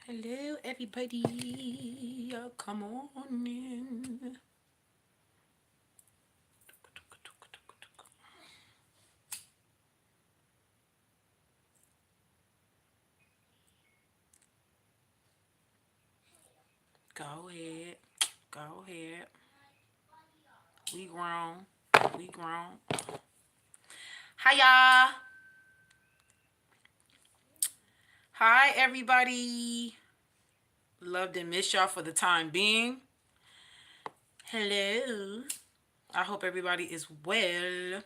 Hello, everybody. Come on in. Go ahead. Go ahead. We grown. We grown. Hi, y'all. Hi, everybody. Loved and miss y'all for the time being. Hello. I hope everybody is well.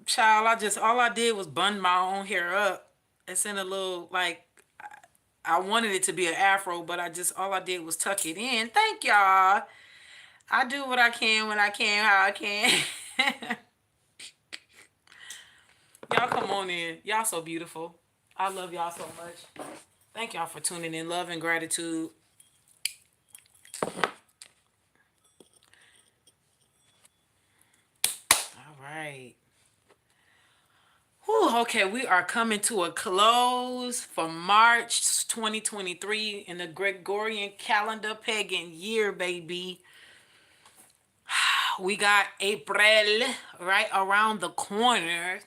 Child, all I did was bun my own hair up. It's in a little, like, I wanted it to be an afro, but all I did was tuck it in. Thank y'all. I do what I can when I can, how I can. Y'all come on in. Y'all so beautiful. I love y'all so much. Thank y'all for tuning in. Love and gratitude. All right. Whew, okay, we are coming to a close for March 2023 in the Gregorian calendar pagan year, baby. We got April right around the corner.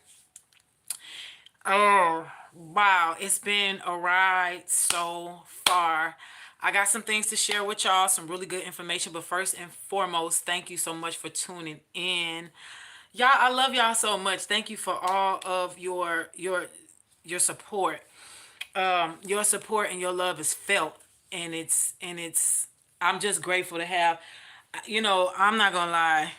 Oh, wow. It's been a ride so far. I got some things to share with y'all, some really good information. But first and foremost, thank you so much for tuning in. Y'all, I love y'all so much. Thank you for all of your support. Your support and your love is felt, and it's I'm just grateful to have, I'm not gonna lie,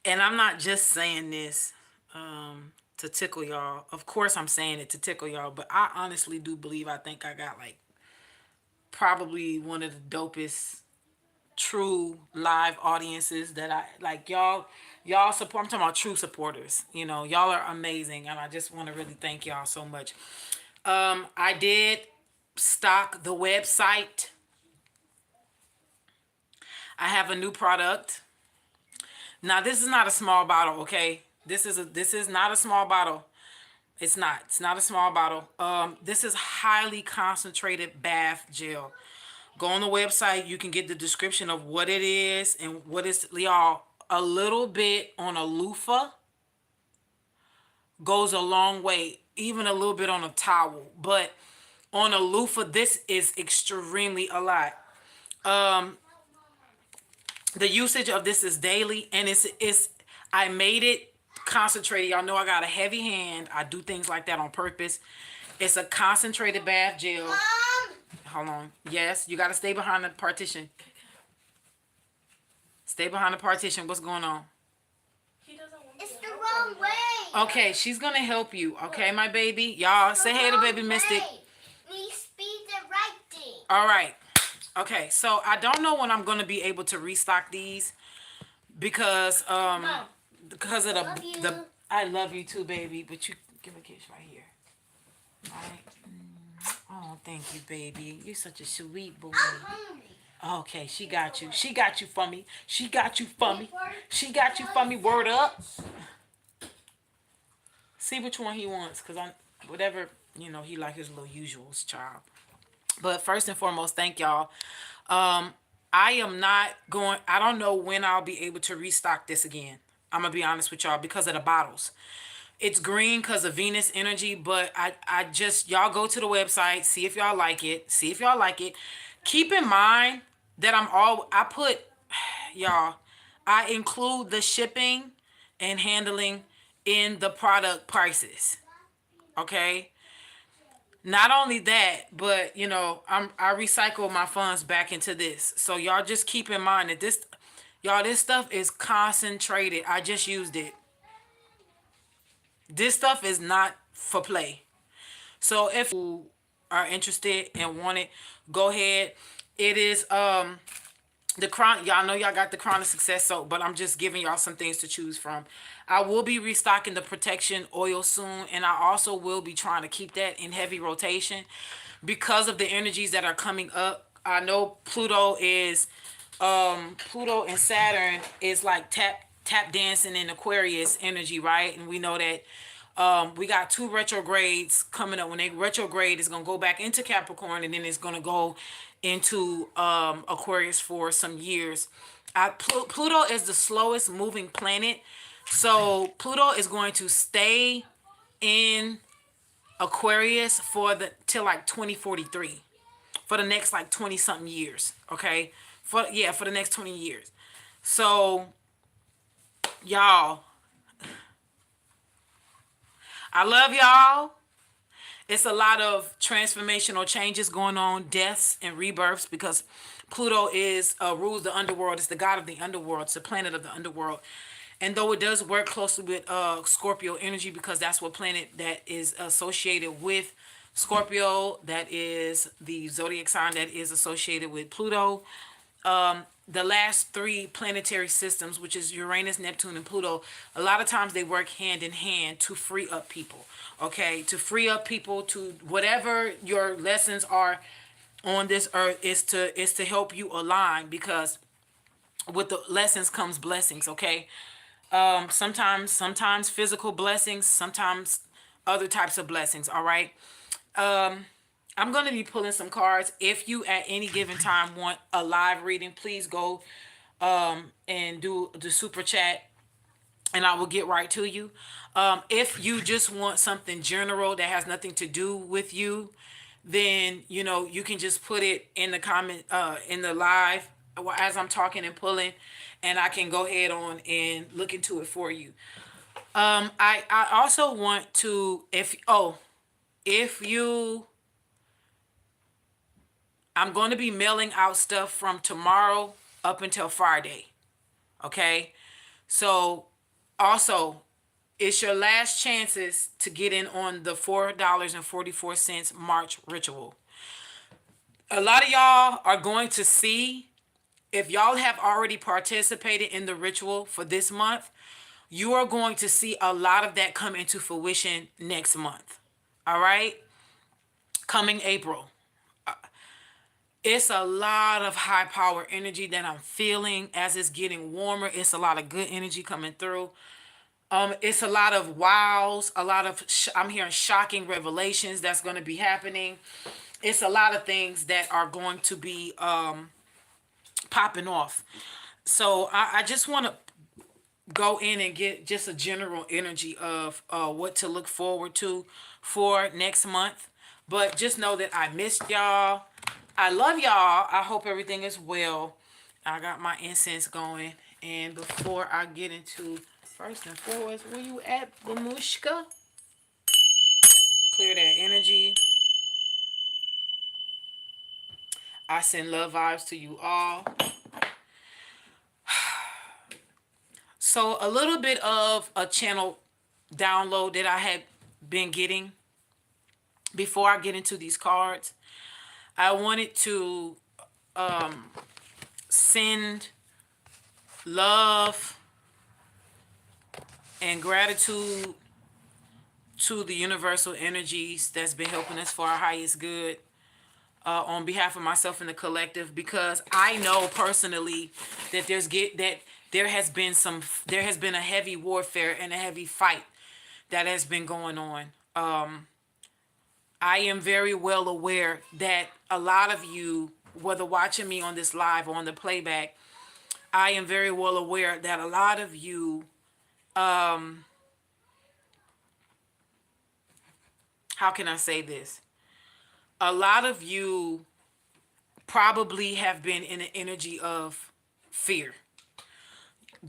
and I'm not just saying this to tickle y'all. Of course, I'm saying it to tickle y'all, but I honestly do believe, I think I got like probably one of the dopest true live audiences that I like. Y'all support. I'm talking about true supporters. Y'all are amazing, and I just want to really thank y'all so much. I did stock the website. I have a new product. Now, this is not a small bottle, okay? This is not a small bottle. It's not. It's not a small bottle. This is highly concentrated bath gel. Go on the website. You can get the description of what it is and what it's, y'all. A little bit on a loofah goes a long way. Even a little bit on a towel, but on a loofah, this is extremely a lot. The usage of this is daily, and it's I made it concentrated. Y'all know I got a heavy hand. I do things like that on purpose. It's a concentrated bath gel. Mom! Hold on. Yes, you got to stay behind the partition. Stay behind the partition. What's going on? It's the wrong way. Okay, she's gonna help you. Okay, my baby. Y'all say hey to baby Mystic. We speed the right thing. All right. Okay, so I don't know when I'm gonna be able to restock these because Mom, because of love you. the I love you too, baby. But you give a kiss right here. All right. Oh, thank you, baby. You're such a sweet boy. I'm hungry. Okay, she got you. She got you for me. She got you for me. She got you for me. Word up. See which one he wants, cause whatever he like his little usuals, child. But first and foremost, thank y'all. I am not going. I don't know when I'll be able to restock this again. I'm gonna be honest with y'all because of the bottles. It's green because of Venus energy, but I just, y'all go to the website, see if y'all like it. See if y'all like it. Keep in mind that I put, y'all, I include the shipping and handling in the product prices. Okay? Not only that, but I recycle my funds back into this. So y'all just keep in mind that this stuff is concentrated. I just used it. This stuff is not for play. So if you are interested and want it, go ahead. It is the crown. Y'all know y'all got the crown of success. So, but I'm just giving y'all some things to choose from. I will be restocking the protection oil soon, and I also will be trying to keep that in heavy rotation because of the energies that are coming up. I know Pluto and Saturn is like tap dancing in Aquarius energy, right? And we know that we got two retrogrades coming up. When they retrograde, it's gonna go back into Capricorn, and then it's gonna go into Aquarius for some years. Pluto is the slowest moving planet, so Pluto is going to stay in Aquarius for the till like 2043, for the next like 20 something years. Okay, for the next 20 years. So y'all, I love y'all. It's a lot of transformational changes going on, deaths and rebirths, because Pluto is rules the underworld. It's the god of the underworld. It's the planet of the underworld. And though it does work closely with Scorpio energy, because that's what planet that is associated with Scorpio, that is the zodiac sign that is associated with Pluto. The last three planetary systems, which is Uranus, Neptune, and Pluto, a lot of times they work hand in hand to free up people. Okay, to free up people to whatever your lessons are on this earth, is to help you align, because with the lessons comes blessings. Okay, sometimes physical blessings, sometimes other types of blessings. All right. I'm going to be pulling some cards. If you at any given time want a live reading, please go and do the super chat, and I will get right to you. If you just want something general that has nothing to do with you, then you can just put it in the comment in the live as I'm talking and pulling, and I can go ahead on and look into it for you. I also want to, if you, I'm going to be mailing out stuff from tomorrow up until Friday. Okay. So also, it's your last chances to get in on the $4.44 March ritual. A lot of y'all are going to see, if y'all have already participated in the ritual for this month, you are going to see a lot of that come into fruition next month. All right. Coming April. It's a lot of high power energy that I'm feeling as it's getting warmer. It's a lot of good energy coming through. It's a lot of wows, a lot of, I'm hearing shocking revelations that's going to be happening. It's a lot of things that are going to be popping off. So I just want to go in and get just a general energy of what to look forward to for next month. But just know that I missed y'all. I love y'all. I hope everything is well. I got my incense going. And before I get into, first and foremost, where you at, Bamushka? Clear that energy. I send love vibes to you all. So a little bit of a channel download that I had been getting before I get into these cards. I wanted to send love and gratitude to the universal energies that's been helping us for our highest good, on behalf of myself and the collective, because I know personally that there has been a heavy warfare and a heavy fight that has been going on. I am very well aware that a lot of you, whether watching me on this live or on the playback, I am very well aware that a lot of you, how can I say this? A lot of you probably have been in an energy of fear,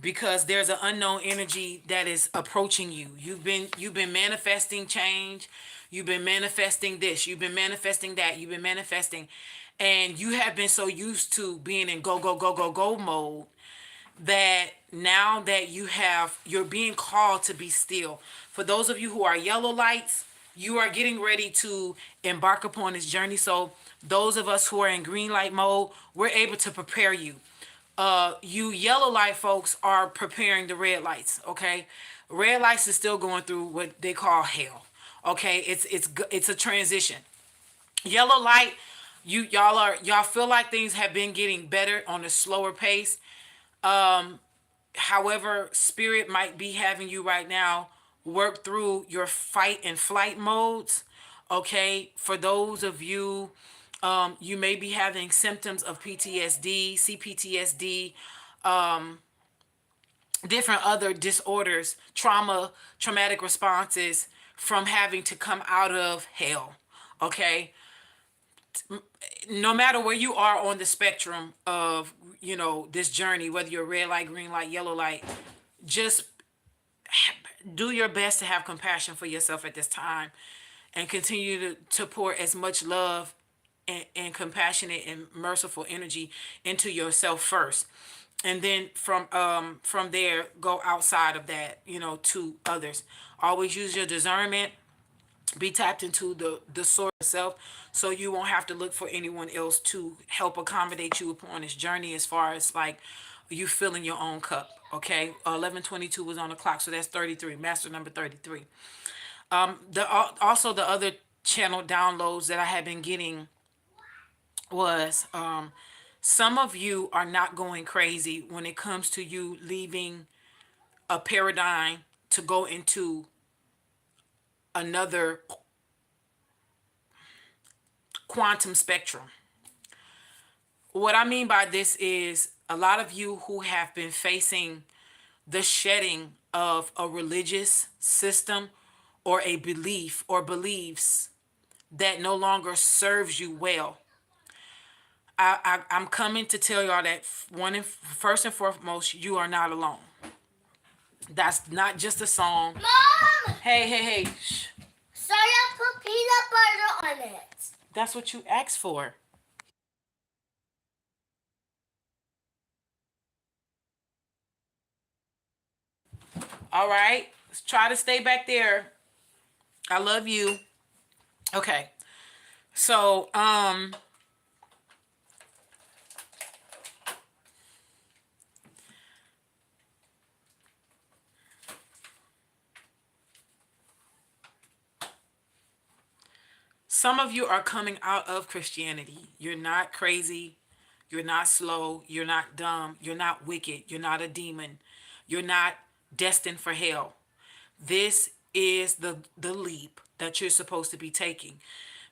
because there's an unknown energy that is approaching you. You've been manifesting change. You've been manifesting this. You've been manifesting that. You've been manifesting, and you have been so used to being in go go go go go mode that now that you're being called to be still. For those of you who are yellow lights, you are getting ready to embark upon this journey. So those of us who are in green light mode, we're able to prepare you. You yellow light folks are preparing the red lights. Okay, red lights is still going through what they call hell. Okay, it's a transition. Yellow light, y'all feel like things have been getting better on a slower pace. however spirit might be having you right now, work through your fight and flight modes. Okay, for those of you, you may be having symptoms of PTSD, CPTSD, different other disorders, traumatic responses from having to come out of hell. Okay, no matter where you are on the spectrum of, this journey, whether you're red light, green light, yellow light, just do your best to have compassion for yourself at this time, and continue to pour as much love and compassionate and merciful energy into yourself first, and then from there go outside of that, to others. Always use your discernment, be tapped into the source itself, so you won't have to look for anyone else to help accommodate you upon this journey, as far as like you filling your own cup. Okay, 11:22 was on the clock, so that's 33, master number 33. Also the other channel downloads that I have been getting was, some of you are not going crazy when it comes to you leaving a paradigm to go into another quantum spectrum. What I mean by this is, a lot of you who have been facing the shedding of a religious system or a belief or beliefs that no longer serves you well. I'm coming to tell y'all that, first and foremost, you are not alone. That's not just a song. Mom! Hey, hey, hey. Shh. Sorry, I put peanut butter on it. That's what you asked for. All right. Let's try to stay back there. I love you. Okay. So, some of you are coming out of Christianity. You're not crazy. You're not slow. You're not dumb. You're not wicked. You're not a demon. You're not destined for hell. This is the leap that you're supposed to be taking,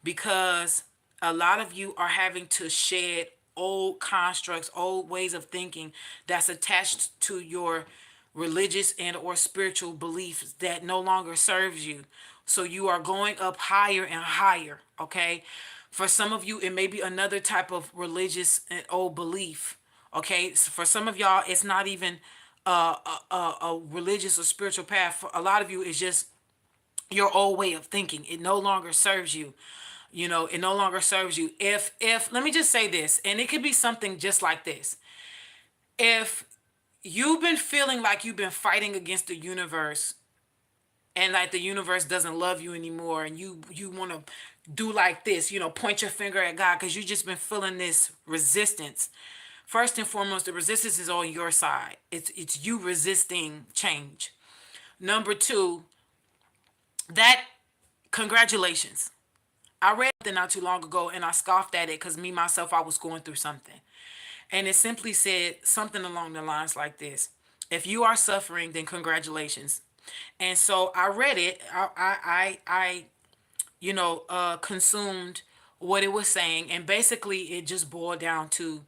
because a lot of you are having to shed old constructs, old ways of thinking that's attached to your religious and or spiritual beliefs that no longer serves you. So you are going up higher and higher. Okay, for some of you it may be another type of religious and old belief. Okay, so for some of y'all it's not even a religious or spiritual path. For a lot of you it's just your old way of thinking. It no longer serves you. It no longer serves you. If let me just say this, and it could be something just like this. If you've been feeling like you've been fighting against the universe, and like the universe doesn't love you anymore, and you want to do like this, point your finger at God because you've just been feeling this resistance. First and foremost, the resistance is on your side. It's you resisting change. Number two, that congratulations. I read something not too long ago and I scoffed at it because me myself, I was going through something. And it simply said something along the lines like this: if you are suffering, then congratulations. And so I read it. I consumed what it was saying, and basically it just boiled down to,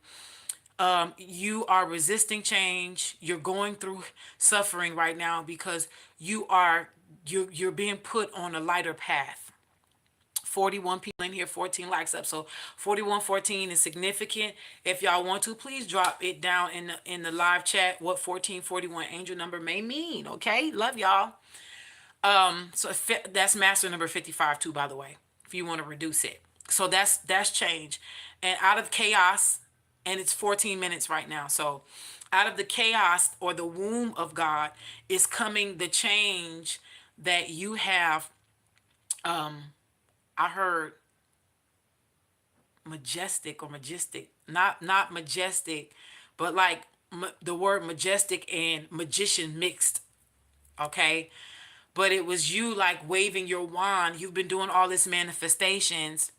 you are resisting change. You're going through suffering right now because you're being put on a lighter path. 41 people in here, 14 likes up. So 4114 is significant. If y'all want to, please drop it down in the live chat what 1441 angel number may mean. Okay, love y'all. So that's master number 55 too, by the way, if you want to reduce it. So that's change. And out of chaos, and it's 14 minutes right now. So out of the chaos or the womb of God is coming the change that you have. I heard majestic or majestic, not majestic, but like the word majestic and magician mixed. Okay, but it was you like waving your wand. You've been doing all this manifestations,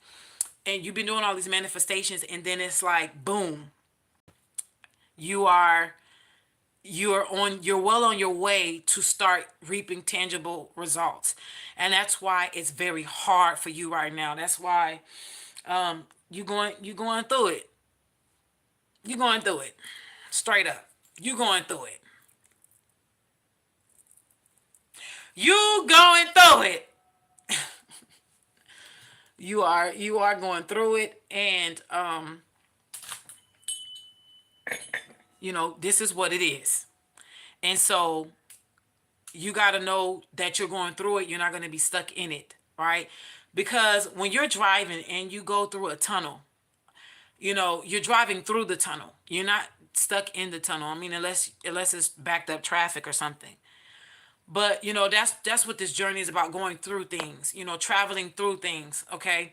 and then it's like boom, you are you're well on your way to start reaping tangible results. And that's why it's very hard for you right now. That's why you going through it. You're going through it. Straight up. You going through it. You going through it. You are going through it, and this is what it is. And so you got to know that you're going through it. You're not going to be stuck in it, right? Because when you're driving and you go through a tunnel, you're driving through the tunnel. You're not stuck in the tunnel. I mean, unless it's backed up traffic or something. But that's what this journey is about, going through things, traveling through things, okay?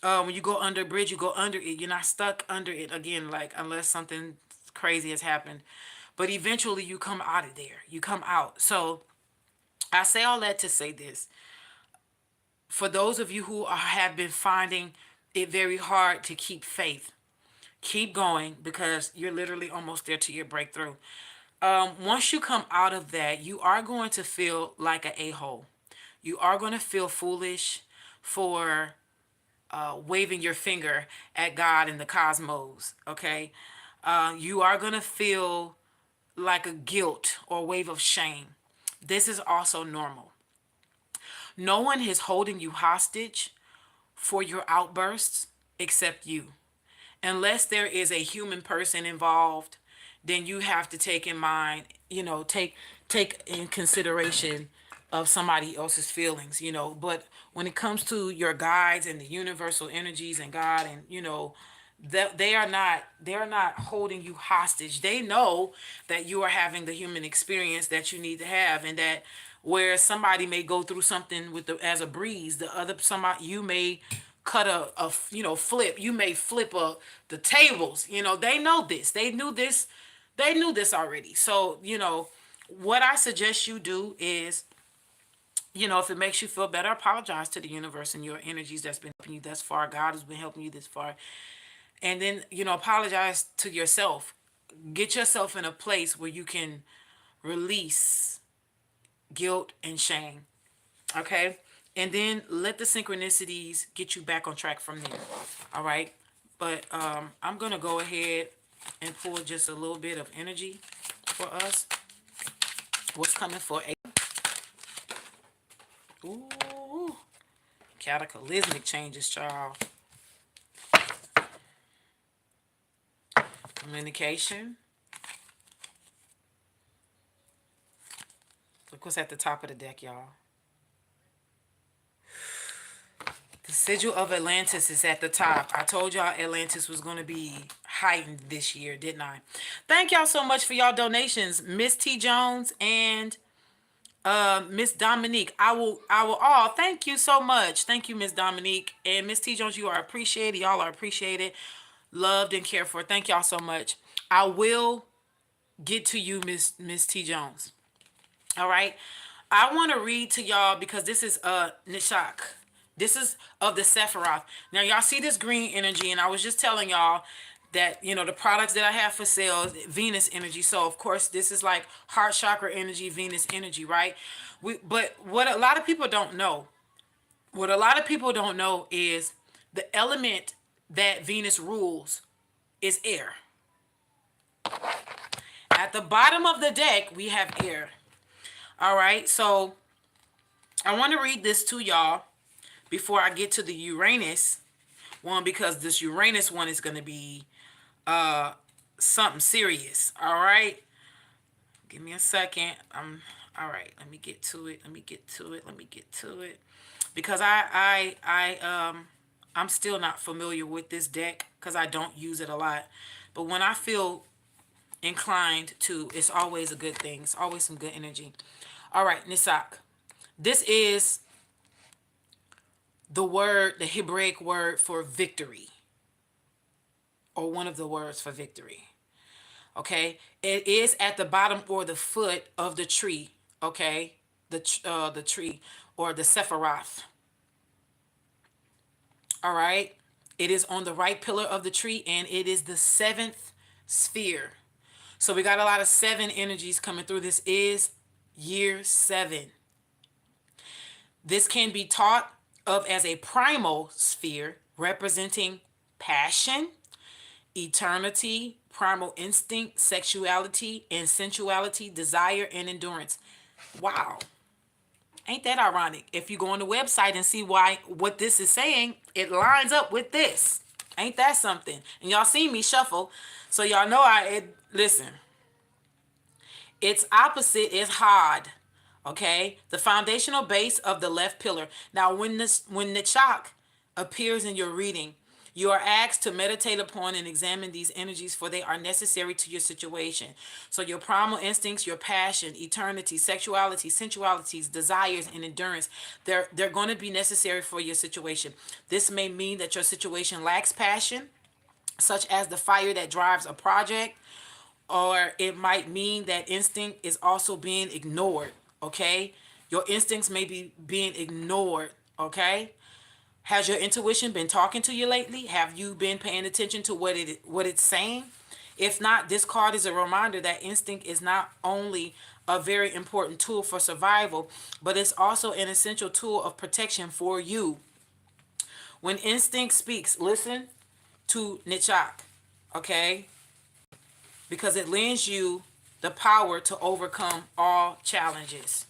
When you go under a bridge, you go under it. You're not stuck under it again, like, unless something crazy has happened. But eventually you come out of there. You come out. So I say all that to say this. For those of you who have been finding it very hard to keep faith, keep going, because you're literally almost there to your breakthrough. Once you come out of that, you are going to feel like an a-hole. You are going to feel foolish for waving your finger at God and the cosmos, okay? You are going to feel like a guilt or wave of shame. This is also normal. No one is holding you hostage for your outbursts except you. Unless there is a human person involved, then you have to take in mind, take in consideration of somebody else's feelings, But when it comes to your guides and the universal energies and God, and that they are not holding you hostage. They know that you are having the human experience that you need to have, and that where somebody may go through something as a breeze, the other somebody, you may cut a flip. You may flip the tables. They know this. They knew this already. So what I suggest you do is, if it makes you feel better, apologize to the universe and your energies that's been helping you thus far. God has been helping you this far. And then, apologize to yourself. Get yourself in a place where you can release guilt and shame. Okay? And then let the synchronicities get you back on track from there. All right? But I'm going to go ahead and pull just a little bit of energy for us. What's coming for a... Ooh. Cataclysmic changes, child. Communication. Look what's at the top of the deck, y'all. The sigil of Atlantis is at the top. I told y'all Atlantis was going to be heightened this year, didn't I? Thank y'all so much for y'all donations. Miss T. Jones and Miss Dominique. Oh, thank you so much. Thank you, Miss Dominique. And Miss T. Jones, you are appreciated. Y'all are appreciated, loved, and cared for. Thank y'all so much. I will get to you, Miss T. Jones. All right. I want to read to y'all because this is Nishak. This is of the Sephiroth. Now y'all see this green energy, and I was just telling y'all that the products that I have for sale is Venus energy. So of course this is like heart chakra energy, Venus energy, right? But what a lot of people don't know, is the element that Venus rules is air. At the bottom of the deck we have air. All right, so I want to read this to y'all before I get to the Uranus one, because this Uranus one is going to be something serious. All right, give me a second. All right, let me get to it. Because I'm still not familiar with this deck because I don't use it a lot. But when I feel inclined to, it's always a good thing. It's always some good energy. All right, Nisak. This is the Hebraic word for victory, or one of the words for victory. Okay, it is at the bottom or the foot of the tree. Okay, the tree, or the Sephiroth. All right, it is on the right pillar of the tree, and it is the seventh sphere. So we got a lot of 7 energies coming through. This is year 7. This can be taught of as a primal sphere representing passion, eternity, primal instinct, sexuality and sensuality, desire and endurance. Wow. Ain't that ironic? If you go on the website and see why what this is saying, it lines up with this. Ain't that something? And y'all see me shuffle, so y'all know listen. Its opposite is hard. Okay? The foundational base of the left pillar. Now when the chalk appears in your reading, you are asked to meditate upon and examine these energies, for they are necessary to your situation. So your primal instincts, your passion, eternity, sexuality, sensualities, desires, and endurance, they're going to be necessary for your situation. This may mean that your situation lacks passion, such as the fire that drives a project, or it might mean that instinct is also being ignored. Okay? Your instincts may be being ignored. Okay? Has your intuition been talking to you lately? Have you been paying attention to what it's saying? If not, this card is a reminder that instinct is not only a very important tool for survival, but it's also an essential tool of protection for you. When instinct speaks, listen to Nichak, okay? Because it lends you the power to overcome all challenges.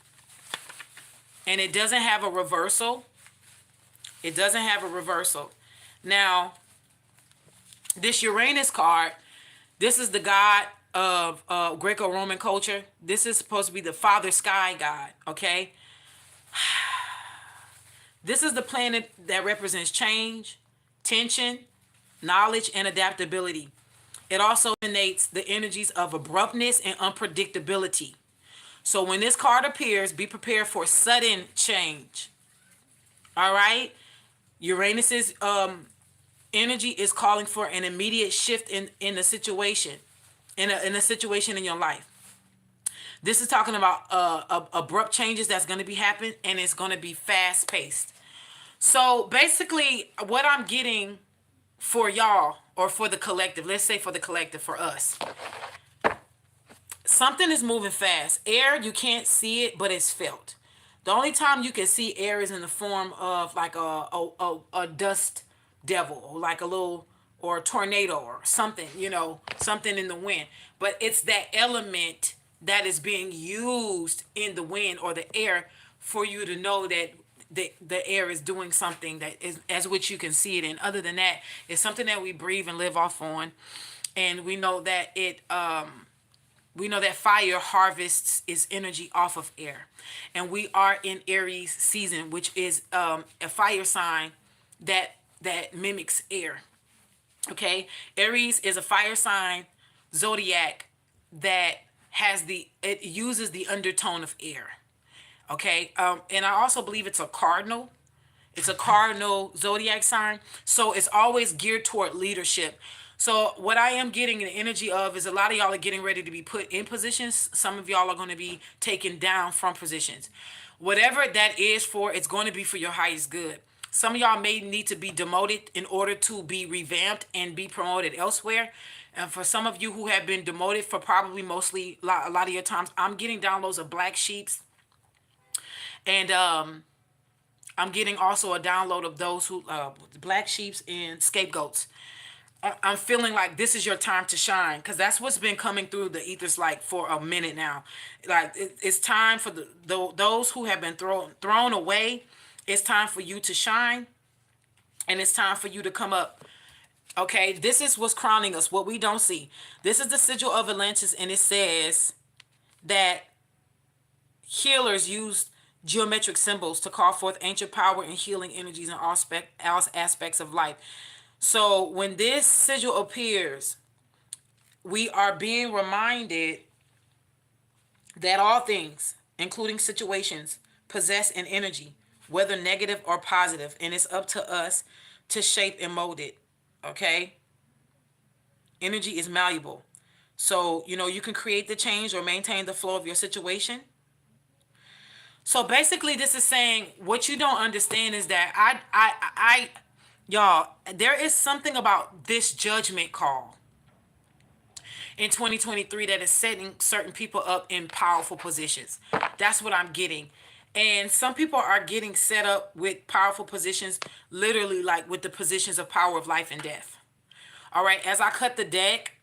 And it doesn't have a reversal. It doesn't have a reversal. Now, this Uranus card, this is the god of Greco-Roman culture. This is supposed to be the father sky god, okay? This is the planet that represents change, tension, knowledge, and adaptability. It also emanates the energies of abruptness and unpredictability. So when this card appears, be prepared for sudden change. All right? Uranus's energy is calling for an immediate shift in the situation, in a situation in your life. This is talking about abrupt changes that's going to be happening, and it's going to be fast paced. So basically, what I'm getting for y'all, or for the collective, let's say for the collective, for us, something is moving fast. Air, you can't see it, but it's felt. The only time you can see air is in the form of like a dust devil, or like a little, or a tornado or something, something in the wind. But it's that element that is being used in the wind or the air for you to know that the air is doing something that is as which you can see it. And other than that, it's something that we breathe and live off on. And we know that fire harvests its energy off of air. And we are in Aries season, which is a fire sign that mimics air. Okay? Aries is a fire sign zodiac that it uses the undertone of air. Okay? And I also believe it's a cardinal. It's a cardinal zodiac sign. So it's always geared toward leadership. So what I am getting the energy of is a lot of y'all are getting ready to be put in positions. Some of y'all are going to be taken down from positions. Whatever that is for, it's going to be for your highest good. Some of y'all may need to be demoted in order to be revamped and be promoted elsewhere. And for some of you who have been demoted for probably mostly a lot of your times, I'm getting downloads of black sheeps. And I'm getting also a download of those who black sheeps and scapegoats. I'm feeling like this is your time to shine, because that's what's been coming through the ethers like for a minute now. Like it's time for those who have been thrown away. It's time for you to shine, and it's time for you to come up. Okay, this is what's crowning us, what we don't see. This is the sigil of Atlantis, and it says that healers used geometric symbols to call forth ancient power and healing energies in all aspects of life. So when this sigil appears, we are being reminded that all things, including situations, possess an energy, whether negative or positive, and it's up to us to shape and mold it. Okay? Energy is malleable. So, you can create the change or maintain the flow of your situation. So basically this is saying what you don't understand is that y'all, there is something about this judgment call. in 2023 that is setting certain people up in powerful positions. That's what I'm getting. And some people are getting set up with powerful positions, literally like with the positions of power of life and death. All right, as I cut the deck,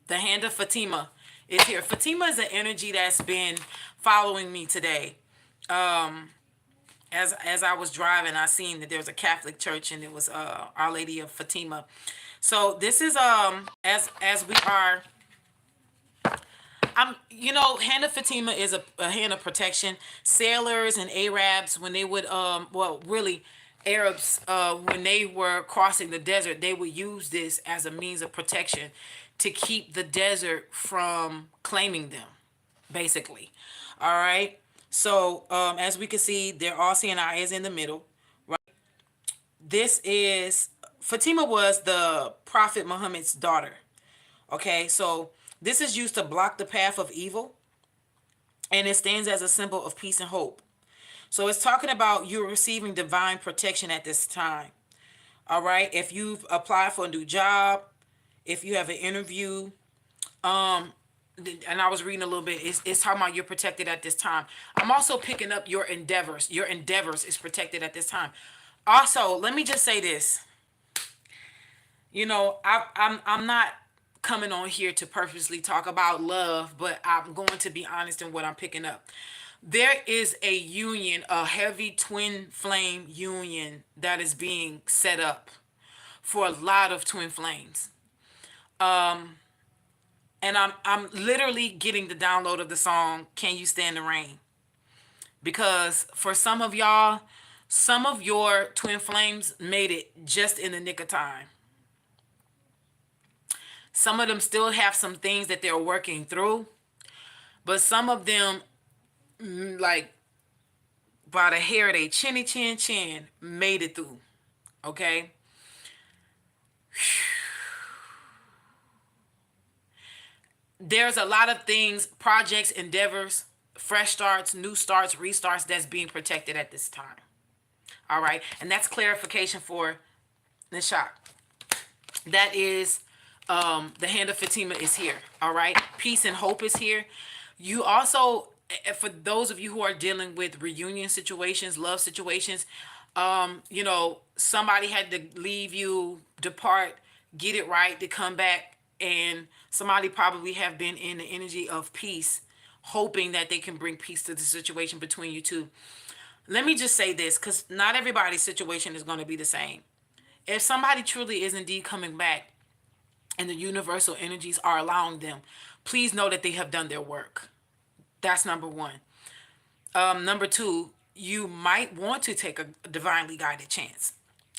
the hand of Fatima is here. Fatima is an energy that's been following me today. As I was driving, I seen that there was a Catholic church and it was Our Lady of Fatima. So this is as we are, hand of Fatima is a hand of protection. Sailors and Arabs, when they would well, really Arabs, when they were crossing the desert, they would use this as a means of protection to keep the desert from claiming them, basically. All right. So as we can see, they're all seeing our is in the middle. This is Fatima was the Prophet Muhammad's daughter. Okay, so this is used to block the path of evil, and it stands as a symbol of peace and hope. So it's talking about you receiving divine protection at this time. All right, if you've applied for a new job, if you have an interview, and I was reading a little bit, it's talking about you're protected at this time. I'm also picking up your endeavors. Your endeavors is protected at this time. Also, let me just say this. I'm not coming on here to purposely talk about love, but I'm going to be honest in what I'm picking up. There is a union, a heavy twin flame union that is being set up for a lot of twin flames. And I'm literally getting the download of the song Can You Stand the Rain? Because for some of y'all, some of your twin flames made it just in the nick of time. Some of them still have some things that they're working through, but some of them, like by the hair of their chinny chin chin, made it through. Okay? There's a lot of things, projects, endeavors, fresh starts, new starts, restarts that's being protected at this time. All right? And that's clarification for Nishak. That is the hand of Fatima is here. All right, peace and hope is here. You also, for those of you who are dealing with reunion situations, love situations, somebody had to leave you, depart, get it right to come back, and somebody probably have been in the energy of peace, hoping that they can bring peace to the situation between you two. Let me just say this, because not everybody's situation is going to be the same. If somebody truly is indeed coming back, and the universal energies are allowing them, please know that they have done their work. That's number one. Number two, you might want to take a divinely guided chance.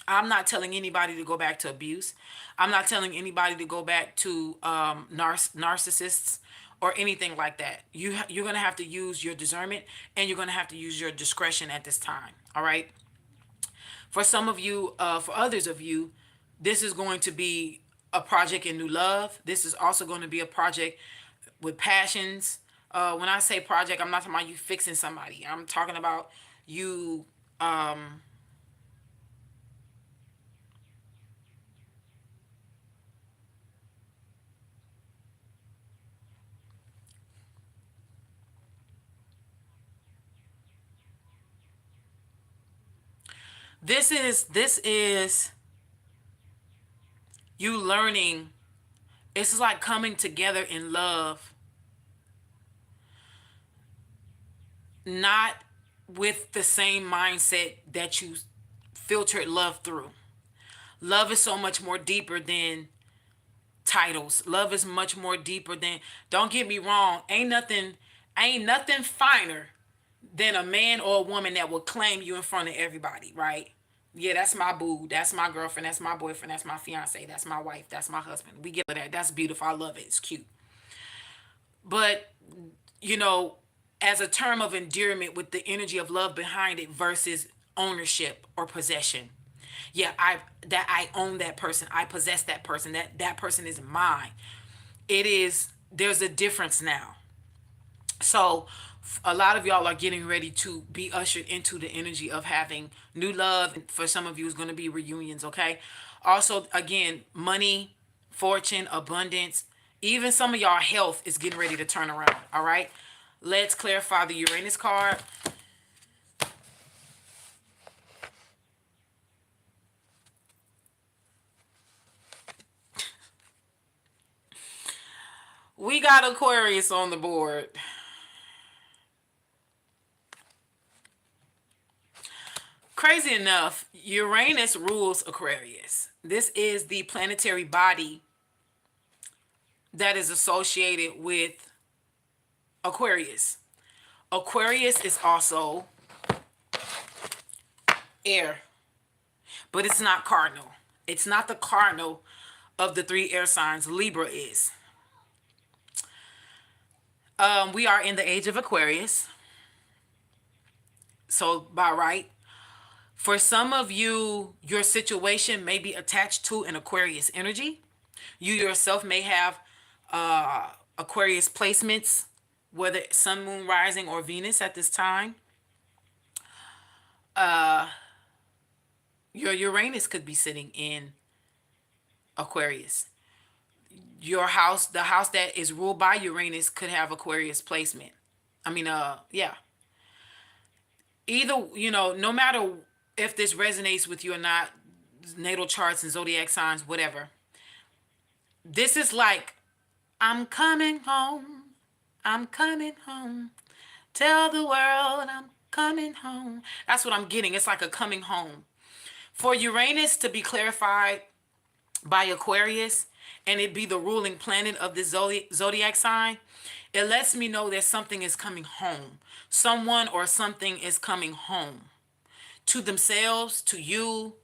I'm not telling anybody to go back to abuse. I'm not telling anybody to go back to narcissists or anything like that. You're going to have to use your discernment, and you're going to have to use your discretion at this time. All right? For some of you, for others of you, this is going to be a project in new love. This is also going to be a project with passions. When I say project, I'm not talking about you fixing somebody. I'm talking about you. This is you learning. It's like coming together in love, not with the same mindset that you filtered love through. Love is so much more deeper than titles. Love is much more deeper than, don't get me wrong, ain't nothing finer than a man or a woman that will claim you in front of everybody, right? Yeah, that's my boo, that's my girlfriend, that's my boyfriend, that's my fiance, that's my wife, that's my husband. We get that. That's beautiful. I love it. It's cute. But, you know, as a term of endearment with the energy of love behind it versus ownership or possession. Yeah, I own that person. I possess that person. That person is mine. There's a difference now. So a lot of y'all are getting ready to be ushered into the energy of having new love. For some of you, it's going to be reunions, okay? Also, again, money, fortune, abundance, even some of y'all health is getting ready to turn around. All right. Let's clarify the Uranus card. We got Aquarius on the board. Crazy enough, Uranus rules Aquarius. This is the planetary body that is associated with Aquarius. Aquarius is also air, but it's not cardinal. It's not the cardinal of the three air signs. Libra is. We are in the age of Aquarius. So by right, for some of you, your situation may be attached to an Aquarius energy. You yourself may have Aquarius placements, whether Sun, Moon, Rising, or Venus at this time. Your Uranus could be sitting in Aquarius. Your house, the house that is ruled by Uranus, could have Aquarius placement. I mean, yeah. Either, no matter if this resonates with you or not, natal charts and zodiac signs, whatever. This is like, I'm coming home. I'm coming home. Tell the world I'm coming home. That's what I'm getting. It's like a coming home. For Uranus to be clarified by Aquarius and it be the ruling planet of this zodiac sign, it lets me know that something is coming home. Someone or something is coming home to themselves, to you.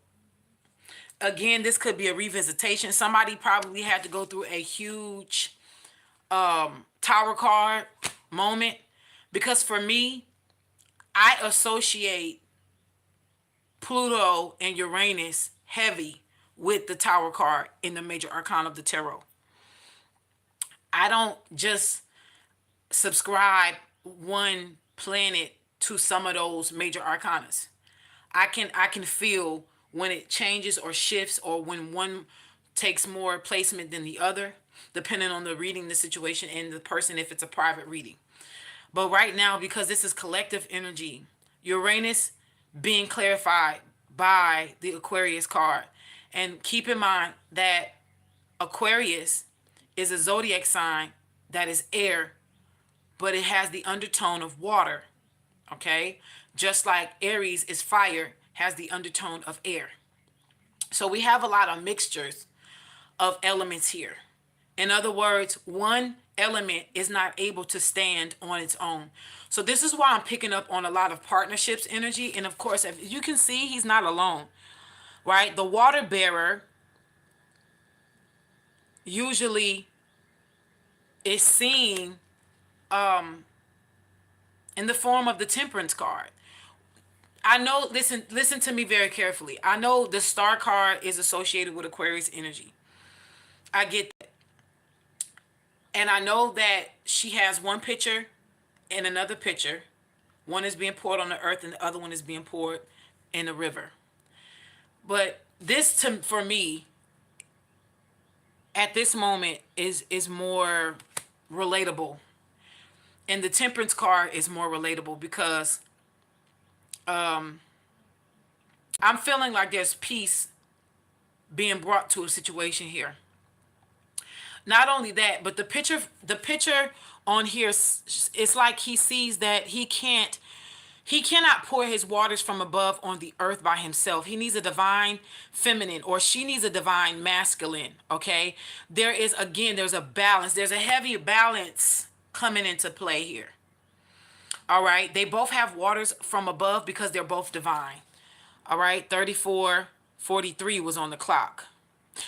Again, this could be a revisitation. Somebody probably had to go through a huge tower card moment, because for me, I associate Pluto and Uranus heavy with the tower card in the major arcana of the tarot. I don't just subscribe one planet to some of those major arcanas. I can feel when it changes or shifts, or when one takes more placement than the other, depending on the reading, the situation, and the person, if it's a private reading. But right now, because this is collective energy, Uranus being clarified by the Aquarius card. And keep in mind that Aquarius is a zodiac sign that is air, but it has the undertone of water. Okay? Just like Aries is fire, has the undertone of air. So we have a lot of mixtures of elements here. In other words, one element is not able to stand on its own. So this is why I'm picking up on a lot of partnerships energy. And of course, if you can see, he's not alone, right? The water bearer usually is seen in the form of the Temperance card. I know, listen to me very carefully. I know the Star card is associated with Aquarius energy. I get that. And I know that she has one picture and another picture. One is being poured on the earth and the other one is being poured in the river. But this, for me, at this moment, is more relatable. And the Temperance card is more relatable because I'm feeling like there's peace being brought to a situation here. Not only that, but the picture on here, it's like he sees that he cannot pour his waters from above on the earth by himself. He needs a divine feminine, or she needs a divine masculine. Okay, there's a balance. There's a heavy balance coming into play here. All right, they both have waters from above because they're both divine. All right, 34:43 was on the clock.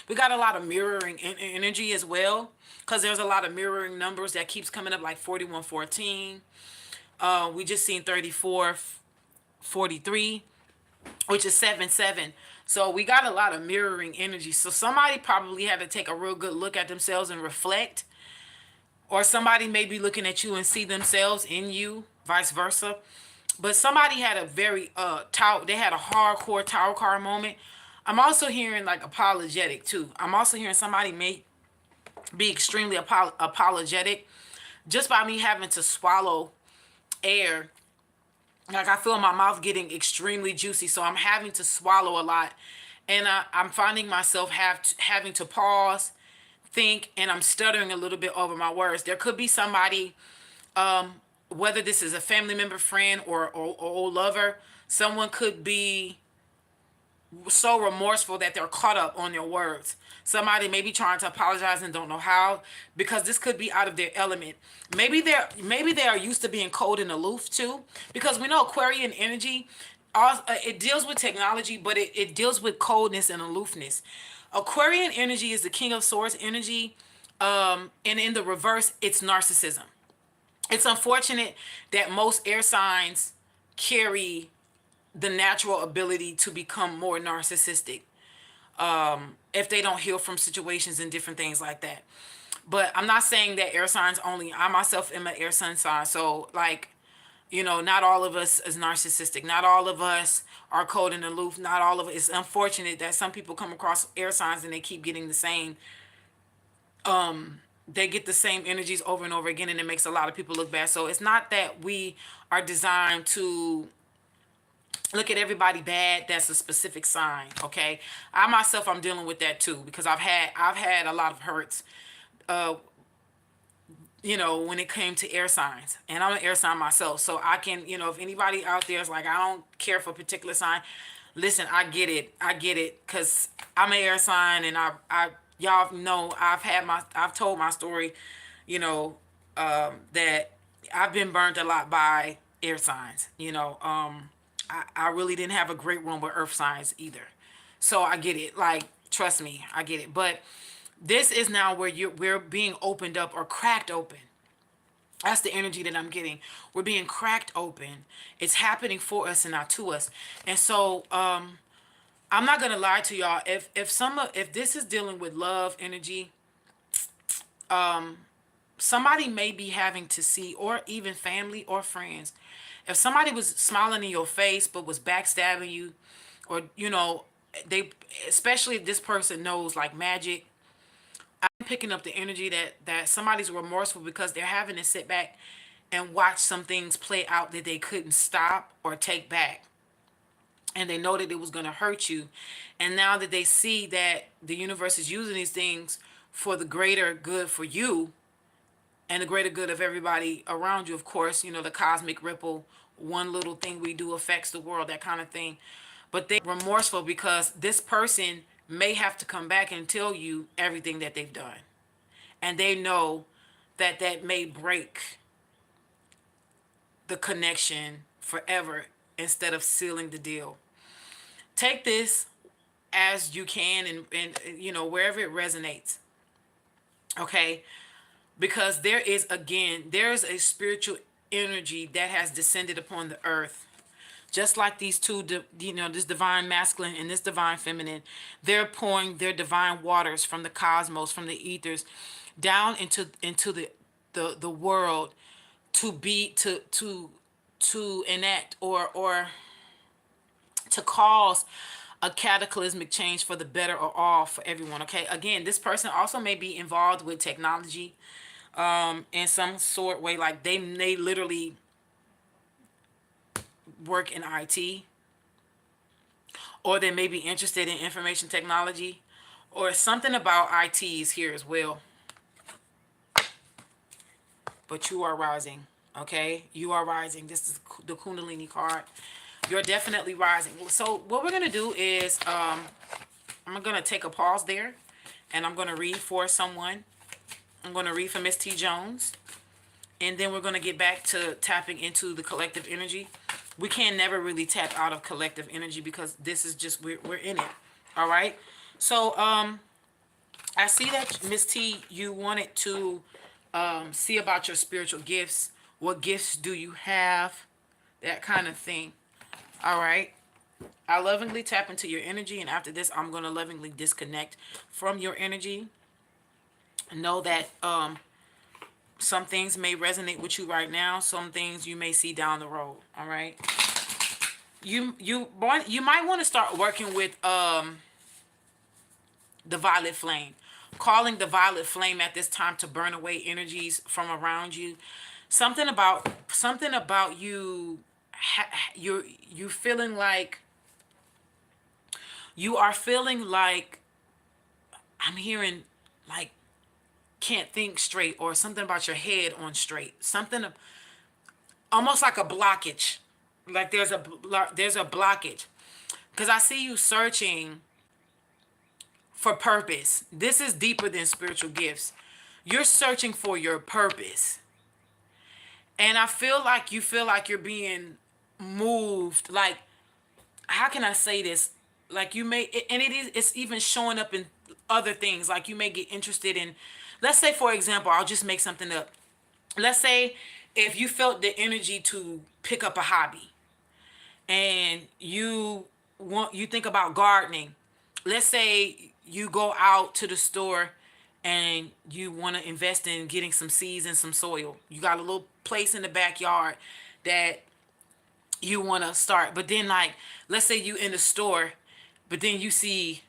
We got a lot of mirroring energy as well, because there's a lot of mirroring numbers that keeps coming up, like 41:14. We just seen 34:43, which is 7:7. So we got a lot of mirroring energy. So somebody probably had to take a real good look at themselves and reflect, or somebody may be looking at you and see themselves in you, vice versa. But somebody had a very they had a hardcore tower card moment. I'm also hearing like apologetic too. I'm also hearing somebody may be extremely apologetic just by me having to swallow air. Like I feel my mouth getting extremely juicy, so I'm having to swallow a lot, and I'm finding myself having to pause, think, and I'm stuttering a little bit over my words. There could be somebody, whether this is a family member, friend, or old lover, someone could be so remorseful that they're caught up on their words. Somebody may be trying to apologize and don't know how, because this could be out of their element. Maybe they are used to being cold and aloof too, because we know Aquarian energy, it deals with technology, but it deals with coldness and aloofness. Aquarian energy is the King of Swords energy, and in the reverse, it's narcissism. It's unfortunate that most air signs carry the natural ability to become more narcissistic, if they don't heal from situations and different things like that. But I'm not saying that air signs only. I myself am an air sign, so like, not all of us is narcissistic. Not all of us are cold and aloof. Not all of it. It's unfortunate that some people come across air signs and they keep getting the same. They get the same energies over and over again, and it makes a lot of people look bad. So it's not that we are designed to look at everybody bad. That's a specific sign. Okay, I myself, I'm dealing with that too, because I've had a lot of hurts, when it came to air signs, and I'm an air sign myself, so I can, if anybody out there is like, I don't care for a particular sign, listen, I get it, because I'm an air sign, and I y'all know I've told my story, that I've been burned a lot by air signs. I really didn't have a great run with earth signs either. So I get it. Like, trust me, I get it. But this is now where we're being opened up or cracked open. That's the energy that I'm getting. We're being cracked open. It's happening for us and not to us. And so I'm not gonna lie to y'all. If this is dealing with love energy, somebody may be having to see, or even family or friends, if somebody was smiling in your face but was backstabbing you, or they, especially if this person knows like magic, I'm picking up the energy that somebody's remorseful because they're having to sit back and watch some things play out that they couldn't stop or take back, and they know that it was going to hurt you, and now that they see that the universe is using these things for the greater good for you and the greater good of everybody around you. Of course, the cosmic ripple, one little thing we do affects the world, that kind of thing. But they're remorseful because this person may have to come back and tell you everything that they've done. And they know that that may break the connection forever instead of sealing the deal. Take this as you can, and wherever it resonates. Okay? Because there's a spiritual energy that has descended upon the earth, just like these two, this divine masculine and this divine feminine. They're pouring their divine waters from the cosmos, from the ethers, down into the world, to enact, or to cause a cataclysmic change for the better, or all, for everyone. Okay, again, this person also may be involved with technology, in some sort way, like they literally work in IT, or they may be interested in information technology, or something about IT is here as well. But you are rising. Okay, you are rising. This is the Kundalini card. You're definitely rising. So what we're gonna do is, I'm gonna take a pause there, and I'm gonna read for someone. I'm gonna read for Miss T Jones, and then we're gonna get back to tapping into the collective energy. We can never really tap out of collective energy because this is just, we're in it. All right. So I see that Miss T, you wanted to see about your spiritual gifts. What gifts do you have? That kind of thing. All right. I lovingly tap into your energy, and after this, I'm going to lovingly disconnect from your energy. Know that some things may resonate with you right now. Some things you may see down the road. All right. You might want to start working with the violet flame. calling the violet flame at this time to burn away energies from around you. Something about you. You feeling like you are feeling like I'm hearing like can't think straight, or something about your head on straight. Something almost like a blockage. Like there's a blockage, because I see you searching for purpose. This is deeper than spiritual gifts. You're searching for your purpose. And I feel like you're being moved. Like, how can I say this? Like you may, and it's even showing up in other things. Like you may get interested in, let's say, for example, I'll just make something up. Let's say if you felt the energy to pick up a hobby, and you think about gardening. Let's say you go out to the store and you want to invest in getting some seeds and some soil. You got a little place in the backyard that you want to start. But then, like, let's say you in the store, but then you see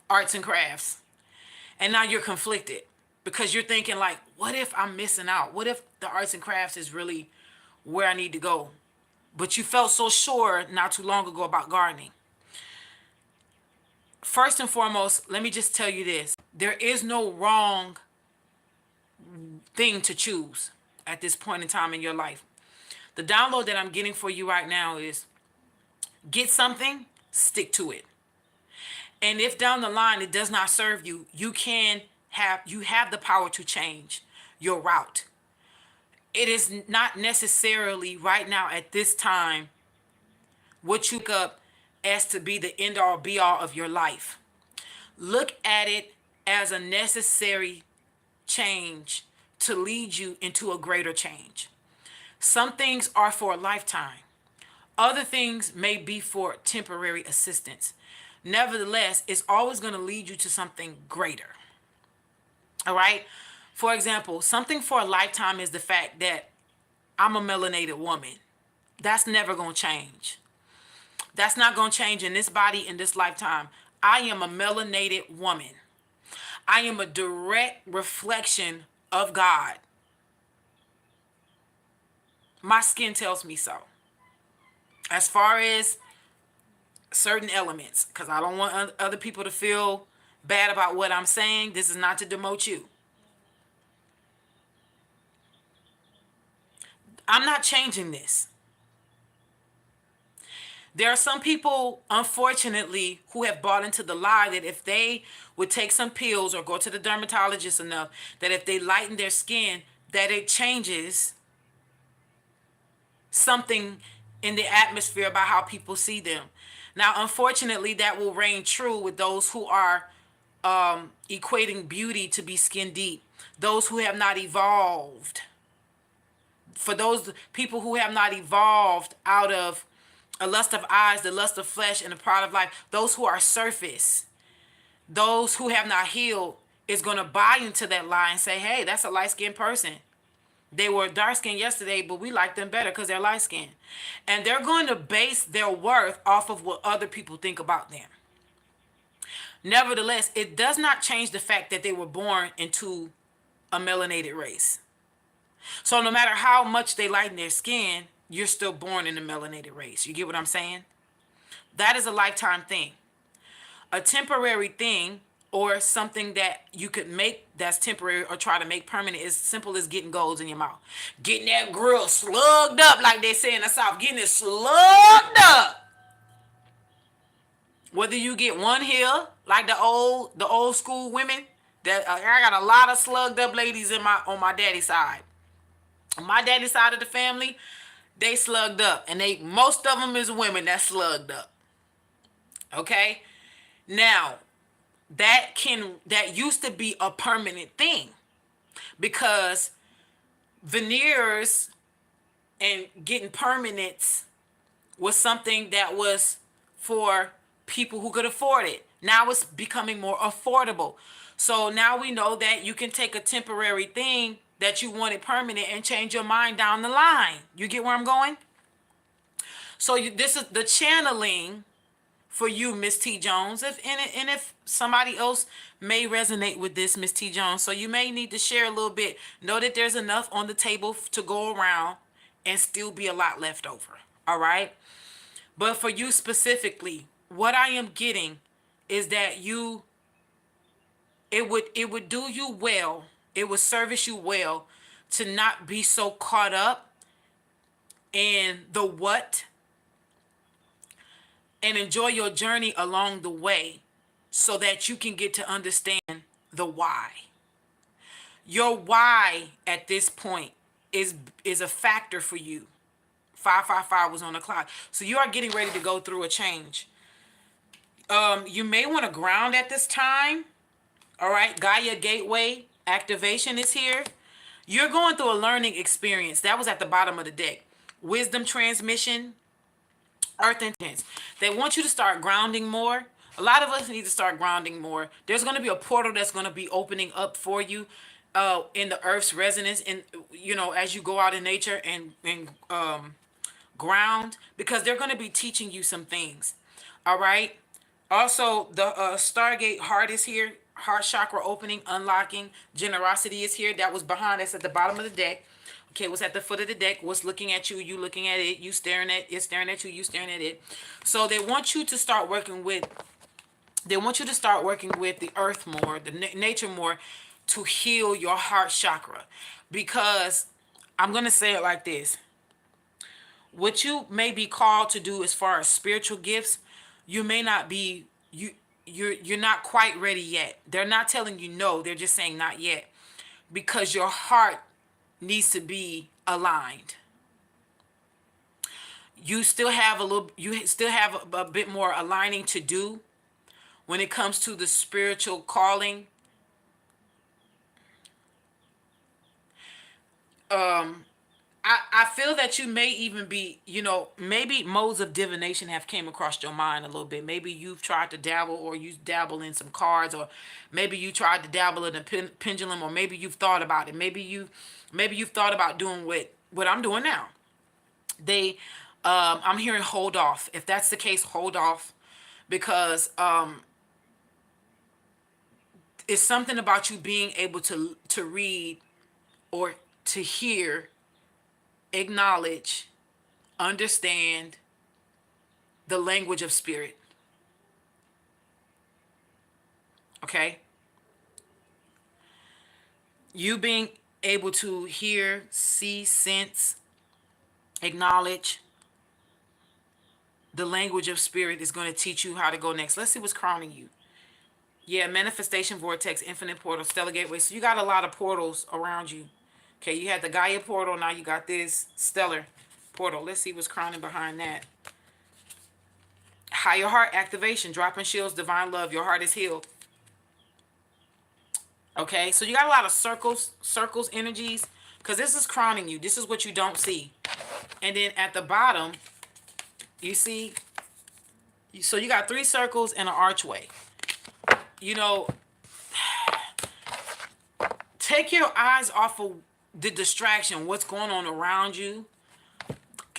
arts and crafts, and now you're conflicted because you're thinking like, what if I'm missing out? What if the arts and crafts is really where I need to go? But you felt so sure not too long ago about gardening. First and foremost, let me just tell you this. There is no wrong thing to choose at this point in time in your life. The download that I'm getting for you right now is get something, stick to it. And if down the line it does not serve you, you have the power to change your route. It is not necessarily right now at this time what you look up as to be the end all be all of your life. Look at it as a necessary change to lead you into a greater change. Some things are for a lifetime. Other things may be for temporary assistance. Nevertheless, it's always going to lead you to something greater. All right? For example, something for a lifetime is the fact that I'm a melanated woman. That's never going to change. That's not going to change in this body, in this lifetime. I am a melanated woman. I am a direct reflection of God. My skin tells me so. As far as certain elements, because I don't want other people to feel bad about what I'm saying. This is not to demote you. I'm not changing this. There are some people, unfortunately, who have bought into the lie that if they would take some pills or go to the dermatologist enough, that if they lighten their skin, that it changes something in the atmosphere about how people see them. Now, unfortunately, that will reign true with those who are equating beauty to be skin deep, those who have not evolved. For those people who have not evolved out of a lust of eyes, the lust of flesh, and the pride of life, those who are surface, those who have not healed, is going to buy into that lie and say, hey, that's a light-skinned person. They were dark-skinned yesterday, but we like them better because they're light-skinned. And they're going to base their worth off of what other people think about them. Nevertheless, it does not change the fact that they were born into a melanated race. So no matter how much they lighten their skin, you're still born in a melanated race. You get what I'm saying? That is a lifetime thing. A temporary thing, or something that you could make that's temporary or try to make permanent, is simple as getting golds in your mouth. Getting that grill slugged up, like they say in the South. Getting it slugged up. Whether you get one here, like the old school women, that I got a lot of slugged up ladies on my daddy's side. On my daddy's side of the family, they slugged up, and most of them is women that slugged up. Okay? Now, that used to be a permanent thing, because veneers and getting permanents was something that was for people who could afford it. Now it's becoming more affordable. So now we know that you can take a temporary thing that you wanted permanent and change your mind down the line. You get where I'm going? So this is the channeling for you, Miss T Jones. And if somebody else may resonate with this, Miss T Jones, so you may need to share a little bit. Know that there's enough on the table to go around, and still be a lot left over. All right. But for you specifically, what I am getting is that it would do you well. It would service you well to not be so caught up in the what, and enjoy your journey along the way, so that you can get to understand the why. Your why at this point is a factor for you. 555 was on the clock. So you are getting ready to go through a change. You may want to ground at this time. All right, Gaia Gateway activation is here. You're going through a learning experience. That was at the bottom of the deck. Wisdom transmission, earth intense. They want you to start grounding more. A lot of us need to start grounding more. There's going to be a portal that's going to be opening up for you in the earth's resonance, and as you go out in nature and ground, because they're going to be teaching you some things. All right. Also, the Stargate heart is here. Heart chakra opening, unlocking. Generosity is here. That was behind us at the bottom of the deck. Okay, what's at the foot of the deck? What's looking at you? You looking at it. You staring at it. Staring at you. You staring at it. So they want you to start working with. They want you to start working with the earth more, the nature more, to heal your heart chakra. Because I'm gonna say it like this: what you may be called to do as far as spiritual gifts, you may not be you're not quite ready yet. They're not telling you no, they're just saying not yet, because your heart needs to be aligned. You still have a bit more aligning to do when it comes to the spiritual calling. I feel that you may even be, maybe modes of divination have came across your mind a little bit. Maybe you've tried to dabble, or you dabble in some cards, or maybe you tried to dabble in a pendulum, or maybe you've thought about it. Maybe you've thought about doing what I'm doing now. I'm hearing hold off. If that's the case, hold off, because it's something about you being able to read, or to hear, acknowledge, understand the language of spirit. Okay? You being able to hear, see, sense, acknowledge the language of spirit is going to teach you how to go next. Let's see what's crowning you. Yeah, manifestation vortex, infinite portal, stellar gateway. So you got a lot of portals around you. Okay, you had the Gaia portal. Now you got this stellar portal. Let's see what's crowning behind that. Higher heart activation, dropping shields, divine love. Your heart is healed. Okay, so you got a lot of circles energies, because this is crowning you. This is what you don't see. And then at the bottom, you see, so you got 3 circles and an archway. Take your eyes off of the distraction, what's going on around you,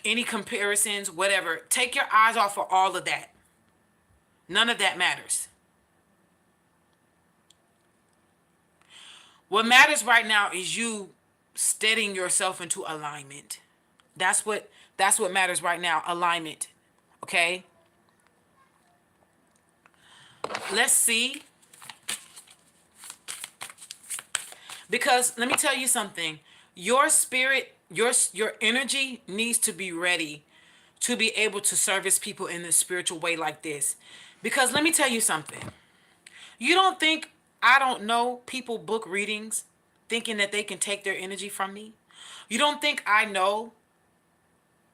any comparisons, whatever. Take your eyes off of all of that. None of that matters. What matters right now is you steadying yourself into alignment. That's what matters right now, alignment. Okay? Let's see. Because let me tell you something. Your spirit, your energy needs to be ready to be able to service people in the spiritual way like this. Because let me tell you something. You don't think I don't know people book readings thinking that they can take their energy from me? You don't think I know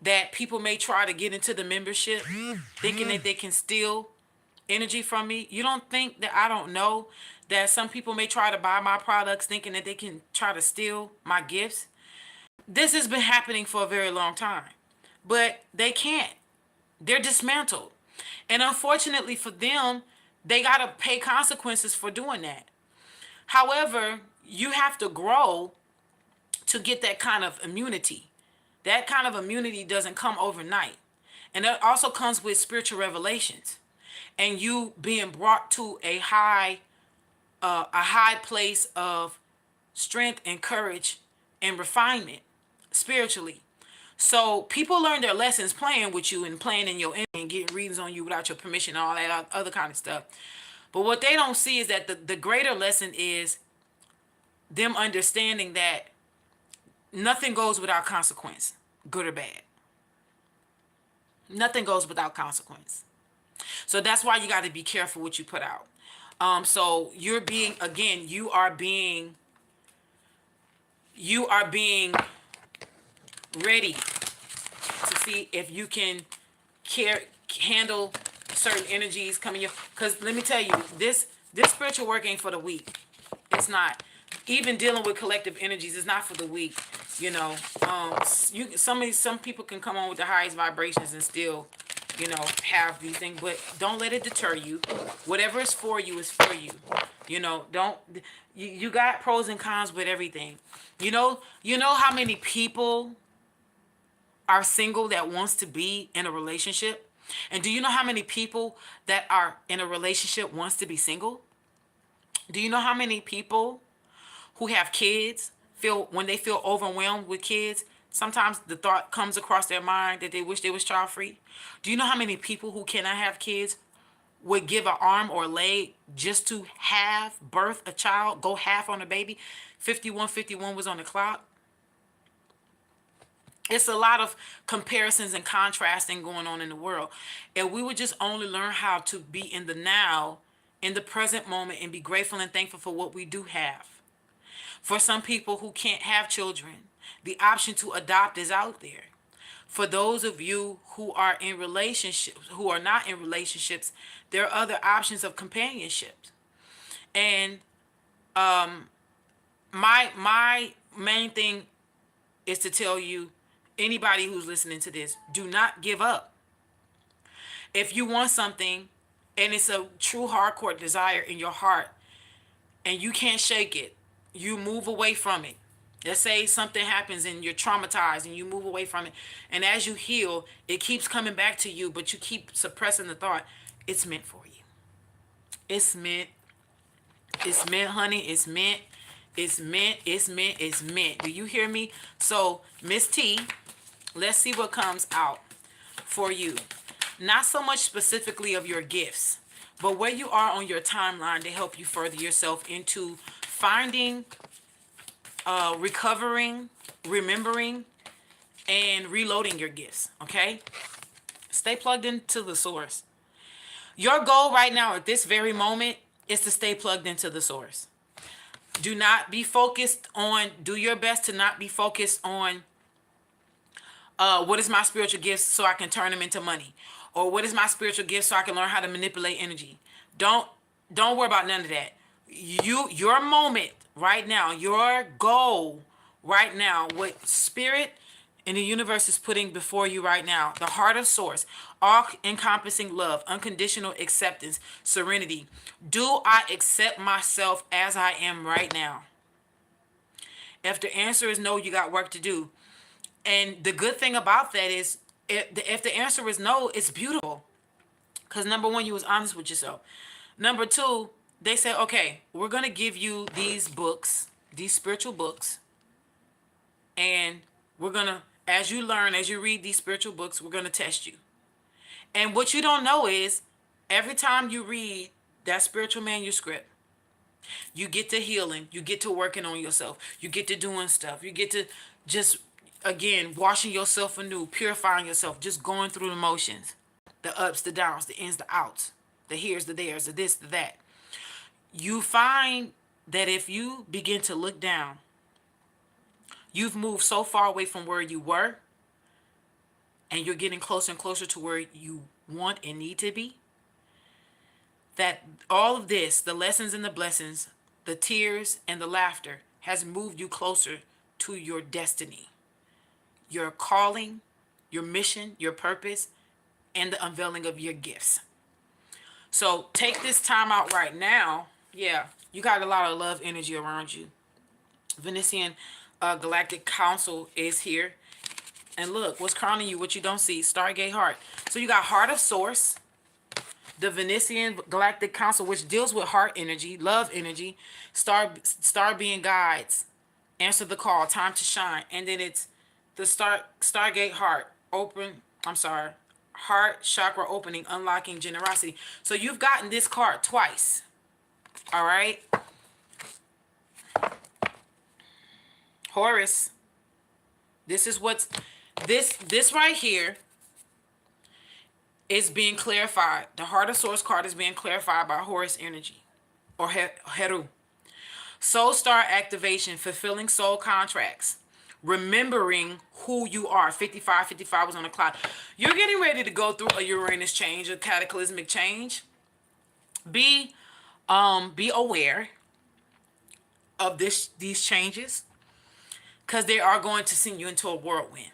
that people may try to get into the membership thinking that they can steal energy from me? You don't think that I don't know that some people may try to buy my products thinking that they can try to steal my gifts? This has been happening for a very long time, but they can't. They're dismantled. And unfortunately for them, they got to pay consequences for doing that. However, you have to grow to get that kind of immunity. That kind of immunity doesn't come overnight. And that also comes with spiritual revelations. and you being brought to a high place of strength and courage and refinement spiritually. So people learn their lessons playing with you and playing in your energy and getting readings on you without your permission and all that other kind of stuff. But what they don't see is that the greater lesson is them understanding that nothing goes without consequence, good or bad. Nothing goes without consequence. So that's why you got to be careful what you put out. So you're being, again, you are being ready to see if you can handle certain energies coming your, because let me tell you, this spiritual work ain't for the weak. It's not. Even dealing with collective energies is not for the weak. You know, some people can come on with the highest vibrations and still, have these things, but don't let it deter you. Whatever is for you is for you. Don't, you got pros and cons with everything. You know how many people are single that wants to be in a relationship? And do you know how many people that are in a relationship wants to be single? Do you know how many people who have kids feel, when they feel overwhelmed with kids, sometimes the thought comes across their mind that they wish they was child free? Do you know how many people who cannot have kids would give an arm or a leg just to have birth a child, go half on a baby? 5151 was on the clock. It's a lot of comparisons and contrasting going on in the world. And we would just only learn how to be in the now, in the present moment, and be grateful and thankful for what we do have. For some people who can't have children, the option to adopt is out there. For those of you who are in relationships, who are not in relationships, there are other options of companionship. And my main thing is to tell you, anybody who's listening to this, do not give up. If you want something and it's a true hardcore desire in your heart and you can't shake it, you move away from it. Let's say something happens and you're traumatized and you move away from it. And as you heal, it keeps coming back to you, but you keep suppressing the thought. It's meant for you. It's meant. It's meant, honey. It's meant. It's meant. It's meant. It's meant. Do you hear me? So, Miss T, let's see what comes out for you. Not so much specifically of your gifts, but where you are on your timeline to help you further yourself into finding, recovering, remembering, and reloading your gifts, okay? Stay plugged into the source. Your goal right now at this very moment is to stay plugged into the source. Do not be focused on, do your best to not be focused on what is my spiritual gifts so I can turn them into money, or what is my spiritual gift so I can learn how to manipulate energy. Don't worry about none of that. Your moment right now, your goal right now, what spirit and the universe is putting before you right now, the heart of source, all encompassing love, unconditional acceptance, serenity. Do I accept myself as I am right now? If the answer is no, you got work to do. And the good thing about that is, if the answer is no, it's beautiful. Because number one, you was honest with yourself. Number two, they said, okay, we're going to give you these books, these spiritual books. And we're going to, as you learn, as you read these spiritual books, we're going to test you. And what you don't know is, every time you read that spiritual manuscript, you get to healing, you get to working on yourself, you get to doing stuff, you get to just, again, washing yourself anew, purifying yourself, just going through the motions, the ups, the downs, the ins, the outs, the here's, the there's, the this, the that. You find that if you begin to look down, you've moved so far away from where you were, and you're getting closer and closer to where you want and need to be, that all of this, the lessons and the blessings, the tears and the laughter, has moved you closer to your destiny, your calling, your mission, your purpose, and the unveiling of your gifts. So take this time out right now. Yeah, you got a lot of love energy around you. Venetian Galactic Council is here. And look, what's crowning you, what you don't see, Stargate Heart. So you got Heart of Source, the Venusian Galactic Council, which deals with heart energy, love energy, star being guides, answer the call, time to shine, and then it's the Stargate heart open. I'm sorry, heart chakra opening, unlocking generosity. So you've gotten this card twice. All right, Horus. This is what's this right here is being clarified. The Heart of Source card is being clarified by Horus energy or Heru. Soul star activation, fulfilling soul contracts, remembering who you are. 55 was on the clock. You're getting ready to go through a Uranus change, a cataclysmic change. Be aware of these changes, because they are going to send you into a whirlwind.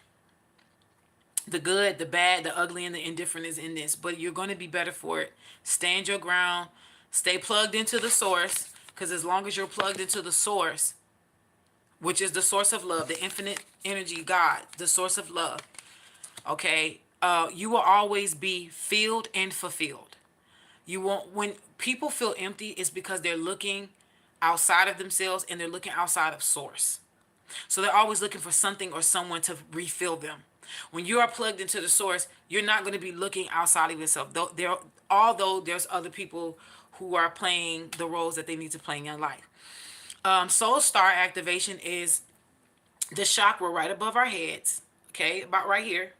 The good, the bad, the ugly, and the indifferent is in this, but you're going to be better for it. Stand your ground. Stay plugged into the source, because as long as you're plugged into the source, which is the source of love, the infinite energy, God, the source of love, okay, you will always be filled and fulfilled. You won't, when people feel empty, it's because they're looking outside of themselves and they're looking outside of source. So they're always looking for something or someone to refill them. When you are plugged into the source, you're not going to be looking outside of yourself. Although there's other people who are playing the roles that they need to play in your life. Soul star activation is the chakra right above our heads. Okay, about right here.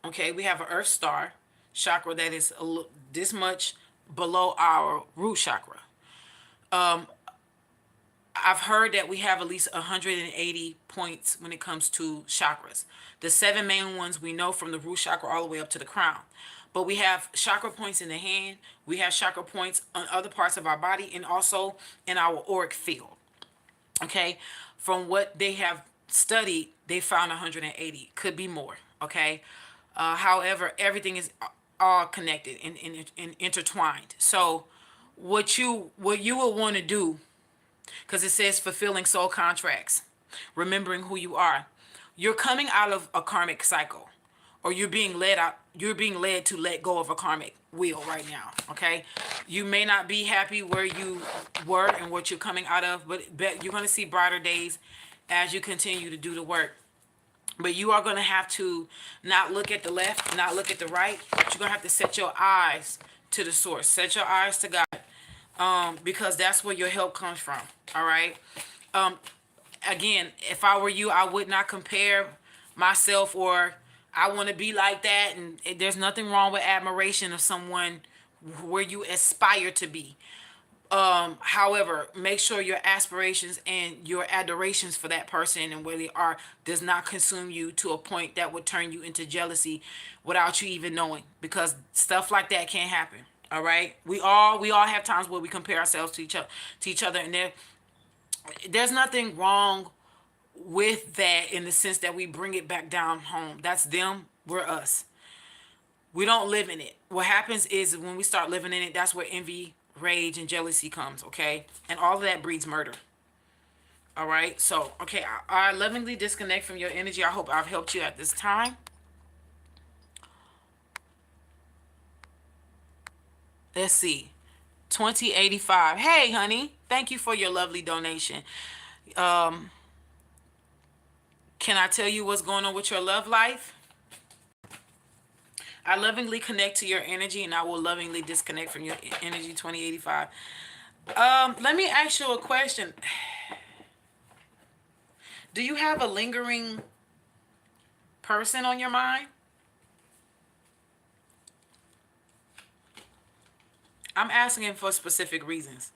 Okay, we have an earth star chakra that is this much below our root chakra. I've heard that we have at least 180 points when it comes to chakras. The 7 main ones we know, from the root chakra all the way up to the crown. But we have chakra points in the hand. We have chakra points on other parts of our body, and also in our auric field. Okay? From what they have studied, they found 180. Could be more. Okay? However, everything is all connected and intertwined. So what you will want to do, because it says fulfilling soul contracts, remembering who you are. You're coming out of a karmic cycle, or you're being led to let go of a karmic wheel right now. Okay, you may not be happy where you were and what you're coming out of, but you're going to see brighter days as you continue to do the work. But you are going to have to not look at the left, not look at the right, but you're going to have to set your eyes to the source, set your eyes to God. Because that's where your help comes from. All right. Again, if I were you, I would not compare myself, or I want to be like that. And there's nothing wrong with admiration of someone where you aspire to be. However, make sure your aspirations and your adorations for that person and where they are does not consume you to a point that would turn you into jealousy without you even knowing, because stuff like that can't happen. All right, we all have times where we compare ourselves to each other, and there's nothing wrong with that, in the sense that we bring it back down home. That's them, we're us. We don't live in it. What happens is when we start living in it, that's where envy, rage, and jealousy comes. Okay, and all of that breeds murder. All right, so okay, I lovingly disconnect from your energy. I hope I've helped you at this time. Let's see. 2085. Hey, honey. Thank you for your lovely donation. Can I tell you what's going on with your love life? I lovingly connect to your energy, and I will lovingly disconnect from your energy. 2085. Let me ask you a question. Do you have a lingering person on your mind? I'm asking for specific reasons.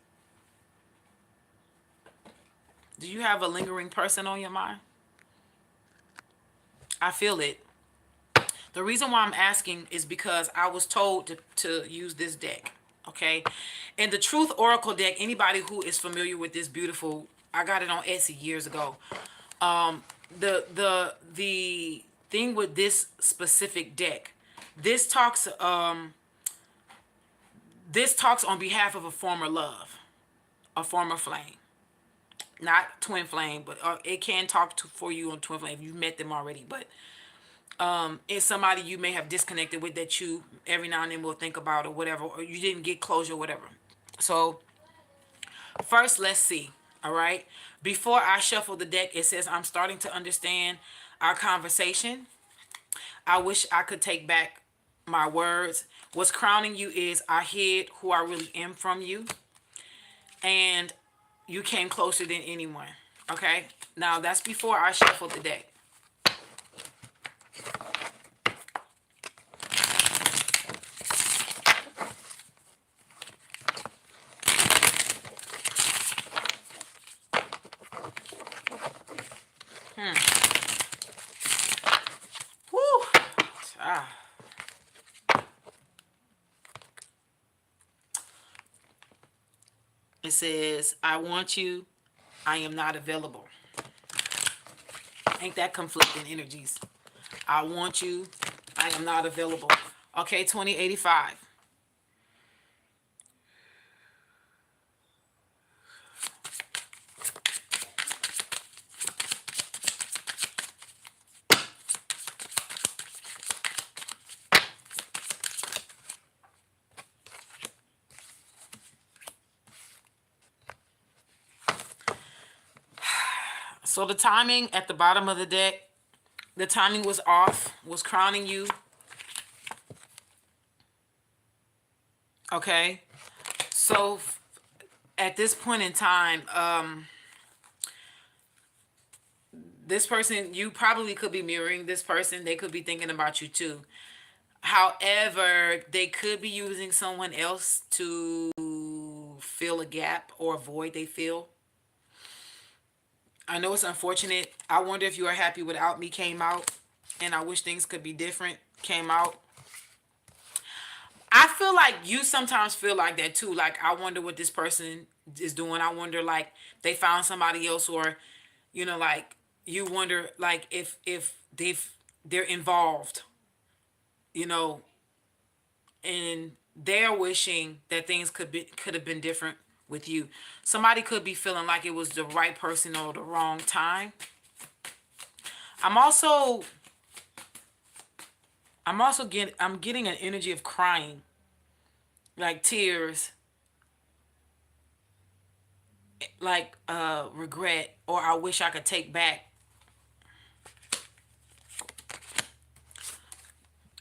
Do you have a lingering person on your mind? I feel it. The reason why I'm asking is because I was told to use this deck. Okay? And the Truth Oracle deck, anybody who is familiar with this beautiful, I got it on Etsy years ago. The thing with this specific deck, this talks on behalf of a former love, a former flame. Not twin flame, but it can talk for you on twin flame if you've met them already. But It's somebody you may have disconnected with that you every now and then will think about or whatever, or you didn't get closure or whatever. So first, let's see. All right. Before I shuffle the deck, it says I'm starting to understand our conversation. I wish I could take back my words. What's crowning you is I hid who I really am from you, and you came closer than anyone. Okay. Now that's before I shuffle the deck. Whew. Ah. It says, I want you. I am not available. Ain't that conflicting energies? I want you. I am not available. Okay, 2085. So the timing at the bottom of the deck, the timing was off, was crowning you. Okay. So at this point in time, this person, you probably could be mirroring this person. They could be thinking about you too. However, they could be using someone else to fill a gap or a void they feel. I know it's unfortunate. I wonder if you are happy without me came out, and I wish things could be different came out. I feel like you sometimes feel like that too. Like, I wonder what this person is doing. I wonder, like, they found somebody else, or, like, you wonder, like, if they're involved, you know, and they're wishing that things could have been different with you. Somebody could be feeling like it was the right person or the wrong time. I'm also I'm getting an energy of crying, like tears, like regret, or I wish I could take back.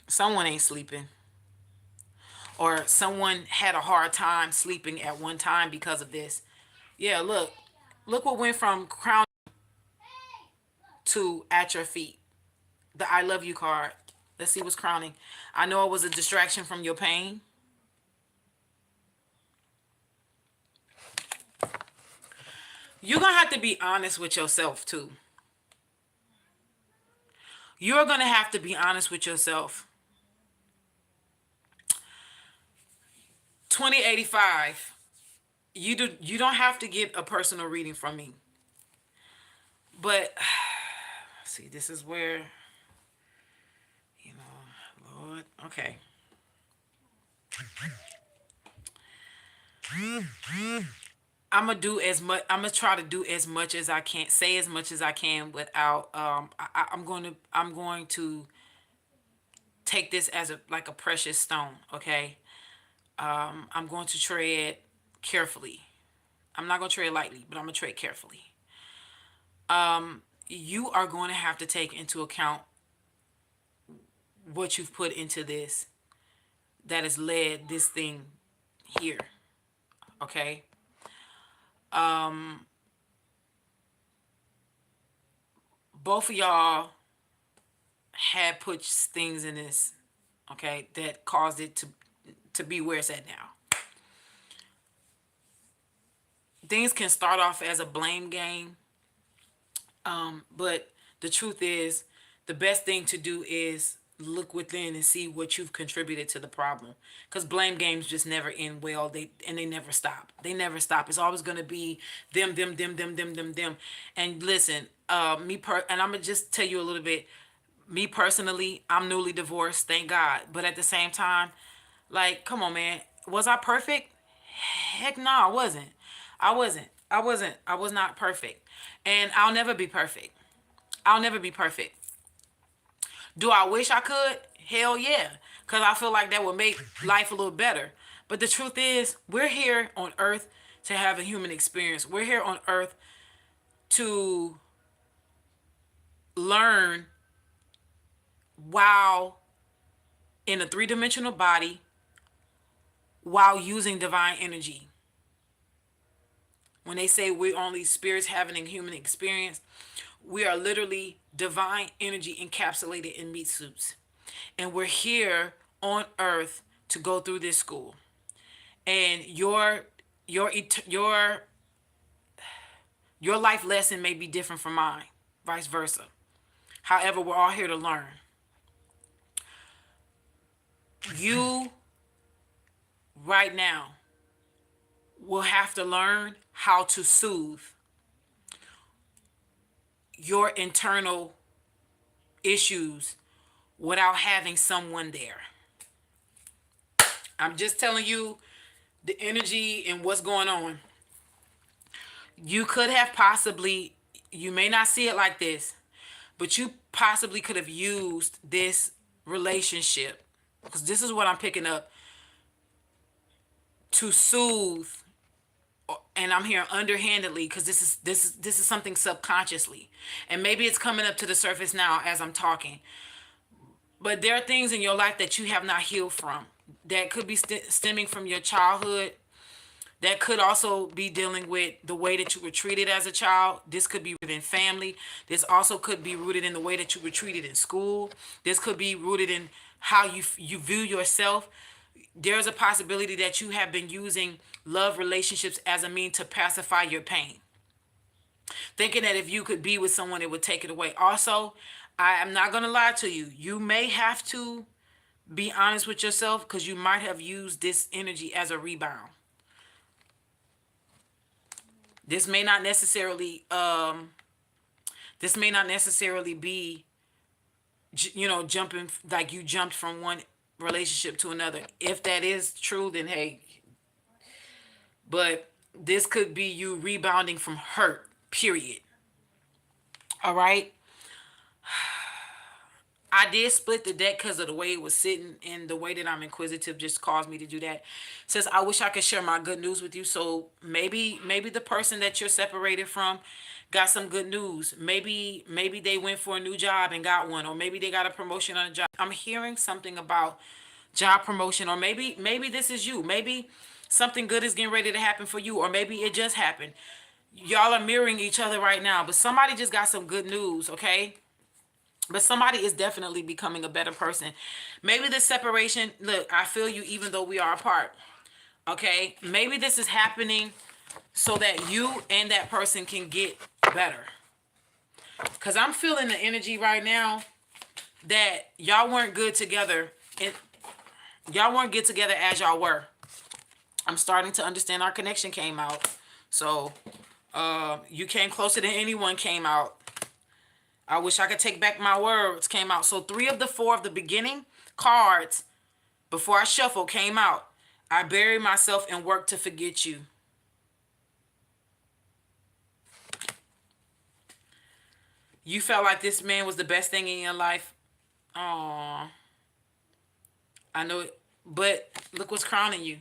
Someone ain't sleeping, or someone had a hard time sleeping at one time because of this. Yeah, look what went from crown to at your feet. The I love you card. Let's see what's crowning. I know it was a distraction from your pain. You're going to have to be honest with yourself too. You're going to have to be honest with yourself. 2085. You don't have to get a personal reading from me. But see, this is where, Lord, okay. I'm gonna try to do as much as I can, say as much as I can without I'm going to take this as a like a precious stone, okay? I'm going to tread carefully. I'm not going to tread lightly, but I'm going to tread carefully. You are going to have to take into account what you've put into this that has led this thing here. Okay? Both of y'all had put things in this, okay, that caused it to be where it's at now. Things can start off as a blame game, but the truth is, the best thing to do is look within and see what you've contributed to the problem. Because blame games just never end well. They never stop. They never stop. It's always gonna be them. And listen, and I'm gonna just tell you a little bit. Me personally, I'm newly divorced, thank God. But at the same time, like, come on, man. Was I perfect? Heck no, I wasn't. I was not perfect. And I'll never be perfect. I'll never be perfect. Do I wish I could? Hell yeah. Because I feel like that would make life a little better. But the truth is, we're here on earth to have a human experience. We're here on earth to learn while in a three-dimensional body, while using divine energy. When they say we're only spirits having a human experience, we are literally divine energy encapsulated in meat suits. And we're here on earth to go through this school. And your your your life lesson may be different from mine, vice versa. However, we're all here to learn. You right now will have to learn how to soothe your internal issues without having someone there. I'm just telling you the energy and what's going on. You could have possibly, you may not see it like this, but you possibly could have used this relationship, because this is what I'm picking up, to soothe. And I'm here underhandedly because this is something subconsciously, and maybe it's coming up to the surface now as I'm talking. But there are things in your life that you have not healed from, that could be stemming from your childhood. That could also be dealing with the way that you were treated as a child. This could be rooted in family. This also could be rooted in the way that you were treated in school. This could be rooted in how you view yourself. There's a possibility that you have been using love relationships as a means to pacify your pain, thinking that if you could be with someone, it would take it away. Also, I am not going to lie to you. You may have to be honest with yourself, because you might have used this energy as a rebound. This may not necessarily be, jumping, like you jumped from one relationship to another. If that is true, then hey. But this could be you rebounding from hurt, period. All right. I did split the deck because of the way it was sitting, and the way that I'm inquisitive just caused me to do that. It says, I wish I could share my good news with you. So maybe the person that you're separated from got some good news. Maybe they went for a new job and got one, or maybe they got a promotion on a job. I'm hearing something about job promotion, or maybe this is you. Maybe something good is getting ready to happen for you, or maybe it just happened. Y'all are mirroring each other right now, but somebody just got some good news, okay? But somebody is definitely becoming a better person. Maybe this separation, look, I feel you even though we are apart. Okay? Maybe this is happening so that you and that person can get better. Because I'm feeling the energy right now that y'all weren't good together. And y'all weren't good together as y'all were. I'm starting to understand our connection came out. So, you came closer than anyone came out. I wish I could take back my words came out. So 3 of the 4 of the beginning cards before I shuffle came out. I buried myself and worked to forget you. You felt like this man was the best thing in your life. Aww. I know it. But look what's crowning you.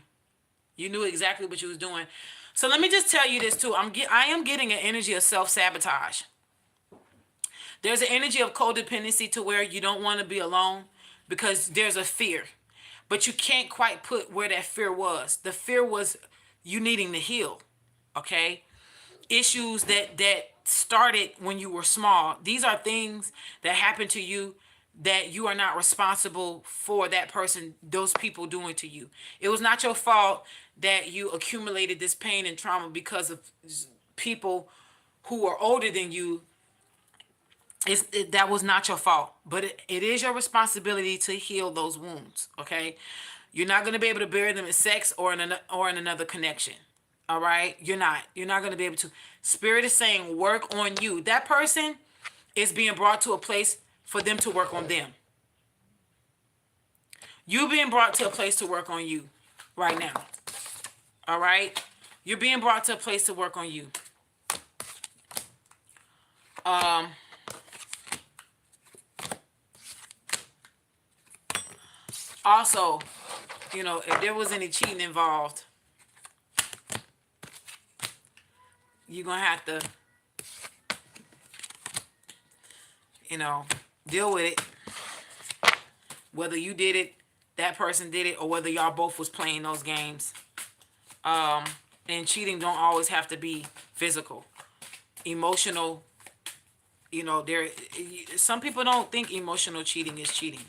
You knew exactly what you was doing. So let me just tell you this too. I am getting an energy of self-sabotage. There's an energy of codependency to where you don't want to be alone because there's a fear. But you can't quite put where that fear was. The fear was you needing to heal. Okay? Issues that started when you were small. These are things that happened to you that you are not responsible for that person, those people doing to you. It was not your fault that you accumulated this pain and trauma because of people who are older than you. That was not your fault, but it is your responsibility to heal those wounds. Okay, you're not going to be able to bury them in sex or in another connection. All right, you're not going to be able to. Spirit is saying work on you. That person is being brought to a place for them to work on them. You being brought to a place to work on you right now. All right, you're being brought to a place to work on you. Also, if there was any cheating involved, you're gonna have to, deal with it. Whether you did it, that person did it, or whether y'all both was playing those games. And cheating don't always have to be physical. Emotional, there. Some people don't think emotional cheating is cheating.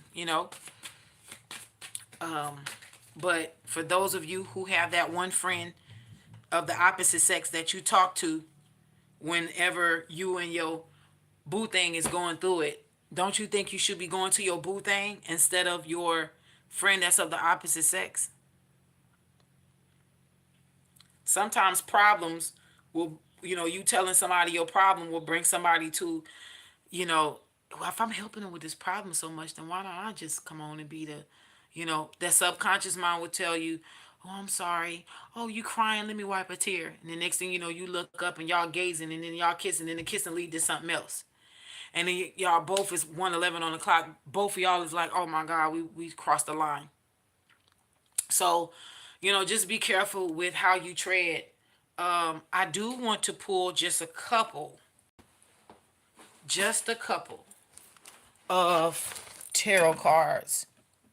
But for those of you who have that one friend of the opposite sex that you talk to whenever you and your boo thing is going through it, don't you think you should be going to your boo thing instead of your friend that's of the opposite sex? Sometimes problems will, you telling somebody your problem will bring somebody to, well, if I'm helping them with this problem so much, then why don't I just come on and be that subconscious mind would tell you, oh, I'm sorry. Oh, you crying? Let me wipe a tear. And the next thing you know, you look up and y'all gazing, and then y'all kissing, and the kissing lead to something else. And then y'all both is 1:11 on the clock. Both of y'all is like, oh my God, we crossed the line. So, just be careful with how you tread. I do want to pull just a couple of tarot cards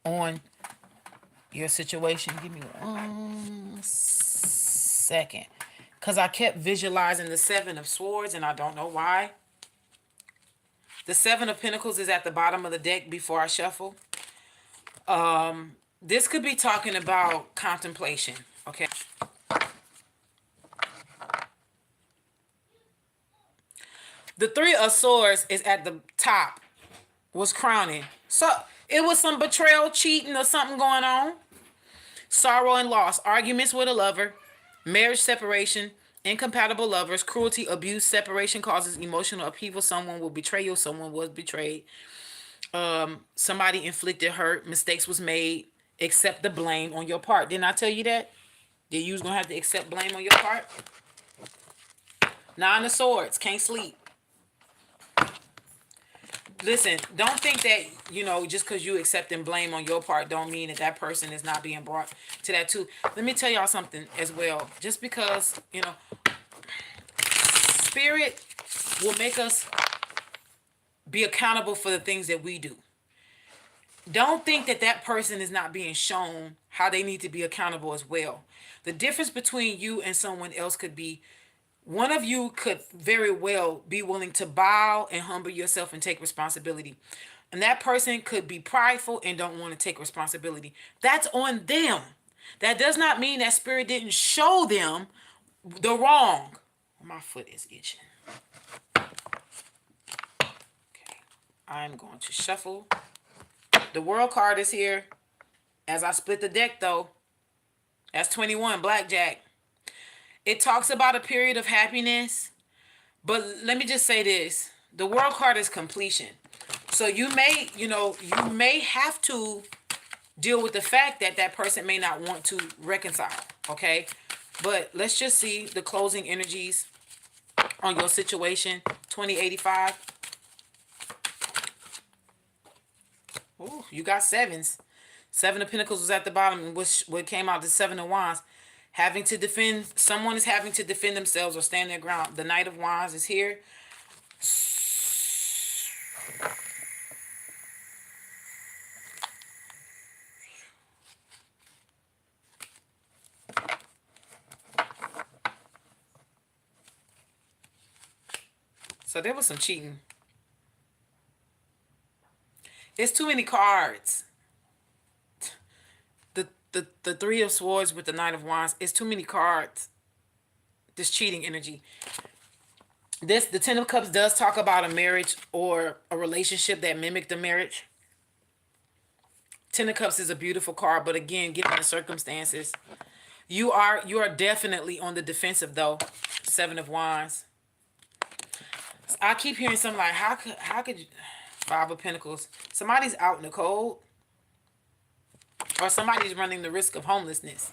on your situation. Give me 1 second. Because I kept visualizing the Seven of Swords, and I don't know why. The Seven of Pentacles is at the bottom of the deck before I shuffle. This could be talking about contemplation, okay? The Three of Swords is at the top, was crowning. So it was some betrayal, cheating, or something going on. Sorrow and loss, arguments with a lover, marriage separation, incompatible lovers, cruelty, abuse, separation causes emotional upheaval. Someone will betray you, someone was betrayed. Somebody inflicted hurt, mistakes was made, accept the blame on your part. Didn't I tell you that? That you was going to have to accept blame on your part? Nine of Swords, can't sleep. Listen, don't think that, just because you accepting blame on your part don't mean that that person is not being brought to that too. Let me tell y'all something as well. Just because, spirit will make us be accountable for the things that we do. Don't think that that person is not being shown how they need to be accountable as well. The difference between you and someone else could be one of you could very well be willing to bow and humble yourself and take responsibility. And that person could be prideful and don't want to take responsibility. That's on them. That does not mean that spirit didn't show them the wrong. My foot is itching. Okay. I'm going to shuffle. The World card is here. As I split the deck though, that's 21, Blackjack. It talks about a period of happiness, but let me just say this. The World card is completion. So you may have to deal with the fact that that person may not want to reconcile, okay? But let's just see the closing energies on your situation, 2085. Oh, you got sevens. Seven of Pentacles was at the bottom, which what came out the Seven of Wands. Someone is having to defend themselves or stand their ground. The Knight of Wands is here. So there was some cheating. It's too many cards. The Three of Swords with the Knight of Wands. It's too many cards. This cheating energy. The Ten of Cups does talk about a marriage or a relationship that mimicked a marriage. Ten of Cups is a beautiful card, but again, given the circumstances, you are definitely on the defensive though. Seven of Wands. I keep hearing something like, how could you, Five of Pentacles. Somebody's out in the cold. Or somebody's running the risk of homelessness.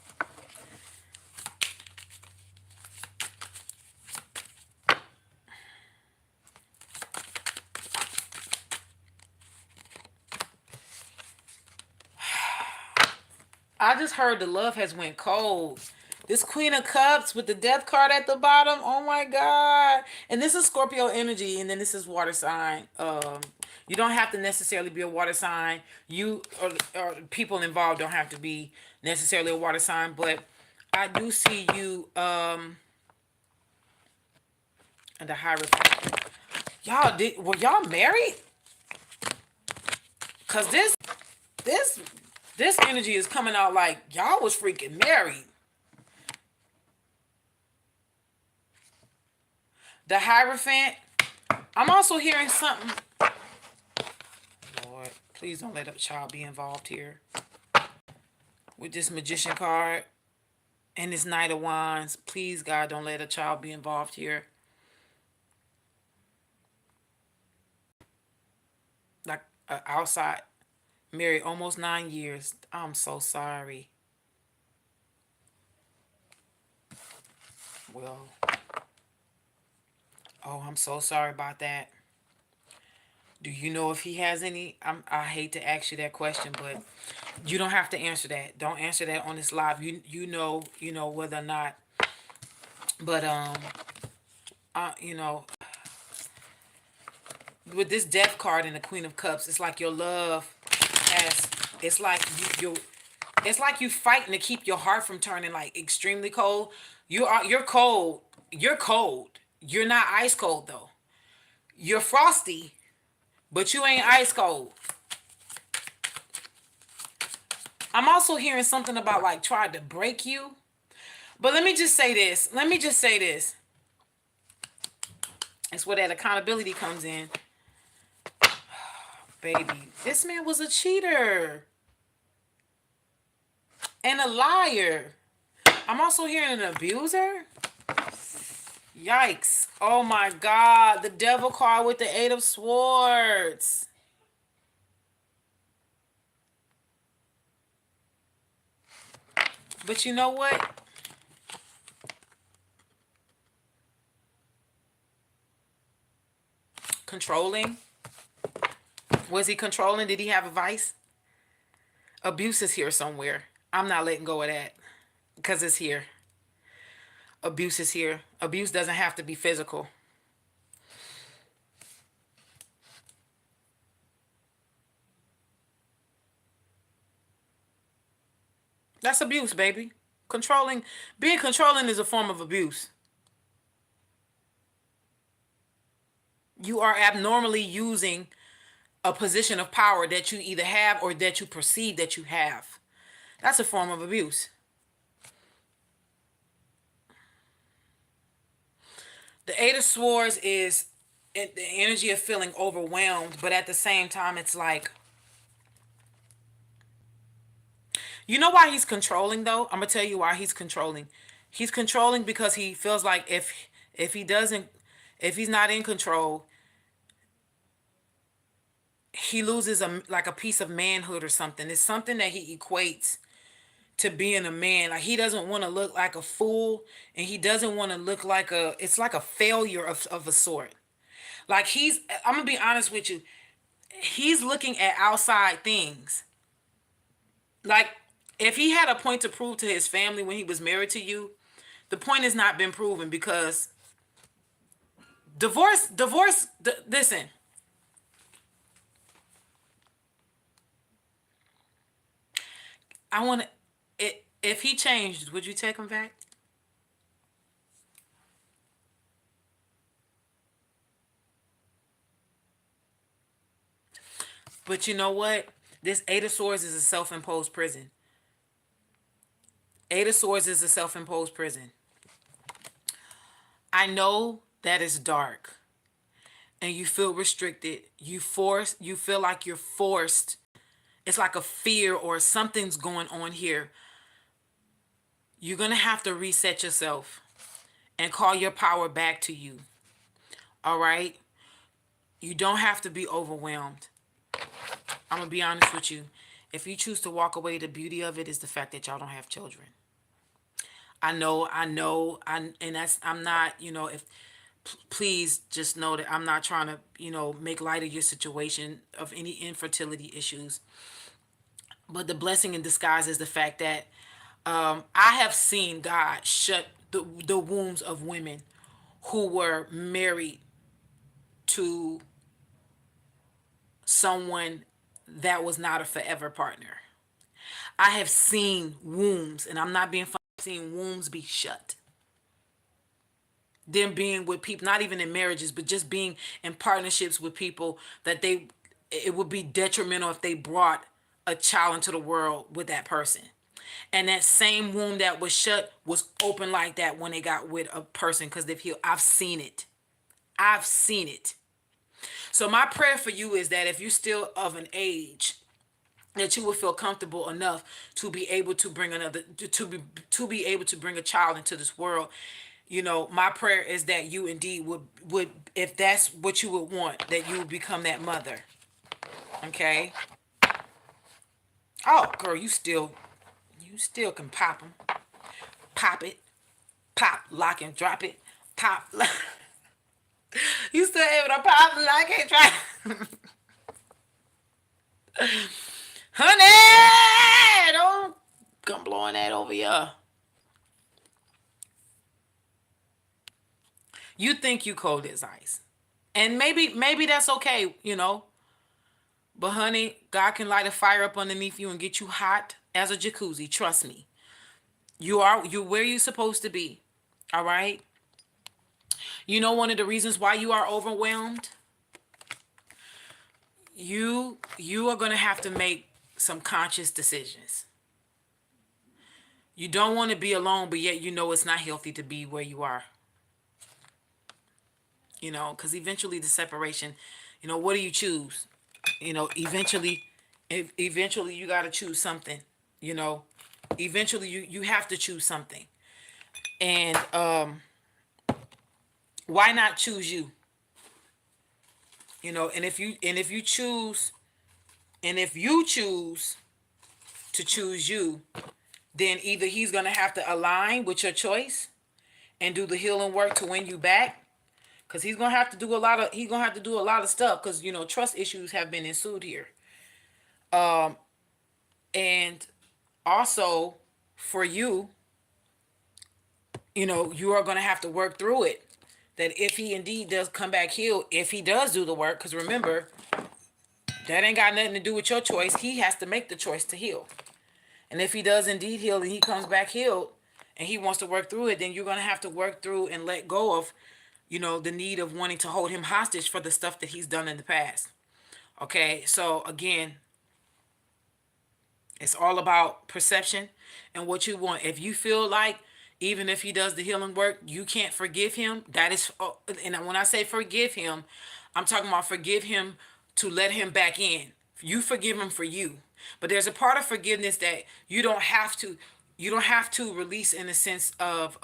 I just heard the love has went cold. This Queen of Cups with the Death card at the bottom. Oh my God! And this is Scorpio energy, and then this is water sign. You don't have to necessarily be a water sign. You or people involved don't have to be necessarily a water sign, but I do see you. And the Hierophant. Were y'all married? Cause this this energy is coming out like y'all was freaking married. The Hierophant. I'm also hearing something. Lord, please don't let a child be involved here. With this Magician card and this Knight of Wands, please God, don't let a child be involved here. Like outside, married almost 9 years. I'm so sorry. Well, oh, I'm so sorry about that. Do you know if he has any? I hate to ask you that question, but you don't have to answer that. Don't answer that on this live. You know whether or not. But you know, with this Death card and the Queen of Cups, it's like your love has. It's like it's like you fighting to keep your heart from turning like extremely cold. You're cold. You're cold. You're not ice cold though. You're frosty, but you ain't ice cold. I'm also hearing something about like trying to break you. But let me just say this. Let me just say this. It's where that accountability comes in. Baby, this man was a cheater and a liar. I'm also hearing an abuser. Yikes. Oh my God. The Devil card with the Eight of Swords. But you know what? Controlling. Was he controlling? Did he have a vice? Abuse is here somewhere. I'm not letting go of that because it's here. Abuse is here. Abuse doesn't have to be physical. That's abuse, baby. Being controlling is a form of abuse. You are abnormally using a position of power that you either have or that you perceive that you have. That's a form of abuse. The Eight of Swords is the energy of feeling overwhelmed, but at the same time, it's like, you know why he's controlling though? I'm gonna tell you why he's controlling. He's controlling because he feels like if he's not in control, he loses a piece of manhood or something. It's something that he equates to being a man. Like he doesn't want to look like a fool, and he doesn't want to look like it's like a failure of a sort. Like I'm gonna be honest with you, he's looking at outside things. Like if he had a point to prove to his family when he was married to you, the point has not been proven because listen, I want to, if he changed, would you take him back? But you know what? This Eight of Swords is a self-imposed prison. Eight of Swords is a self-imposed prison. I know that it's dark and you feel restricted. You feel like you're forced. It's like a fear or something's going on here. You're going to have to reset yourself and call your power back to you. All right? You don't have to be overwhelmed. I'm going to be honest with you. If you choose to walk away, the beauty of it is the fact that y'all don't have children. I know, and I'm not, if please just know that I'm not trying to, make light of your situation of any infertility issues. But the blessing in disguise is the fact that I have seen God shut the wombs of women who were married to someone that was not a forever partner. I have seen wombs, and I'm not being funny, I've seen wombs be shut. Them being with people, not even in marriages, but just being in partnerships with people that it would be detrimental if they brought a child into the world with that person. And that same womb that was shut was open like that when they got with a person because they've healed. I've seen it. I've seen it. So my prayer for you is that if you're still of an age that you will feel comfortable enough to be able to bring another to be able to bring a child into this world. My prayer is that you indeed would if that's what you would want, that you would become that mother. Okay. Oh girl, you still can pop it, pop, lock and drop it, pop. You still able to pop, lock and drop. Honey, don't come blowing that over here. You think you cold as ice. And maybe that's okay. But honey, God can light a fire up underneath you and get you hot as a jacuzzi. Trust me. You're where you're supposed to be. All right? One of the reasons why you are overwhelmed, you are going to have to make some conscious decisions. You don't want to be alone, but yet it's not healthy to be where you are. Because eventually the separation, what do you choose? Eventually, eventually you got to choose something. You know, eventually you have to choose something, and why not choose you? And if you choose to choose you, then either he's gonna have to align with your choice and do the healing work to win you back, because he's gonna have to do a lot of stuff, because trust issues have been ensued here. And also for you, you are gonna have to work through it. That if he indeed does come back healed, if he does do the work, because remember, that ain't got nothing to do with your choice. He has to make the choice to heal. And if he does indeed heal and he comes back healed and he wants to work through it, then you're going to have to work through and let go of, the need of wanting to hold him hostage for the stuff that he's done in the past. Okay. So again, it's all about perception and what you want. If you feel like even if he does the healing work, you can't forgive him, that is, and when I say forgive him, I'm talking about forgive him to let him back in. You forgive him for you. But there's a part of forgiveness that you don't have to release in the sense of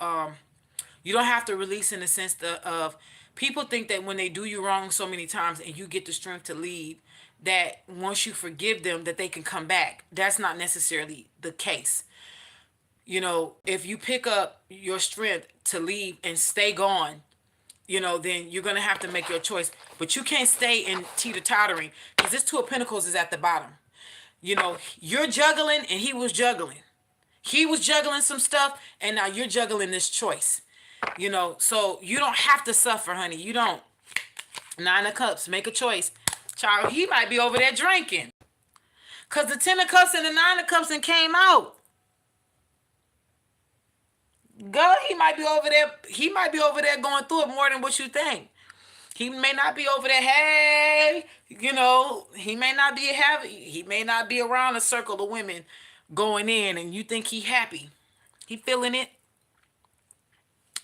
you don't have to release in the sense of people think that when they do you wrong so many times and you get the strength to leave, that once you forgive them that they can come back. That's not necessarily the case. If you pick up your strength to leave and stay gone, then you're going to have to make your choice. But you can't stay in teeter-tottering, because this Two of Pentacles is at the bottom. You're juggling and he was juggling. He was juggling some stuff and now you're juggling this choice. So you don't have to suffer, honey. You don't. Nine of Cups, make a choice. Child, he might be over there drinking. Because the Ten of Cups and the Nine of Cups and came out. Girl, he might be over there. He might be over there going through it more than what you think. He may not be over there. Hey, he may not be happy. He may not be around a circle of women going in, and you think he happy. He feeling it.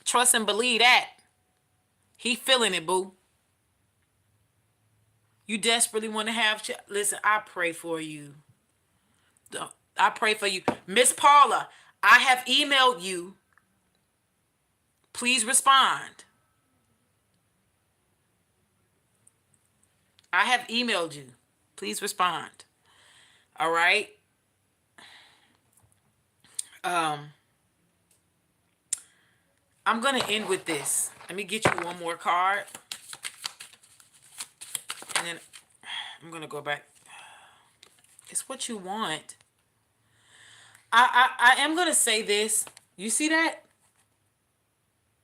Trust and believe that. He feeling it, boo. You desperately want to have. Listen, I pray for you. I pray for you, Miss Paula. I have emailed you. Please respond. I have emailed you. Please respond. All right. I'm going to end with this. Let me get you one more card. And then I'm going to go back. It's what you want. I am gonna say this. You see that?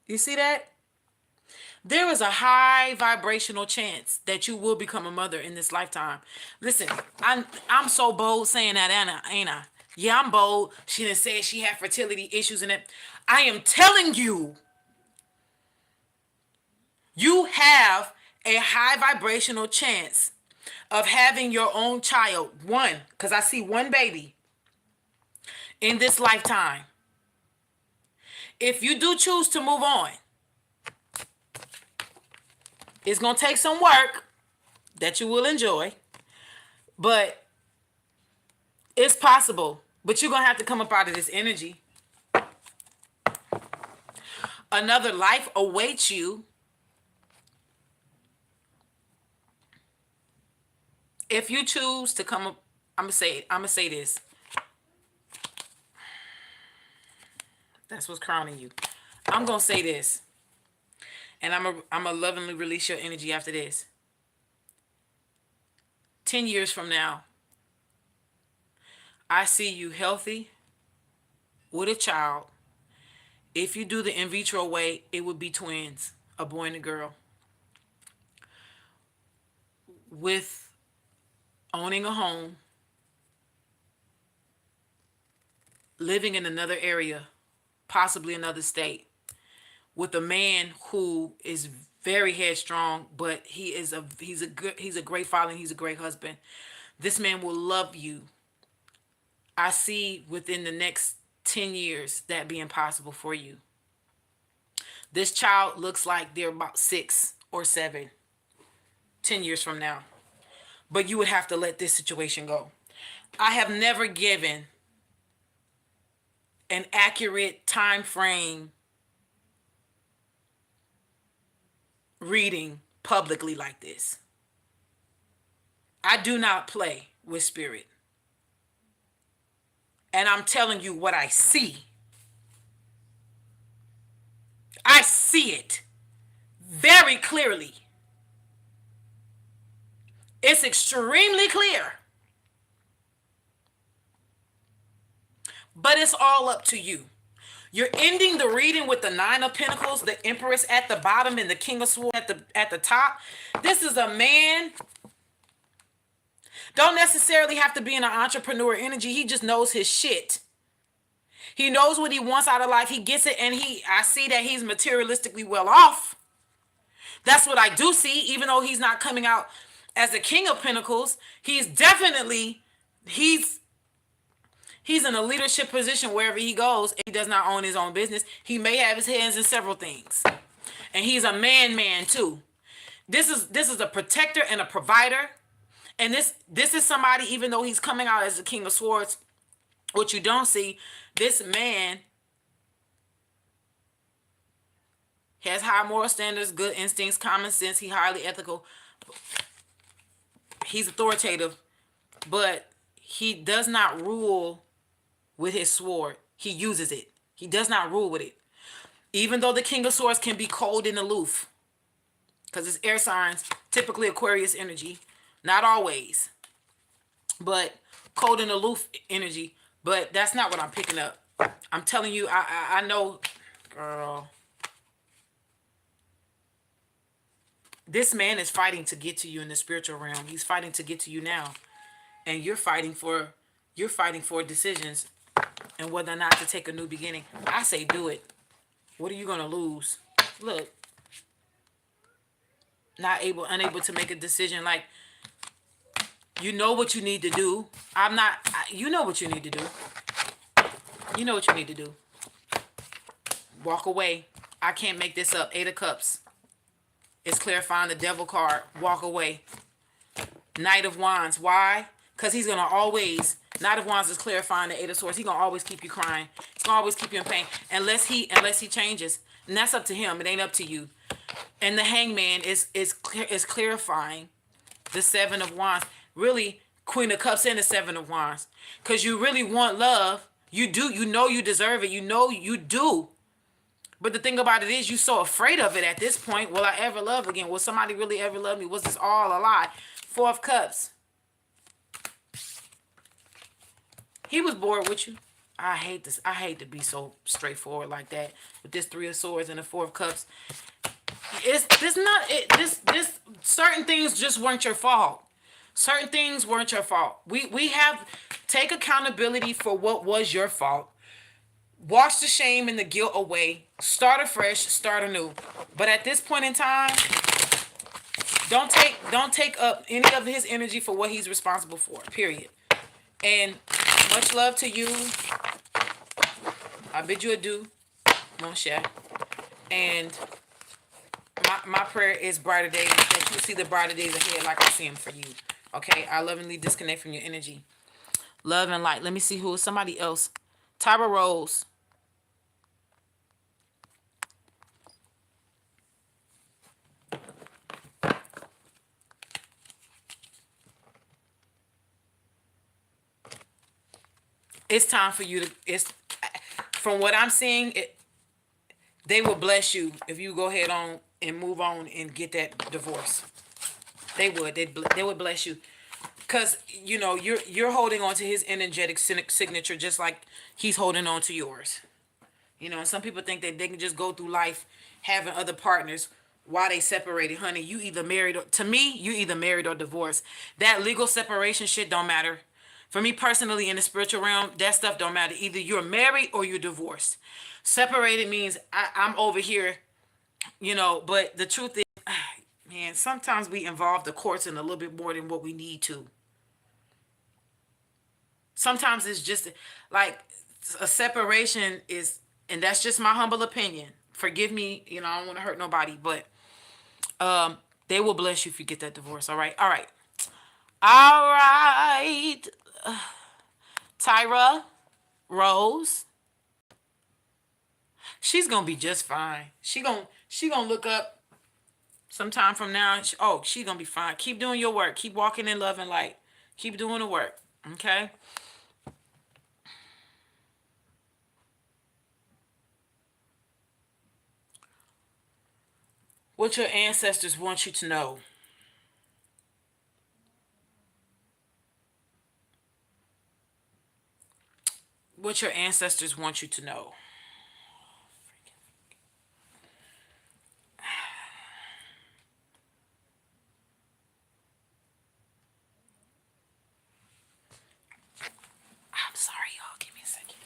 You see that? There is a high vibrational chance that you will become a mother in this lifetime. Listen, I'm so bold saying that, Anna, ain't I? Yeah, I'm bold. She didn't say she had fertility issues in it. I am telling you, you have a high vibrational chance of having your own child. One, because I see one baby in this lifetime. If you do choose to move on, it's going to take some work that you will enjoy, but it's possible. But you're going to have to come up out of this energy. Another life awaits you if you choose to come up. I'm gonna say this. That's what's crowning you. I'm gonna say this, and I'm gonna lovingly release your energy after this. 10 years from now, I see you healthy with a child. If you do the in vitro way, it would be twins, a boy and a girl, with owning a home, living in another area, possibly another state, with a man who is very headstrong, but he's a great father and he's a great husband. This man will love you. I see within the next 10 years that being possible for you. This child looks like they're about 6 or 7, 10 years from now. But you would have to let this situation go. I have never given an accurate time frame reading publicly like this. I do not play with spirit. And I'm telling you what I see. I see it very clearly. It's extremely clear. But it's all up to you. You're ending the reading with the 9 of Pentacles, the Empress at the bottom, and the King of Swords at the top. This is a man. Don't necessarily have to be in an entrepreneur energy. He just knows his shit. He knows what he wants out of life. He gets it, and I see that he's materialistically well off. That's what I do see, even though he's not coming out as the King of Pentacles. He's definitely, he's in a leadership position wherever he goes. He does not own his own business. He may have his hands in several things. And he's a man too. This is a protector and a provider. And this is somebody, even though he's coming out as the King of Swords, what you don't see, this man has high moral standards, good instincts, common sense. He's highly ethical. He's authoritative, but he does not rule with his sword. He uses it. He does not rule with it. Even though the King of Swords can be cold and aloof, because it's air signs, typically Aquarius energy. Not always, but cold and aloof energy. But that's not what I'm picking up. I'm telling you, I know, girl. This man is fighting to get to you in the spiritual realm. He's fighting to get to you now. And you're fighting for decisions and whether or not to take a new beginning. I say do it. What are you going to lose? Look. Unable to make a decision. Like, you know what you need to do. You know what you need to do. You know what you need to do. Walk away. I can't make this up. 8 of Cups. It's clarifying the Devil card. Walk away. Knight of Wands. Why? Because he's going to always... Knight of Wands is clarifying the 8 of Swords. He's going to always keep you crying. He's going to always keep you in pain. Unless he changes. And that's up to him. It ain't up to you. And the Hangman is clarifying the 7 of Wands. Really, Queen of Cups and the 7 of Wands. Because you really want love. You do. You know you deserve it. You know you do. But the thing about it is, you're so afraid of it at this point. Will I ever love again? Will somebody really ever love me? Was this all a lie? 4 of Cups. He was bored with you. I hate this. I hate to be so straightforward like that with this Three of Swords and the Four of Cups. It's this not it. This certain things just weren't your fault. Certain things weren't your fault. We have take accountability for what was your fault. Wash the shame and the guilt away. Start afresh. Start anew. But at this point in time, don't take up any of his energy for what he's responsible for. Period. And much love to you. I bid you adieu, mon cher. And my prayer is brighter days, that you see the brighter days ahead like I see them for you. Okay? I lovingly disconnect from your energy. Love and light. Let me see who is somebody else. Tyra Rose. It's time for you to, it's, from what I'm seeing, they will bless you if you go ahead on and move on and get that divorce. They would. They would bless you. Because, you know, you're holding on to his energetic signature just like he's holding on to yours. You know, and some people think that they can just go through life having other partners while they separated. Honey, you either married or, to me, you either married or divorced. That legal separation shit don't matter. For me personally, in the spiritual realm, that stuff don't matter. Either you're married or you're divorced. Separated means I'm over here, you know, but the truth is, man, sometimes we involve the courts in a little bit more than what we need to. Sometimes it's just like a separation is, and that's just my humble opinion. Forgive me, you know, I don't want to hurt nobody, but they will bless you if you get that divorce. All right. All right. All right. Tyra Rose. She's gonna be just fine. She gonna look up sometime from now. Oh, she's gonna be fine. Keep doing your work. Keep walking in love and light. Keep doing the work. Okay. What your ancestors want you to know. What your ancestors want you to know. I'm sorry, y'all. Give me a second.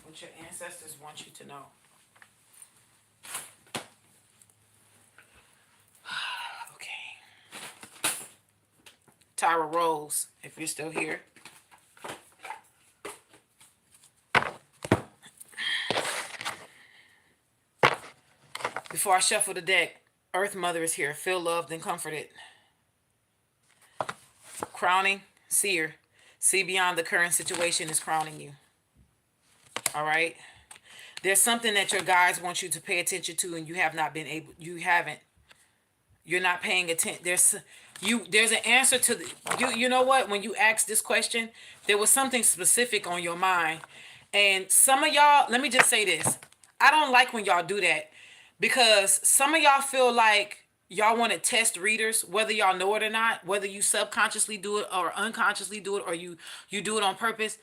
What your ancestors want you to know. Okay. Tyra Rose, if you're still here. Before I shuffle the deck, Earth Mother is here. Feel loved and comforted. Crowning, seer. See beyond the current situation is crowning you. All right. There's something that your guides want you to pay attention to, and you have not been able. You haven't. You're not paying attention. There's an answer to the. You know what? When you asked this question, there was something specific on your mind, and some of y'all. Let me just say this. I don't like when y'all do that, because some of y'all feel like y'all want to test readers, whether y'all know it or not, whether you subconsciously do it or unconsciously do it, or you do it on purpose.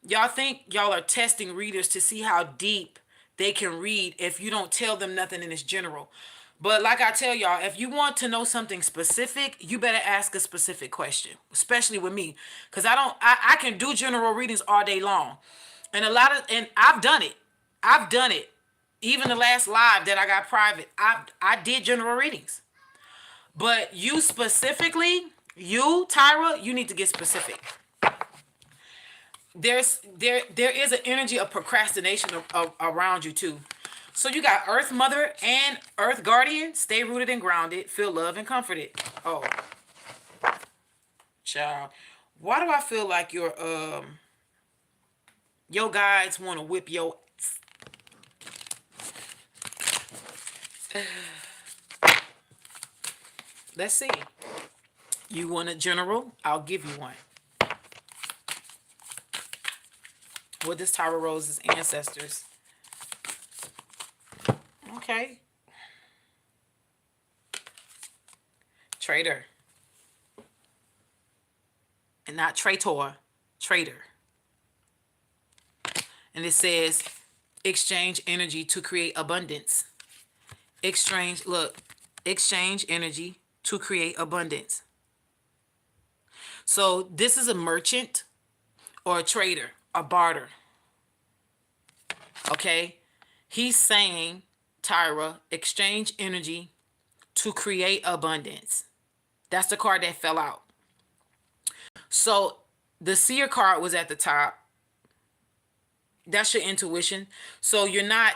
Y'all think y'all are testing readers to see how deep they can read if you don't tell them nothing in its general. But like I tell y'all, if you want to know something specific, you better ask a specific question, especially with me. Because I can do general readings all day long. And I've done it. I've done it. Even the last live that I got private, I did general readings. But you specifically, you, Tyra, you need to get specific. There is an energy of procrastination around you too. So you got Earth Mother and Earth Guardian. Stay rooted and grounded. Feel loved and comforted. Oh, child. Why do I feel like your guides want to whip your Let's see. You want a general? I'll give you one. What does Tyra Rose's ancestors? Okay. Trader. And not traitor. Trader. And it says exchange energy to create abundance. Exchange energy to create abundance. So this is a merchant or a trader, a barter. Okay? He's saying, Tyra, exchange energy to create abundance. That's the card that fell out. So the seer card was at the top. That's your intuition. So you're not.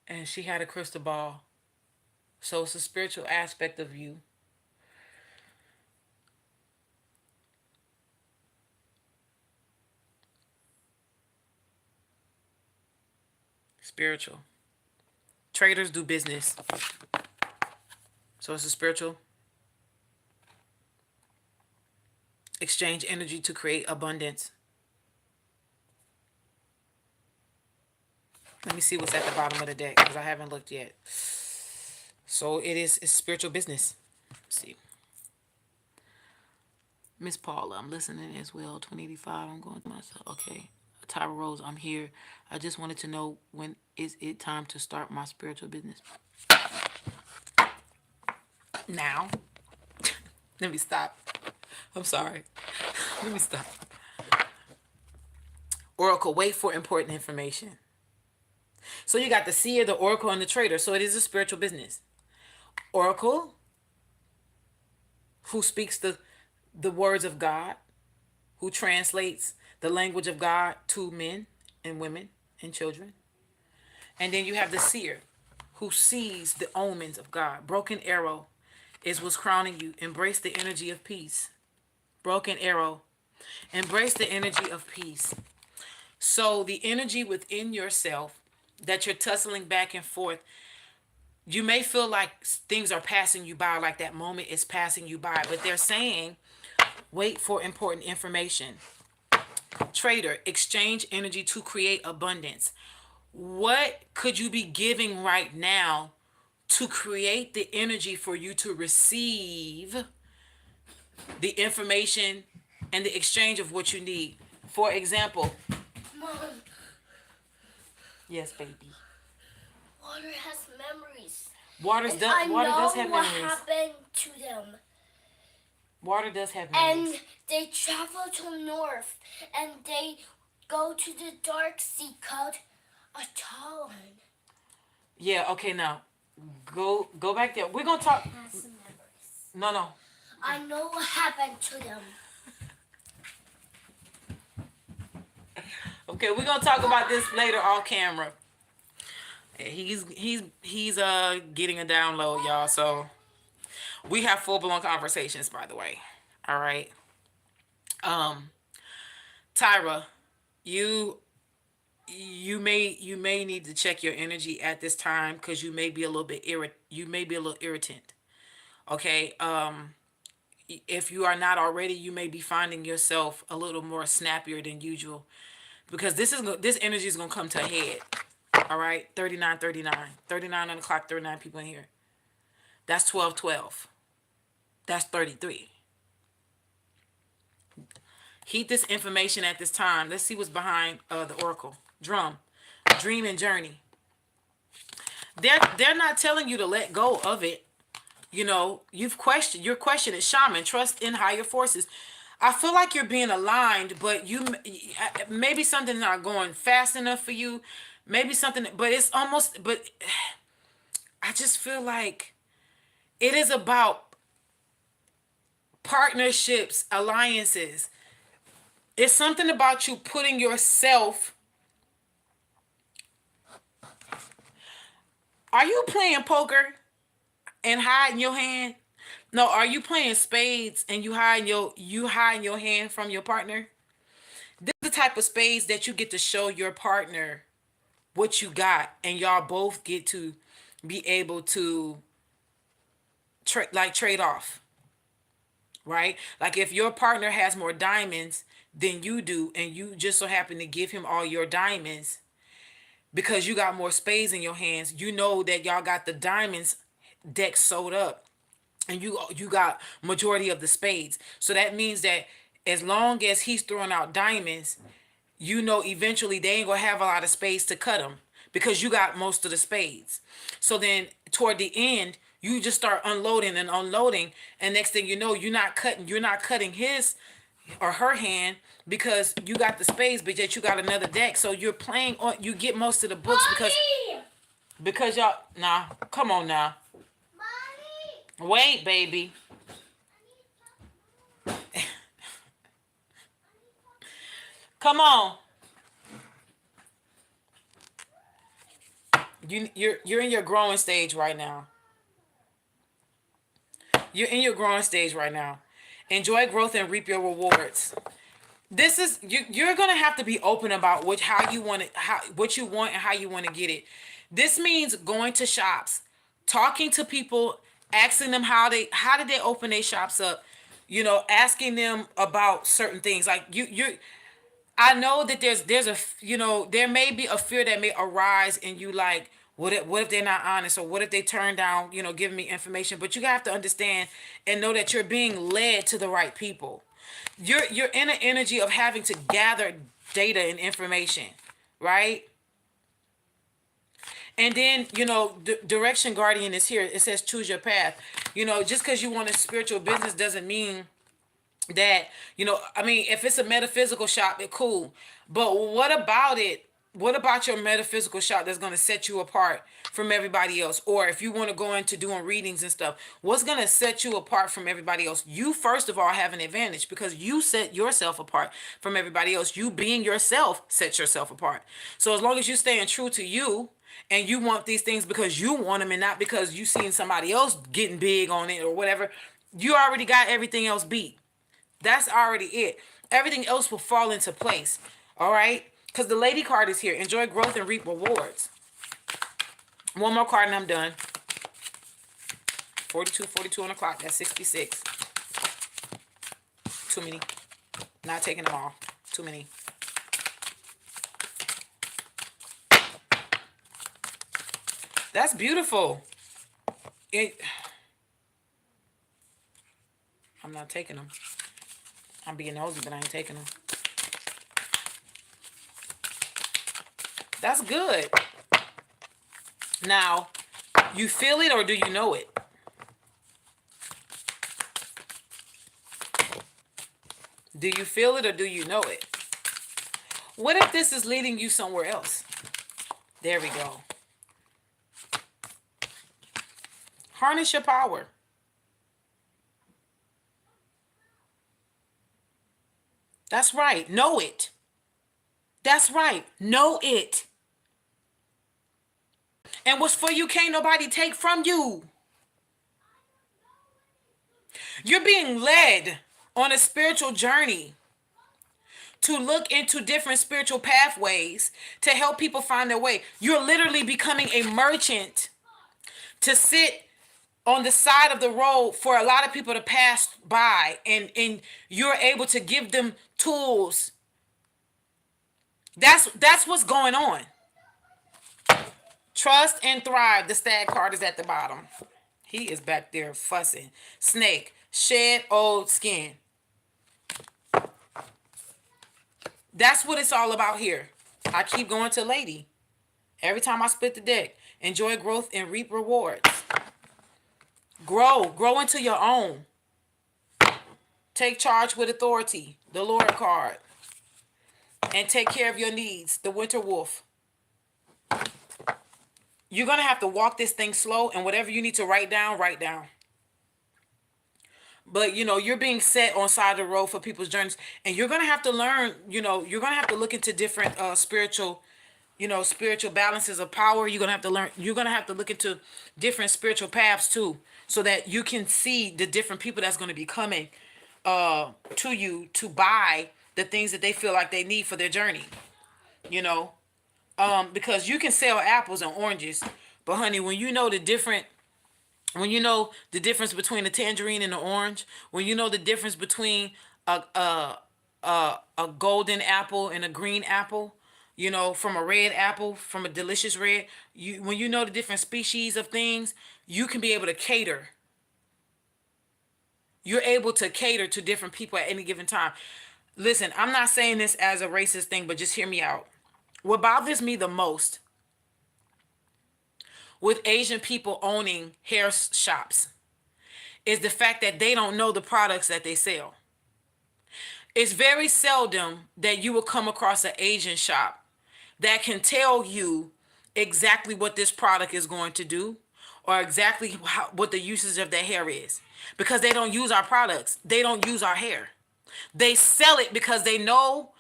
And she had a crystal ball. So it's a spiritual aspect of you. Spiritual. Traders do business. So it's a spiritual. Exchange energy to create abundance. Let me see what's at the bottom of the deck because I haven't looked yet. So it's spiritual business. Let's see. Miss Paula, I'm listening as well. 2085, I'm going to myself. Okay. Tyra Rose, I'm here. I just wanted to know, when is it time to start my spiritual business? Now. Let me stop. I'm sorry. Let me stop. Oracle, wait for important information. So you got the seer, the oracle, and the trader. So it is a spiritual business. Oracle, who speaks the words of God, who translates the language of God to men and women and children. And then you have the seer, who sees the omens of God. Broken arrow is what's crowning you. Embrace the energy of peace. Broken arrow. Embrace the energy of peace. So the energy within yourself that you're tussling back and forth, you may feel like things are passing you by, like that moment is passing you by, but they're saying, wait for important information. Trader, exchange energy to create abundance. What could you be giving right now to create the energy for you to receive the information and the exchange of what you need? For example, Mom, yes, baby. water has memories. Water I does have know what memories. happened to them. Water does have memories. And they travel to north, and they go to the dark sea called Atalon. Yeah, okay, now go back there. We're gonna talk. Has some memories. No. I know what happened to them. Okay, we're gonna talk about this later off camera. He's getting a download, y'all. So we have full blown conversations, by the way. All right. Tyra, you may need to check your energy at this time because you may be a little irritant. Okay. If you are not already, you may be finding yourself a little more snappier than usual because this energy is gonna come to a head. All right, 39, 39 on the clock, 39 people in here. That's 12, 12. That's 33. Heed this information at this time. Let's see what's behind the oracle. Drum, dream and journey. They're not telling you to let go of it. You know, you're questioning shaman, trust in higher forces. I feel like you're being aligned, but maybe something's not going fast enough for you. Maybe something, but it's almost, but I just feel like it is about partnerships, alliances. It's something about you putting yourself. Are you playing poker and hiding your hand? No, are you playing spades and you hiding your hand from your partner? This is the type of spades that you get to show your partner what you got, and y'all both get to be able to trade off. right? Like if your partner has more diamonds than you do, and you just so happen to give him all your diamonds because you got more spades in your hands, you know that y'all got the diamonds deck sewed up, and you got majority of the spades. So that means that as long as he's throwing out diamonds, you know eventually they ain't gonna have a lot of spades to cut them because you got most of the spades. So then toward the end, you just start unloading and unloading, and next thing you know, you're not cutting his or her hand because you got the spades, but yet you got another deck. So you're playing on, you get most of the books Mommy! because y'all, nah, come on now. Mommy! Wait, baby. Come on. You're in your growing stage right now. You're in your growing stage right now. Enjoy growth and reap your rewards. This is you're gonna have to be open about what how you want it, how what you want and how you want to get it. This means going to shops, talking to people, asking them how did they open their shops up, asking them about certain things. Like you I know that there's there may be a fear that may arise in you, like what if they're not honest, or what if they turn down giving me information. But you have to understand and know that you're being led to the right people. You're in an energy of having to gather data and information, right? And then direction guardian is here. It says choose your path. Just because you want a spiritual business doesn't mean that I mean, if it's a metaphysical shop, it cool. But what about your metaphysical shop that's going to set you apart from everybody else? Or if you want to go into doing readings and stuff, what's going to set you apart from everybody else? You first of all have an advantage because you set yourself apart from everybody else. You being yourself sets yourself apart. So as long as you staying true to you, and you want these things because you want them and not because you seen somebody else getting big on it or whatever, you already got everything else beat. That's already it. Everything else will fall into place. All right? Because the lady card is here. Enjoy growth and reap rewards. One more card and I'm done. 42 on the clock. That's 66. Too many. Not taking them all. Too many. That's beautiful. I'm not taking them. I'm being nosy, but I ain't taking them. That's good. Now, you feel it or do you know it? Do you feel it or do you know it? What if this is leading you somewhere else? There we go. Harness your power. That's right. Know it. That's right. Know it. And what's for you can't nobody take from you. You're being led on a spiritual journey to look into different spiritual pathways to help people find their way. You're literally becoming a merchant to sit on the side of the road for a lot of people to pass by, and you're able to give them tools. That's what's going on. Trust and thrive. The stag card is at the bottom. He is back there fussing. Snake. Shed old skin. That's what it's all about here. I keep going to lady. Every time I split the deck. Enjoy growth and reap rewards. Grow into your own. Take charge with authority, the Lord card. And take care of your needs, the Winter Wolf. You're going to have to walk this thing slow, and whatever you need to write down, write down. But, you're being set on side of the road for people's journeys, and you're going to have to learn, you're going to have to look into different spiritual balances of power. You're going to have to learn, you're going to have to look into different spiritual paths too, so that you can see the different people that's going to be coming to you to buy the things that they feel like they need for their journey. Because you can sell apples and oranges, but honey, when you know the different When you know the difference between a tangerine and an orange, when you know the difference between a golden apple and a green apple, from a red apple, from a delicious red, when you know the different species of things, you can be able to cater. You're able to cater to different people at any given time. Listen, I'm not saying this as a racist thing, but just hear me out. What bothers me the most with Asian people owning hair shops is the fact that they don't know the products that they sell. It's very seldom that you will come across an Asian shop that can tell you exactly what this product is going to do or exactly what the usage of their hair is, because they don't use our products. They don't use our hair. They sell it because they know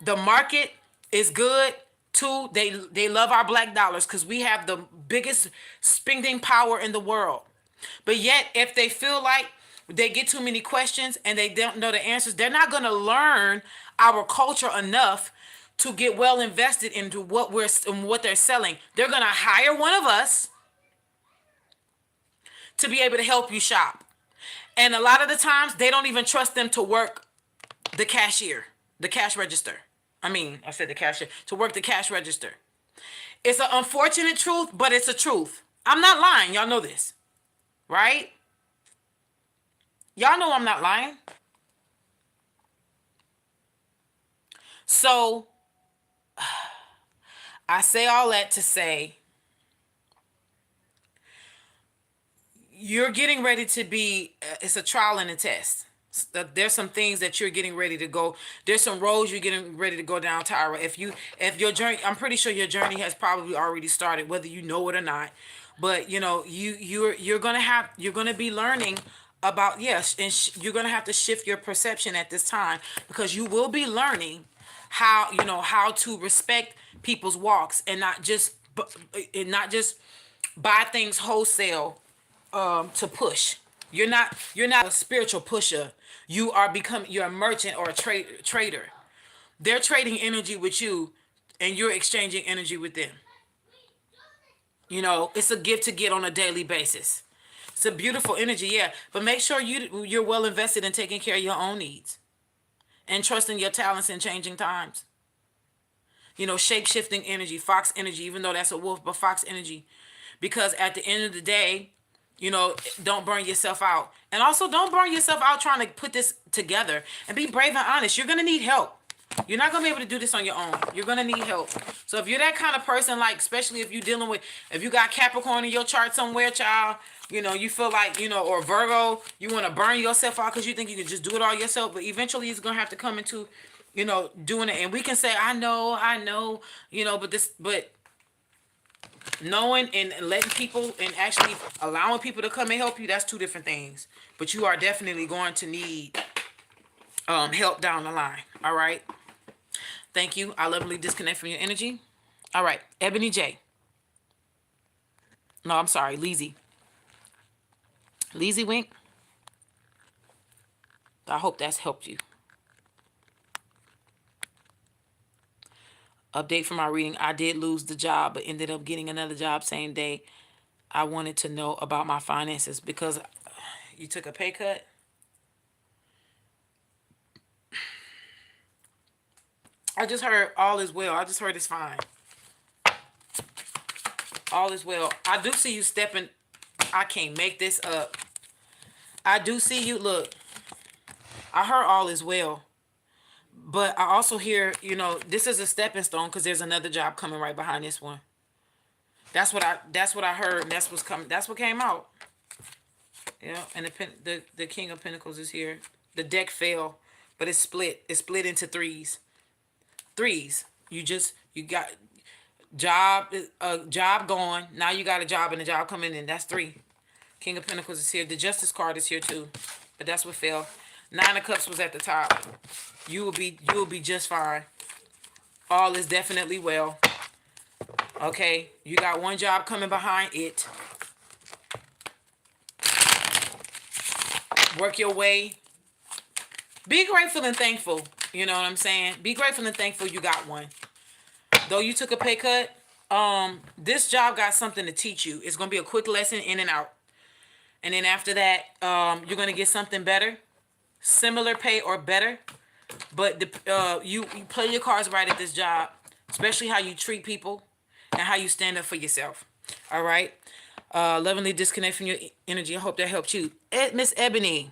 the market is good. Two, they love our black dollars because we have the biggest spending power in the world. But yet, if they feel like they get too many questions and they don't know the answers, they're not going to learn our culture enough to get well invested into what they're selling. They're going to hire one of us to be able to help you shop. And a lot of the times, they don't even trust them to work the cashier, the cash register. I said the cashier, to work the cash register. It's an unfortunate truth, but it's a truth. I'm not lying. Y'all know this, right? Y'all know I'm not lying. So I say all that to say you're getting ready to be, it's a trial and a test. There's some things that you're getting ready to go. There's some roads you're getting ready to go down, Tyra. If your journey, I'm pretty sure your journey has probably already started, whether you know it or not. But you're gonna be learning about, yes, and you're gonna have to shift your perception at this time, because you will be learning how to respect people's walks and not just buy things wholesale to push. You're not a spiritual pusher. You're a merchant or a trader. They're trading energy with you and you're exchanging energy with them. It's a gift to get on a daily basis. It's a beautiful energy, yeah. But make sure you're well invested in taking care of your own needs and trusting your talents in changing times. Shape shifting energy, fox energy, even though that's a wolf, but fox energy. Because at the end of the day, don't burn yourself out. And also don't burn yourself out trying to put this together, and be brave and honest. You're going to need help. You're not going to be able to do this on your own. You're going to need help. So if you're that kind of person, like, especially if you got Capricorn in your chart somewhere, child, you feel like, or Virgo, you want to burn yourself out because you think you can just do it all yourself. But eventually it's going to have to come into, doing it. And we can say, I know, but knowing and letting people and actually allowing people to come and help you, that's two different things. But you are definitely going to need help down the line. All right. Thank you. I lovingly disconnect from your energy. All right. Ebony J. No, I'm sorry. Leezy. Leezy Wink. I hope that's helped you. Update from my reading. I did lose the job, but ended up getting another job same day. I wanted to know about my finances because you took a pay cut. I just heard all is well. I just heard it's fine. All is well. I do see you stepping. I can't make this up. I do see you. Look, I heard all is well. But I also hear, this is a stepping stone because there's another job coming right behind this one. That's what I heard. And that's what's coming. That's what came out. Yeah, and the King of Pentacles is here. The deck fell, but it's split. It's split into threes. Threes. You got job going. Now you got a job and a job coming in. That's three. King of Pentacles is here. The Justice card is here too, but that's what fell. Nine of Cups was at the top. You will be just fine. All is definitely well. Okay, you got one job coming behind it. Work your way. Be grateful and thankful. You know what I'm saying? Be grateful and thankful you got one. Though you took a pay cut, this job got something to teach you. It's going to be a quick lesson in and out. And then after that, you're gonna get something better, similar pay or better. But you play your cards right at this job, especially how you treat people and how you stand up for yourself. All right. Lovingly disconnect from your energy. I hope that helped you. Miss Ebony,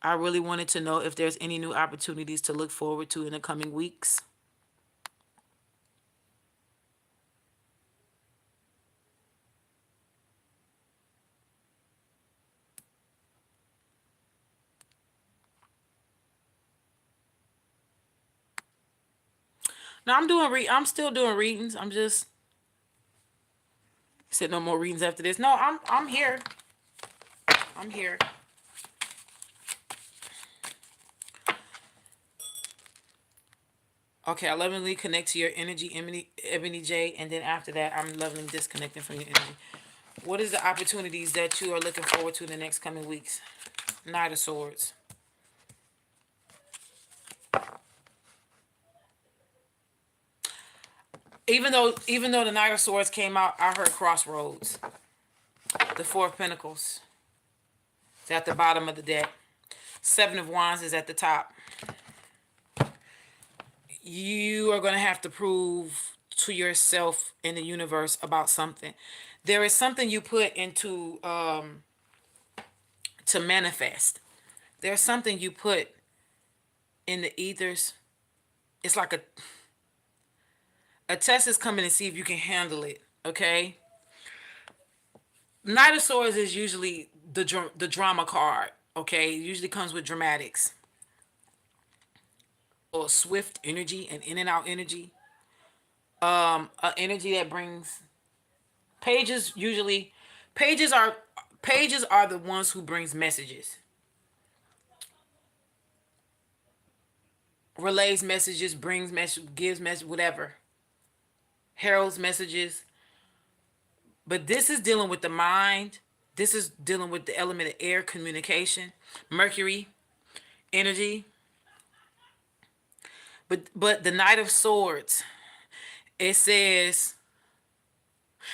I really wanted to know if there's any new opportunities to look forward to in the coming weeks. No, I'm still doing readings. I'm just said no more readings after this. No, I'm here. I'm here. Okay, I lovingly connect to your energy, Ebony J, and then after that, I'm lovingly disconnecting from your energy. What is the opportunities that you are looking forward to in the next coming weeks? Knight of Swords. Even though the Knight of Swords came out, I heard Crossroads. The Four of Pentacles is at the bottom of the deck. Seven of Wands is at the top. You are going to have to prove to yourself in the universe about something. There is something you put into to manifest. There's something you put in the ethers. It's like a test is coming to see if you can handle it. Okay. Knight of Swords is usually the drama card. Okay, it usually comes with dramatics or swift energy and in and out energy. Energy that brings pages. Usually, pages are pages are the ones who brings messages, relays messages, brings message, gives message, whatever, heralds messages. But this is dealing with the mind. This is dealing with the element of air, communication, Mercury energy. But the Knight of Swords, it says.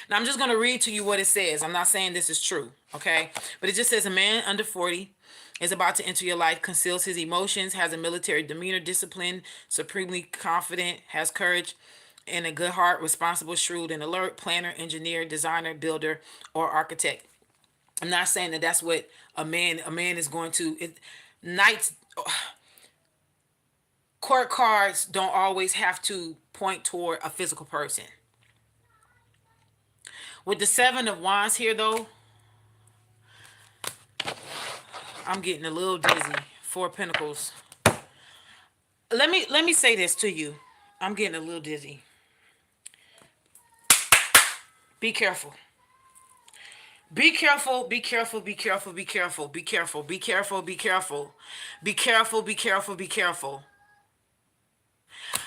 Now I'm just gonna read to you what it says. I'm not saying this is true, okay? But it just says a man under 40 is about to enter your life, conceals his emotions, has a military demeanor, disciplined, supremely confident, has courage, and a good heart, responsible, shrewd, and alert, planner, engineer, designer, builder, or architect. I'm not saying that that's what a man is going to. Knights court cards don't always have to point toward a physical person. With the Seven of Wands here, though, I'm getting a little dizzy. Four of Pentacles. Let me say this to you. I'm getting a little dizzy. Be careful. Be careful, be careful, be careful, be careful, be careful, be careful, be careful, be careful, be careful, be careful.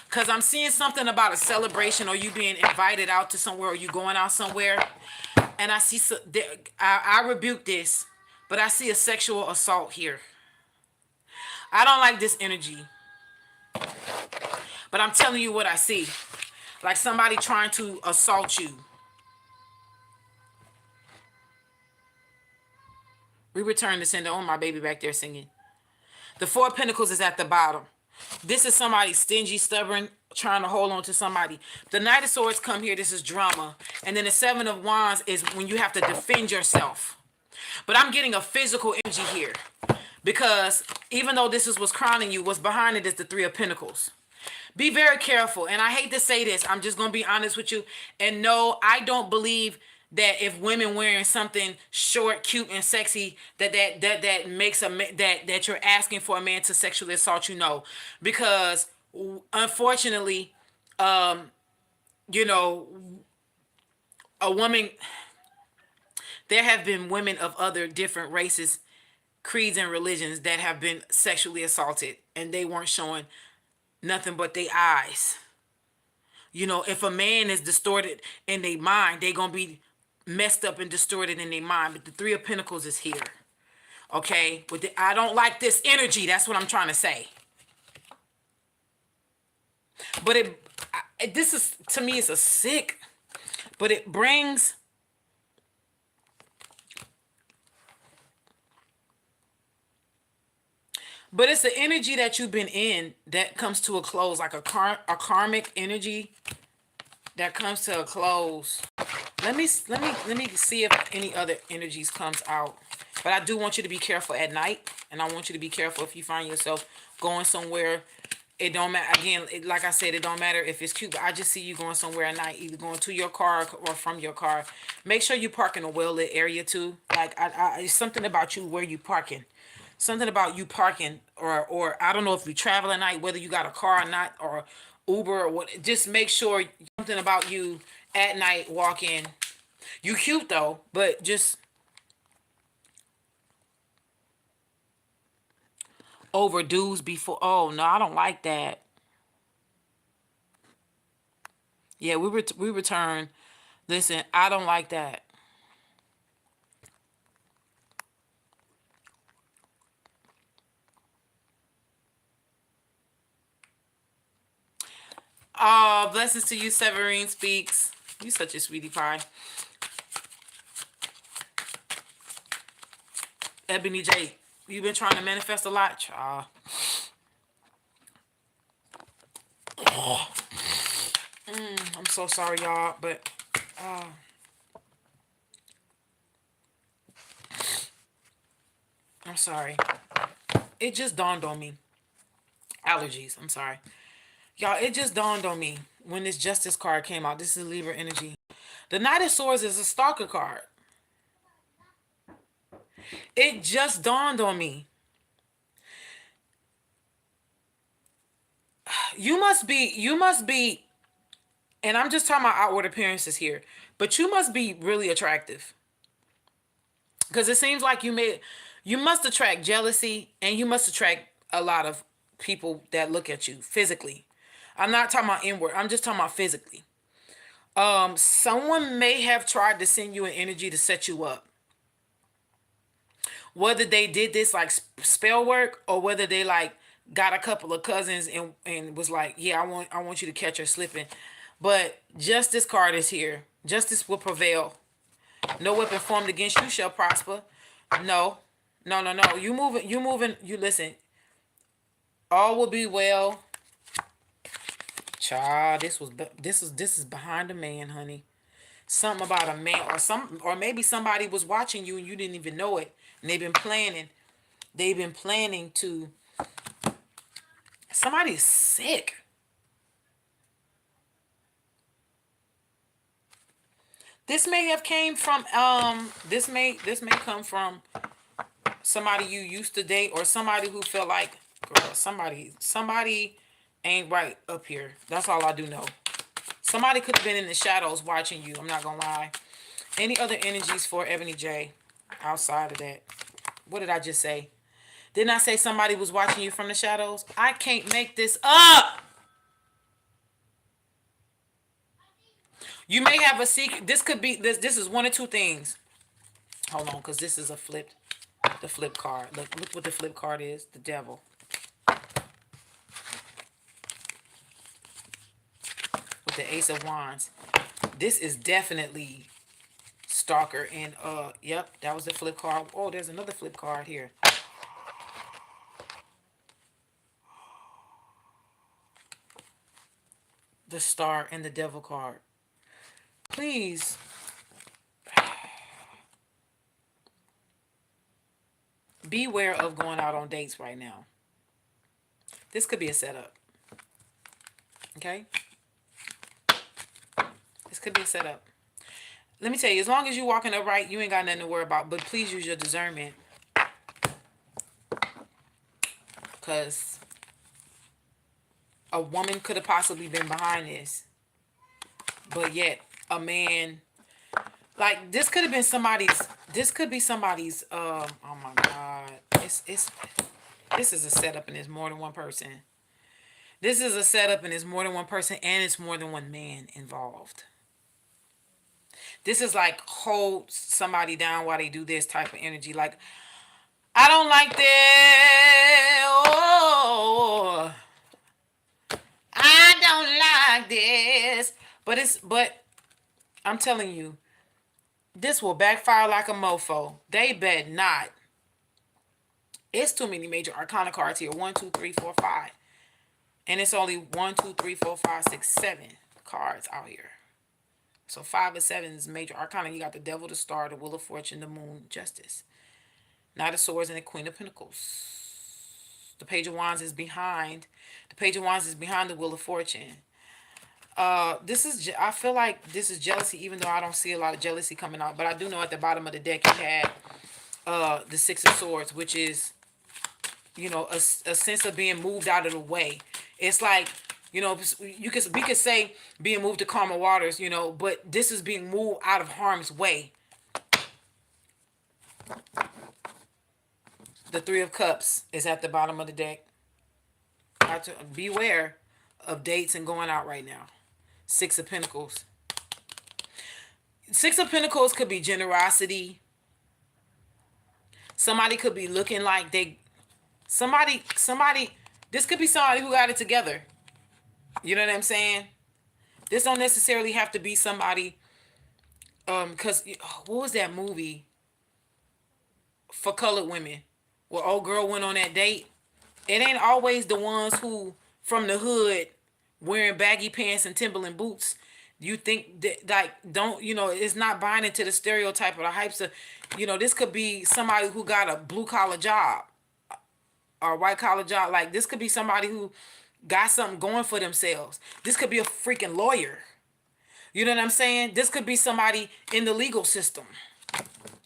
Because I'm seeing something about a celebration or you being invited out to somewhere or you going out somewhere. And I see, I rebuke this, but I see a sexual assault here. I don't like this energy. But I'm telling you what I see. Like somebody trying to assault you. We return to sender. Oh, my baby back there singing. The Four of Pentacles is at the bottom. This is somebody stingy, stubborn, trying to hold on to somebody. The Knight of Swords come here. This is drama. And then the Seven of Wands is when you have to defend yourself. But I'm getting a physical energy here. Because even though this is what's crowning you, what's behind it is the Three of Pentacles. Be very careful. And I hate to say this. I'm just going to be honest with you. And no, I don't believe that if women wearing something short, cute, and sexy, that makes that you're asking for a man to sexually assault you. No, because unfortunately, you know, a woman. There have been women of other different races, creeds, and religions that have been sexually assaulted, and they weren't showing nothing but their eyes. You know, if a man is distorted in their mind, they gonna be messed up and distorted in their mind. But the Three of Pentacles is here. Okay? But I don't like this energy. That's what I'm trying to say. But this is, to me, it's a sick, but it brings But it's the energy that you've been in that comes to a close, like a karmic energy that comes to a close. Let me see if any other energies comes out. But I do want you to be careful at night, and I want you to be careful if you find yourself going somewhere. It don't matter. Again, like I said, it don't matter if it's cute. But I just see you going somewhere at night, either going to your car or from your car. Make sure you park in a well lit area too. Like it's something about you where you parking. Something about you parking, or I don't know if you travel at night, whether you got a car or not, or Uber or what. Just make sure something about you at night walking. You cute though, but just overdues before. Oh no, I don't like that. Yeah, we return. Listen, I don't like that. Oh, blessings to you, Severine Speaks. You such a sweetie pie. Ebony J, you been trying to manifest a lot, child. I'm so sorry, y'all, but I'm sorry. It just dawned on me. Allergies. I'm sorry. Y'all, it just dawned on me when this Justice card came out. This is Libra energy. The Knight of Swords is a stalker card. It just dawned on me. You must be, and I'm just talking about outward appearances here, but you must be really attractive. Because it seems like you must attract jealousy, and you must attract a lot of people that look at you physically. I'm not talking about inward. I'm just talking about physically. Someone may have tried to send you an energy to set you up. Whether they did this like spell work, or whether they like got a couple of cousins and was like, yeah, I want you to catch her slipping. But justice card is here. Justice will prevail. No weapon formed against you shall prosper. No, no, no, no. You moving. You moving. You listen. All will be well. Child, this is behind a man, honey. Something about a man, or maybe somebody was watching you and you didn't even know it. And they've been planning. They've been planning to. Somebody's sick. This may have came from this may come from somebody you used to date, or somebody who felt like, girl, somebody ain't right up here. That's all I do know. Somebody could have been in the shadows watching you. I'm not gonna lie. Any other energies for Ebony J outside of that? What did I just say? Didn't I say somebody was watching you from the shadows? I can't make this up. You may have a secret. This could be this. This is one or two things. Hold on, because this is a flip. The flip card. Look what the flip card is. The devil. With the Ace of Wands. This is definitely stalker. And yep, that was the flip card. Oh, there's another flip card here. The Star and the Devil card. Please. Beware of going out on dates right now. This could be a setup. Okay? This could be a setup. Let me tell you, as long as you're walking upright, you ain't got nothing to worry about. But please use your discernment. Because a woman could have possibly been behind this. But yet, a man... Like, this could have been somebody's... This could be somebody's... oh my God. This is a setup and there's more than one person. This is a setup and there's more than one person, and it's more than one man involved. This is like hold somebody down while they do this type of energy. Like, I don't like this. Oh, I don't like this. But I'm telling you, this will backfire like a mofo. They bet not. It's too many major arcana cards here. 1, 2, 3, 4, 5. And it's only 1, 2, 3, 4, 5, 6, 7 cards out here. So 5 and 7 is major arcana. You got the Devil, the Star, the Wheel of Fortune, the Moon, Justice. Knight of Swords, and the Queen of Pentacles. The Page of Wands is behind. The Page of Wands is behind the Wheel of Fortune. I feel like this is jealousy, even though I don't see a lot of jealousy coming out. But I do know at the bottom of the deck you had the Six of Swords, which is, a sense of being moved out of the way. It's like, we could say being moved to calmer waters, but this is being moved out of harm's way. The Three of Cups is at the bottom of the deck. Have to beware of dates and going out right now. Six of Pentacles. Six of Pentacles could be generosity. Somebody could be looking like somebody, this could be somebody who got it together. You know what I'm saying? This don't necessarily have to be somebody, because what was that movie for colored women where old girl went on that date? It ain't always the ones who from the hood wearing baggy pants and Timberland boots. You think that, like, don't, it's not buying into the stereotype or the hypes of, this could be somebody who got a blue collar job or a white collar job. Like, this could be somebody who got something going for themselves. This could be a freaking lawyer. You know what I'm saying? This could be somebody in the legal system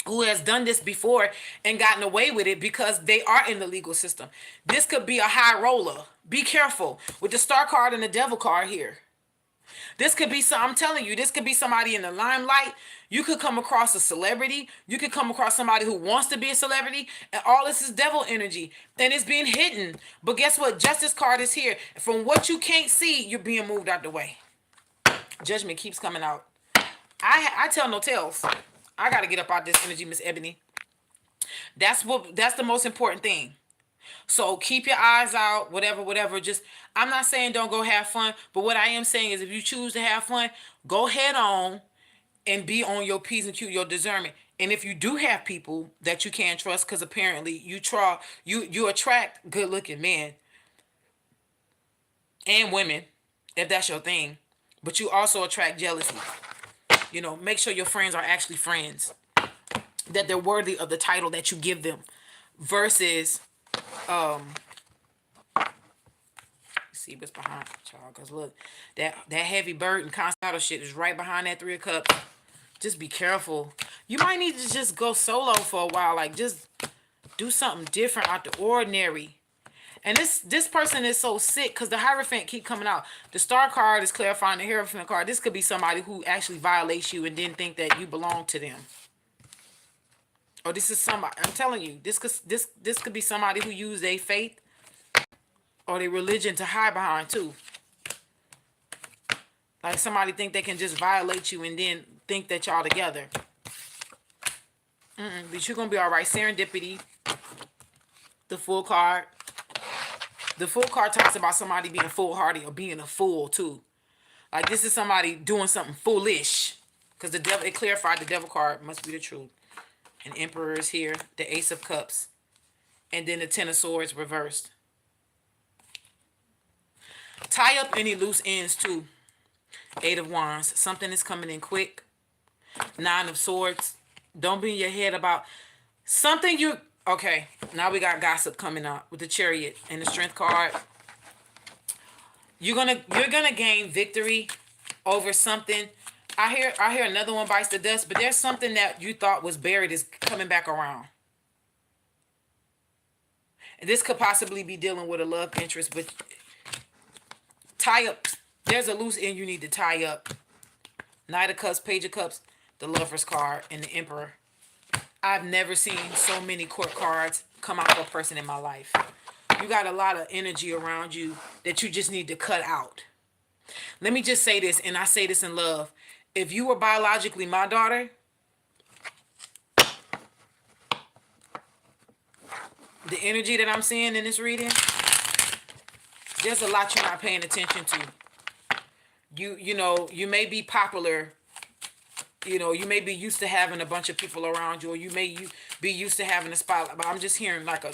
who has done this before and gotten away with it because they are in the legal system. This could be a high roller. Be careful with the Star card and the Devil card here. This could be I'm telling you, this could be somebody in the limelight. You could come across a celebrity. You could come across somebody who wants to be a celebrity. And all this is devil energy. And it's being hidden. But guess what? Justice card is here. From what you can't see, you're being moved out the way. Judgment keeps coming out. I tell no tales. I got to get up out this energy, Miss Ebony. That's the most important thing. So keep your eyes out, whatever. Just, I'm not saying don't go have fun, but what I am saying is if you choose to have fun, go head on and be on your P's and Q's, your discernment. And if you do have people that you can't trust, because apparently you attract good looking men and women, if that's your thing, but you also attract jealousy. Make sure your friends are actually friends, that they're worthy of the title that you give them, versus see what's behind y'all, because look, that heavy burden constant shit is right behind that Three of Cups. Just be careful. You might need to just go solo for a while, like just do something different out the ordinary. And this person is so sick because the Hierophant keep coming out. The Star card is clarifying the Hierophant card. This could be somebody who actually violates you and didn't think that you belong to them. Or this is somebody, I'm telling you, this could be somebody who used their faith or their religion to hide behind too. Like somebody think they can just violate you and then think that y'all together. But you're going to be all right. Serendipity. The Fool card. The Fool card talks about somebody being foolhardy or being a fool too. Like this is somebody doing something foolish. Because the devil, it clarified the Devil card must be the truth. And Emperor is here. The Ace of Cups. And then the Ten of Swords reversed. Tie up any loose ends too. Eight of Wands. Something is coming in quick. Nine of Swords. Don't be in your head about something you... Okay, now we got gossip coming up with the Chariot and the Strength card. You're gonna gain victory over something. I hear another one bites the dust, but there's something that you thought was buried is coming back around. And this could possibly be dealing with a love interest, but tie up. There's a loose end you need to tie up. Knight of Cups, Page of Cups, the Lover's card, and the Emperor. I've never seen so many court cards come out for a person in my life. You got a lot of energy around you that you just need to cut out. Let me just say this, and I say this in love. If you were biologically my daughter, the energy that I'm seeing in this reading, there's a lot you're not paying attention to. You may be popular. You may be used to having a bunch of people around you, or you may be used to having a spotlight. But I'm just hearing like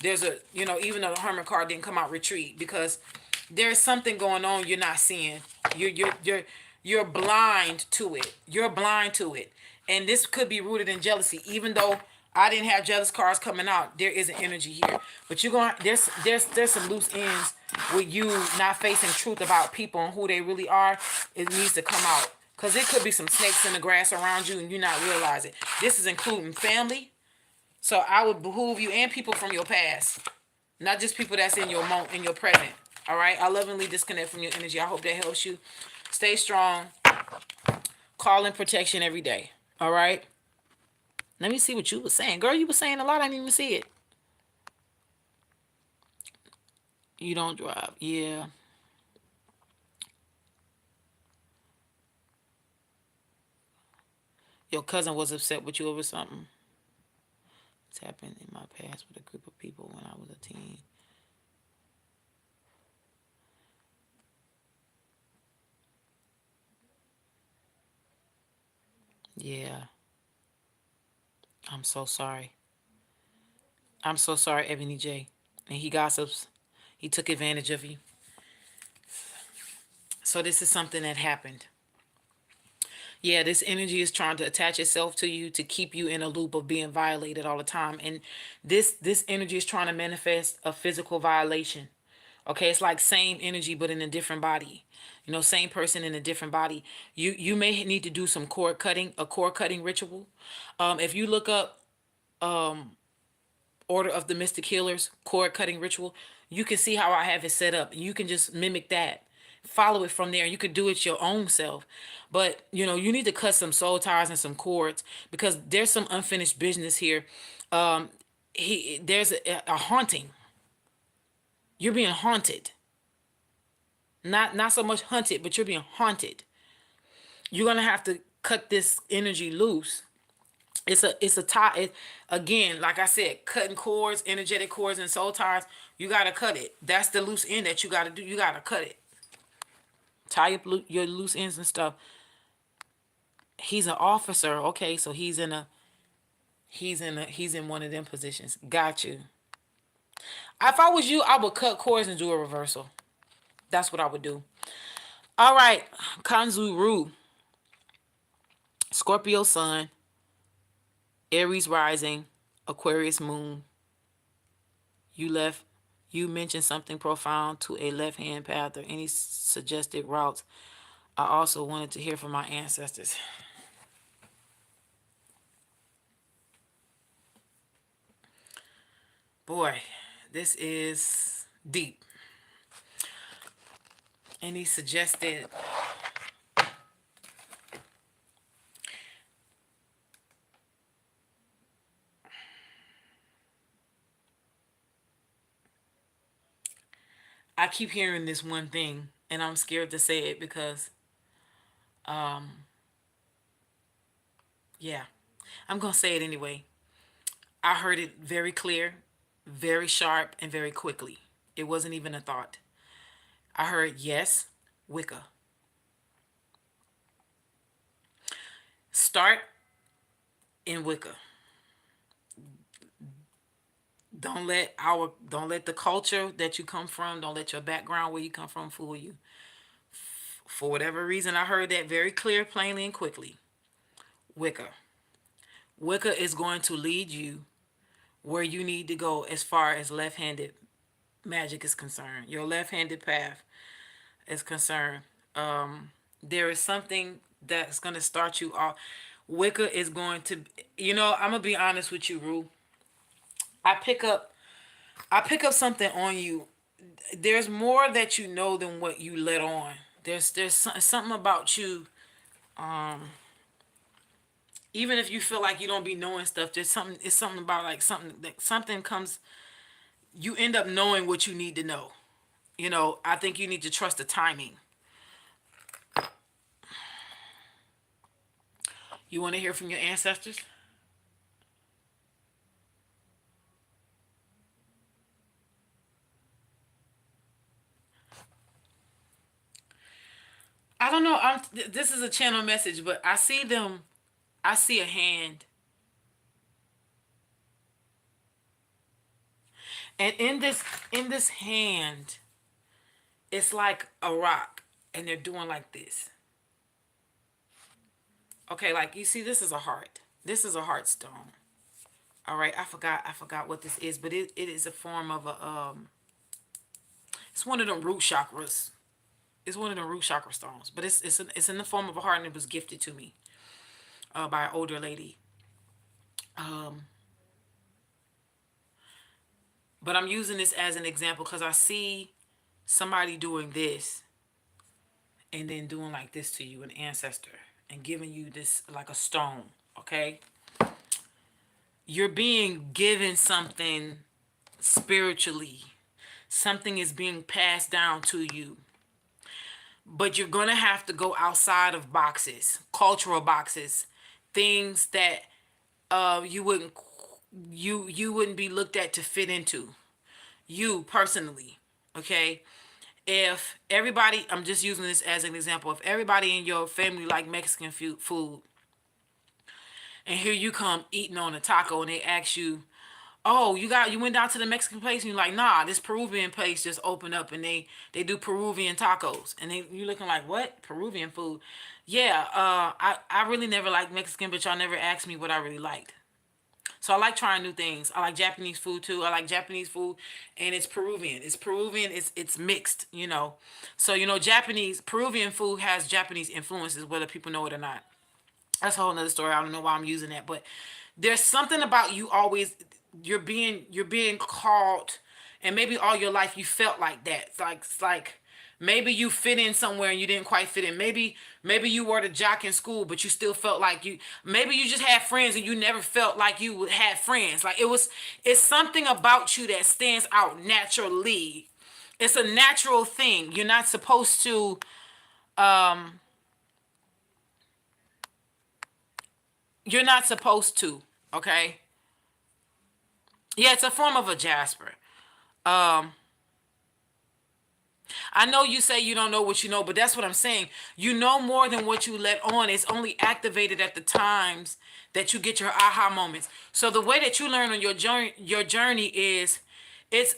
There's a, even though the Hermit card didn't come out, retreat, because there's something going on you're not seeing. You're blind to it. You're blind to it. And this could be rooted in jealousy. Even though I didn't have jealous cards coming out, there is an energy here. But you're going, there's some loose ends with you not facing truth about people and who they really are. It needs to come out. Because it could be some snakes in the grass around you and you not realize it. This is including family. So I would behoove you, and people from your past. Not just people that's in your moment, in your present. All right? I lovingly disconnect from your energy. I hope that helps you. Stay strong. Call in protection every day. All right? Let me see what you were saying. Girl, you were saying a lot. I didn't even see it. You don't drive. Yeah. Your cousin was upset with you over something. It's happened in my past with a group of people when I was a teen. Yeah. I'm so sorry. I'm so sorry, Ebony J. And he gossips. He took advantage of you. So this is something that happened. Yeah, this energy is trying to attach itself to you to keep you in a loop of being violated all the time. And this energy is trying to manifest a physical violation. Okay, it's like same energy but in a different body. Same person in a different body. You may need to do some cord cutting, a cord cutting ritual. If you look up Order of the Mystic Healers cord cutting ritual, you can see how I have it set up. You can just mimic that. Follow it from there. You could do it your own self. But, you need to cut some soul ties and some cords because there's some unfinished business here. There's a haunting. You're being haunted. Not so much hunted, but you're being haunted. You're going to have to cut this energy loose. It's a tie. Again, like I said, cutting cords, energetic cords, and soul ties. You gotta cut it. That's the loose end that you gotta do. You gotta cut it. Tie your loose ends and stuff. He's an officer. Okay, so he's in one of them positions. Got you. If I was you, I would cut cords and do a reversal. That's what I would do. All right, Kanzuru, Scorpio Sun, Aries rising, Aquarius moon. You mentioned something profound to a left-hand path or any suggested routes. I also wanted to hear from my ancestors. Boy, this is deep. Any suggested I keep hearing this one thing, and I'm scared to say it because, yeah, I'm going to say it anyway. I heard it very clear, very sharp, and very quickly. It wasn't even a thought. I heard, yes, Wicca. Start in Wicca. Don't let the culture that you come from, don't let your background where you come from fool you. For whatever reason, I heard that very clear, plainly, and quickly. Wicca. Wicca is going to lead you where you need to go as far as left-handed magic is concerned. Your left-handed path is concerned. There is something that's going to start you off. Wicca is going to, I'm going to be honest with you, Rue. I pick up something on you. There's more that you know than what you let on. There's something about you. Even if you feel like you don't be knowing stuff, there's something. It's something about like something comes. You end up knowing what you need to know. I think you need to trust the timing. You want to hear from your ancestors? I don't know. This is a channel message, but I see them. I see a hand. And in this hand, it's like a rock, and they're doing like this. Okay, like you see, this is a heart. This is a heart stone. All right, I forgot what this is, but it is a form of a it's one of the root chakras. It's one of the root chakra stones, but it's in the form of a heart, and it was gifted to me by an older lady. Um, but I'm using this as an example because I see somebody doing this and then doing like this to you, an ancestor, and giving you this like a stone. Okay, you're being given something spiritually. Something is being passed down to you, but you're gonna have to go outside of boxes, cultural boxes, things that you wouldn't you wouldn't be looked at to fit into, you personally. Okay, if everybody, I'm just using this as an example, if everybody in your family like Mexican food, and here you come eating on a taco, and they ask you, oh, you went down to the Mexican place, and you're like, nah, this Peruvian place just opened up, and they do Peruvian tacos, and you looking like, what, Peruvian food? Yeah, I really never liked Mexican, but y'all never asked me what I really liked. So I like trying new things. I like Japanese food too. I like Japanese food, and it's Peruvian. It's Peruvian. It's mixed. So Japanese Peruvian food has Japanese influences, whether people know it or not. That's a whole nother story. I don't know why I'm using that, but there's something about you always, you're being called, and maybe all your life you felt like that. It's like maybe you fit in somewhere and you didn't quite fit in. Maybe you were the jock in school, but you still felt like you. Maybe you just had friends and you never felt like you had friends. Like it's something about you that stands out naturally. It's a natural thing. You're not supposed to. Um, you're not supposed to. Okay. Yeah, it's a form of a jasper. Um, I know you say you don't know what you know, but that's what I'm saying. You know more than what you let on. It's only activated at the times that you get your aha moments. So the way that you learn on your journey is, it's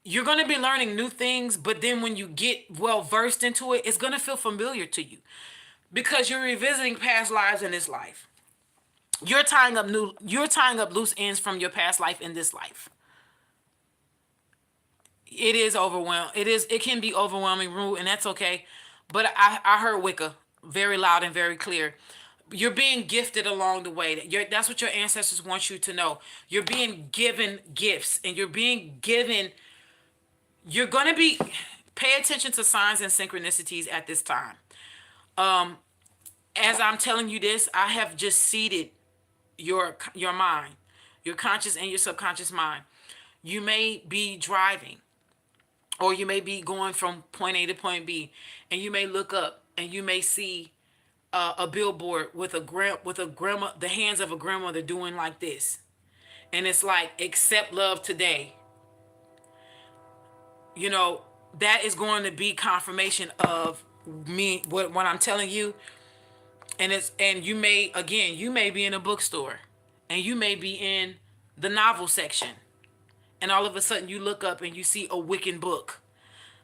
you're going to be learning new things, but then when you get well versed into it, it's going to feel familiar to you because you're revisiting past lives in this life. You're tying up loose ends from your past life in this life. It is overwhelming. It can be overwhelming, rude, and that's okay. But I heard Wicca very loud and very clear. You're being gifted along the way. That's what your ancestors want you to know. You're being given gifts, and you're gonna be pay attention to signs and synchronicities at this time. Um, as I'm telling you this, I have just seeded your mind, your conscious and your subconscious mind. You may be driving, or you may be going from point A to point B, and you may look up and you may see a billboard with a grandma, the hands of a grandmother doing like this, and it's like accept love today. You know that is going to be confirmation of me what I'm telling you, and you may be in a bookstore, and you may be in the novel section, and all of a sudden you look up and you see a Wiccan book.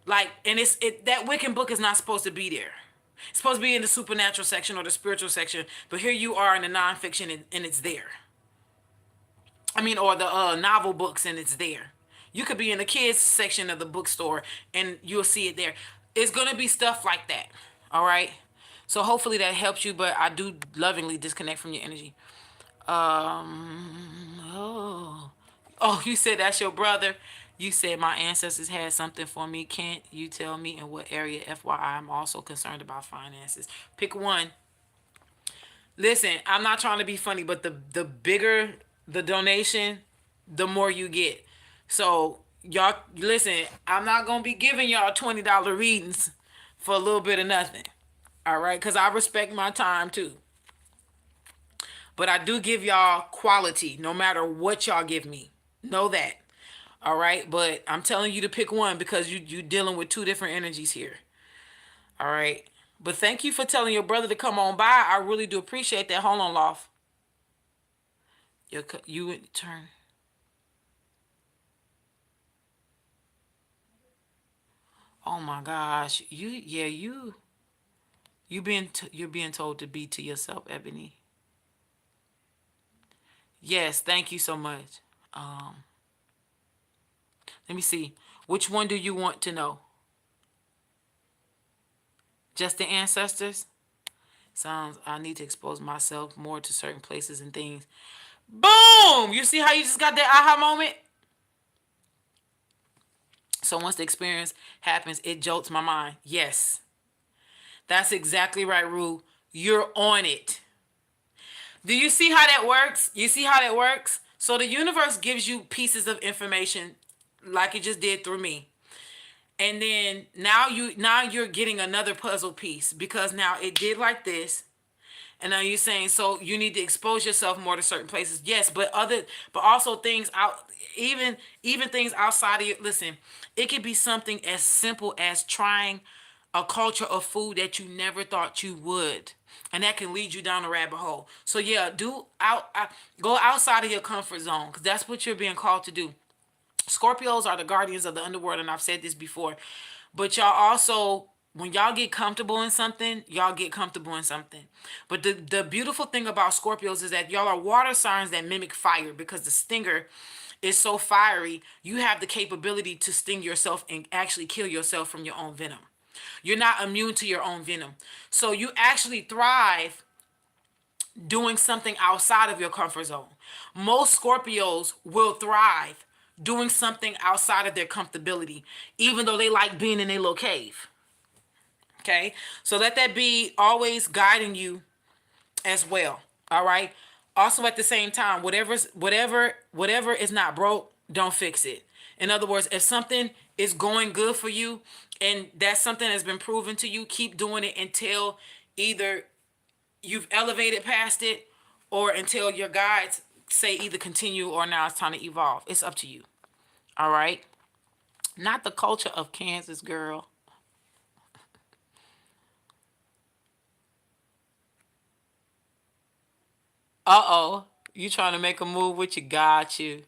Like, and that Wiccan book is not supposed to be there. It's supposed to be in the supernatural section or the spiritual section, but here you are in the nonfiction, and it's there. I mean, or the novel books, and it's there. You could be in the kids section of the bookstore and you'll see it there. It's gonna be stuff like that. All right. So hopefully that helps you, but I do lovingly disconnect from your energy. Oh. Oh, you said that's your brother. You said my ancestors had something for me. Can't you tell me in what area? FYI, I'm also concerned about finances. Pick one. Listen, I'm not trying to be funny, but the bigger the donation, the more you get. So y'all listen, I'm not gonna be giving y'all $20 readings for a little bit of nothing. All right, because I respect my time too. But I do give y'all quality no matter what y'all give me. Know that. All right, but I'm telling you to pick one because you dealing with two different energies here. All right. But thank you for telling your brother to come on by. I really do appreciate that. Hold on, Loft. You in turn. Oh my gosh. You're being told to be to yourself, Ebony. Yes, thank you so much. Um, Let me see. Which one do you want to know? Just the ancestors? Sounds I need to expose myself more to certain places and things. Boom! You see how you just got that aha moment? So once the experience happens, it jolts my mind. Yes. That's exactly right, Rue. You're on it. Do you see how that works? You see how that works? So the universe gives you pieces of information like it just did through me. And then now you're getting another puzzle piece because now it did like this. And now you're saying so you need to expose yourself more to certain places. Yes, but also things out even things outside of your listen, it could be something as simple as trying a culture of food that you never thought you would. And that can lead you down a rabbit hole. So yeah, go outside of your comfort zone because that's what you're being called to do. Scorpios are the guardians of the underworld, and I've said this before. But y'all also, when y'all get comfortable in something, y'all get comfortable in something. But the beautiful thing about Scorpios is that y'all are water signs that mimic fire because the stinger is so fiery. You have the capability to sting yourself and actually kill yourself from your own venom. You're not immune to your own venom. So you actually thrive doing something outside of your comfort zone. Most Scorpios will thrive doing something outside of their comfortability, even though they like being in a little cave. Okay? So let that be always guiding you as well. All right? Also at the same time, whatever is not broke, don't fix it. In other words, if something is going good for you and that's something that's been proven to you, keep doing it until either you've elevated past it or until your guides say either continue or now it's time to evolve. It's up to you. All right. Not the culture of Kansas, girl. Uh-oh. You trying to make a move with you? Got you.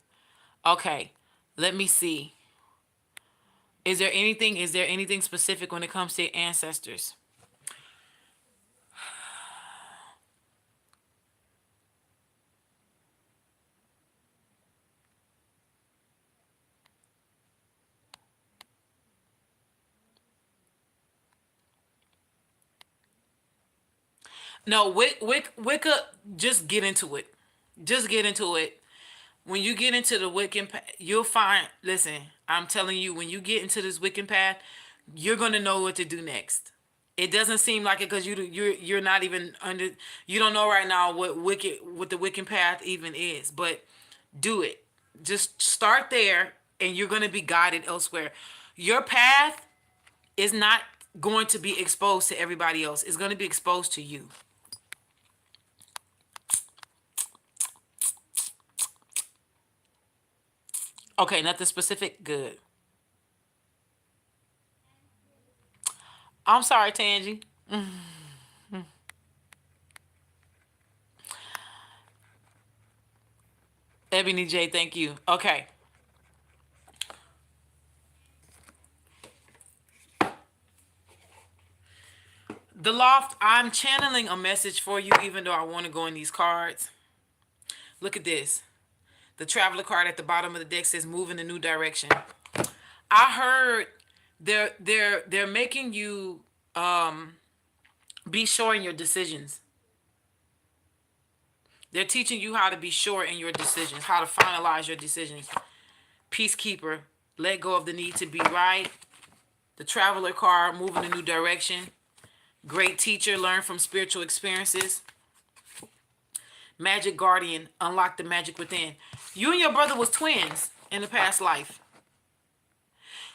Okay. Let me see. Is there anything specific when it comes to ancestors? No, Wicca, just get into it. Just get into it. When you get into the Wiccan path, you'll find, listen, I'm telling you, when you get into this Wiccan path, you're going to know what to do next. It doesn't seem like it because you're not even under, you don't know right now what the Wiccan path even is, but do it. Just start there and you're going to be guided elsewhere. Your path is not going to be exposed to everybody else. It's going to be exposed to you. Okay, nothing specific. Good. I'm sorry, Tangy. Ebony J, thank you. Okay. The Loft, I'm channeling a message for you, even though I want to go in these cards. Look at this. The Traveler card at the bottom of the deck says move in a new direction. I heard they're making you be sure in your decisions. They're teaching you how to be sure in your decisions, how to finalize your decisions. Peacekeeper, let go of the need to be right. The Traveler card, move in a new direction. Great teacher, learn from spiritual experiences. Magic guardian, unlock the magic within. You and your brother was twins in the past life.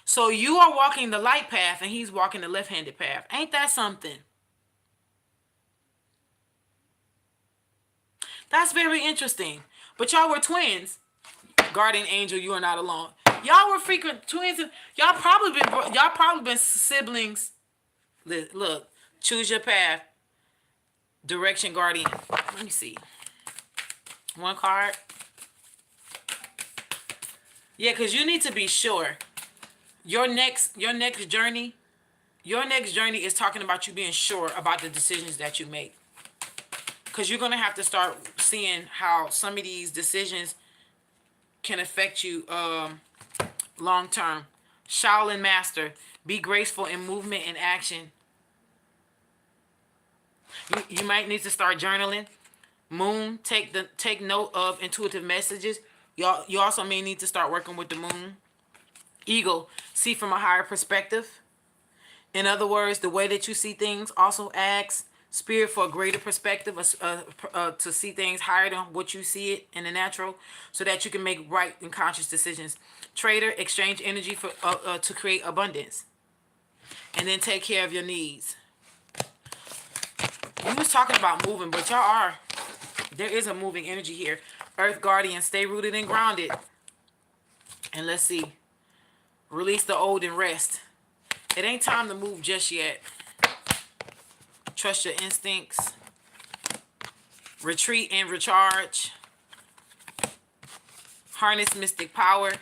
So you are walking the light path and he's walking the left-handed path. Ain't that something? That's very interesting. But y'all were twins. Guardian angel, you are not alone. Y'all were frequent twins. Y'all probably been siblings. Look, choose your path. Direction guardian. Let me see. One card. Yeah, because you need to be sure. Your next journey, your next journey is talking about you being sure about the decisions that you make. Because you're going to have to start seeing how some of these decisions can affect you long term. Shaolin Master, be graceful in movement and action. You might need to start journaling. Moon, take note of intuitive messages. You also may need to start working with the moon. Eagle, see from a higher perspective. In other words, the way that you see things also acts. Spirit, for a greater perspective, to see things higher than what you see it in the natural, so that you can make right and conscious decisions. Trader, exchange energy for to create abundance, and then take care of your needs. We was talking about moving, but there is a moving energy here. Earth Guardian, stay rooted and grounded. And let's see, release the old and rest. It ain't time to move just yet. Trust your instincts. Retreat and recharge. Harness mystic power.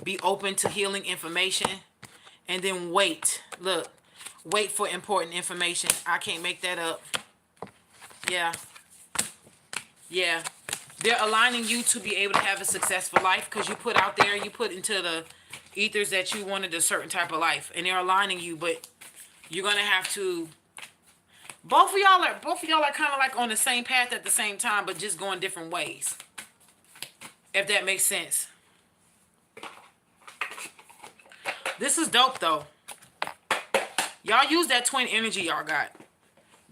Be open to healing information. And then wait. Look, wait for important information. I can't make that up. Yeah. Yeah. They're aligning you to be able to have a successful life, because you put out there, you put into the ethers that you wanted a certain type of life. And they're aligning you, but you're going to have to... Both of y'all are kind of like on the same path at the same time, but just going different ways. If that makes sense. This is dope though. Y'all use that twin energy y'all got.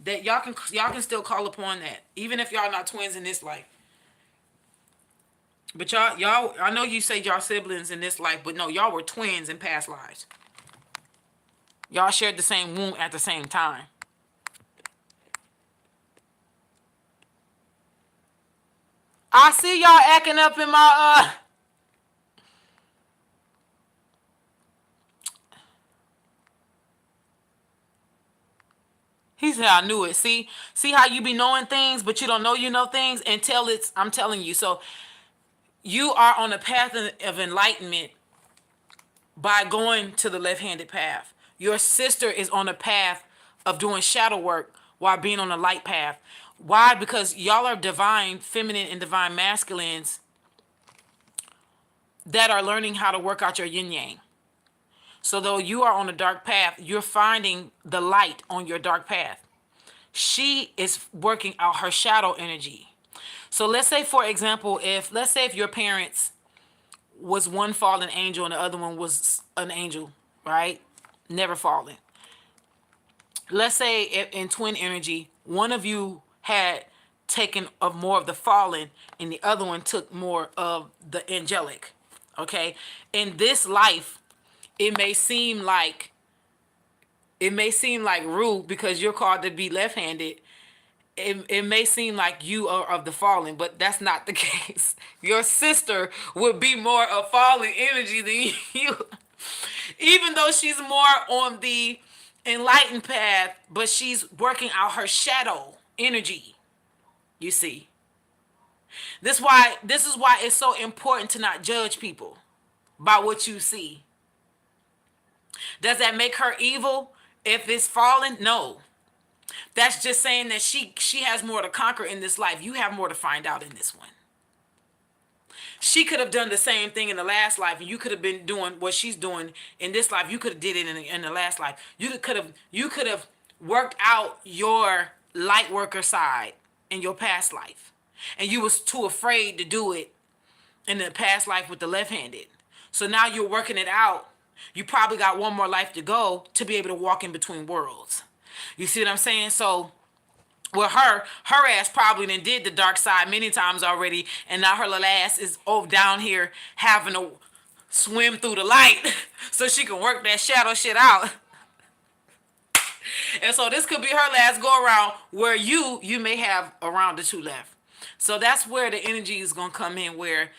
That y'all can still call upon that, even if y'all not twins in this life. But y'all, I know you say y'all siblings in this life, but no, y'all were twins in past lives. Y'all shared the same womb at the same time. I see y'all acting up in my He said I knew it. See how you be knowing things, but you don't know you know things until I'm telling you. So you are on a path of enlightenment by going to the left-handed path. Your sister is on a path of doing shadow work while being on the light path. Why? Because y'all are divine feminine and divine masculines that are learning how to work out your yin yang. So though you are on a dark path, you're finding the light on your dark path. She is working out her shadow energy. So let's say, for example, if your parents was one fallen angel and the other one was an angel, right? Never fallen. Let's say in twin energy, one of you had taken of more of the fallen and the other one took more of the angelic. Okay? In this life, it may seem like rude because you're called to be left-handed. It may seem like you are of the fallen, but that's not the case. Your sister would be more of fallen energy than you. Even though she's more on the enlightened path, but she's working out her shadow energy. You see. This is why it's so important to not judge people by what you see. Does that make her evil if it's fallen? No. That's just saying that she has more to conquer in this life. You have more to find out in this one. She could have done the same thing in the last life, and you could have been doing what she's doing in this life. You could have did it in the last life. You could have worked out your light worker side in your past life, and you was too afraid to do it in the past life with the left-handed. So now you're working it out. You probably got one more life to go to be able to walk in between worlds. You see what I'm saying? So with her ass probably done did the dark side many times already, and now her little ass is down here having to swim through the light so she can work that shadow shit out. And so this could be her last go around, where you may have a round or two left. So that's where the energy is gonna come in, where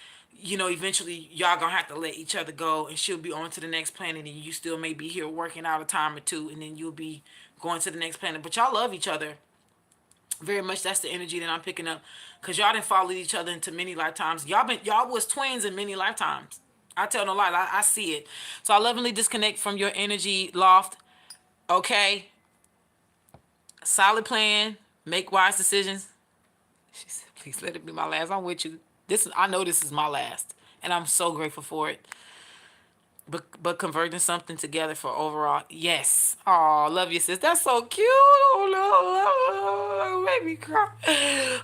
eventually y'all gonna have to let each other go, and she'll be on to the next planet, and you still may be here working out a time or two, and then you'll be going to the next planet. But y'all love each other very much. That's the energy that I'm picking up, because y'all didn't follow each other into many lifetimes. Y'all was twins in many lifetimes. I tell no lie. I see it. So I lovingly disconnect from your energy loft. Okay. Solid plan. Make wise decisions. She said, please let it be my last. I'm with you. I know this is my last. And I'm so grateful for it. But converting something together for overall. Yes. Oh, love you, sis. That's so cute. Oh, no. Make me cry.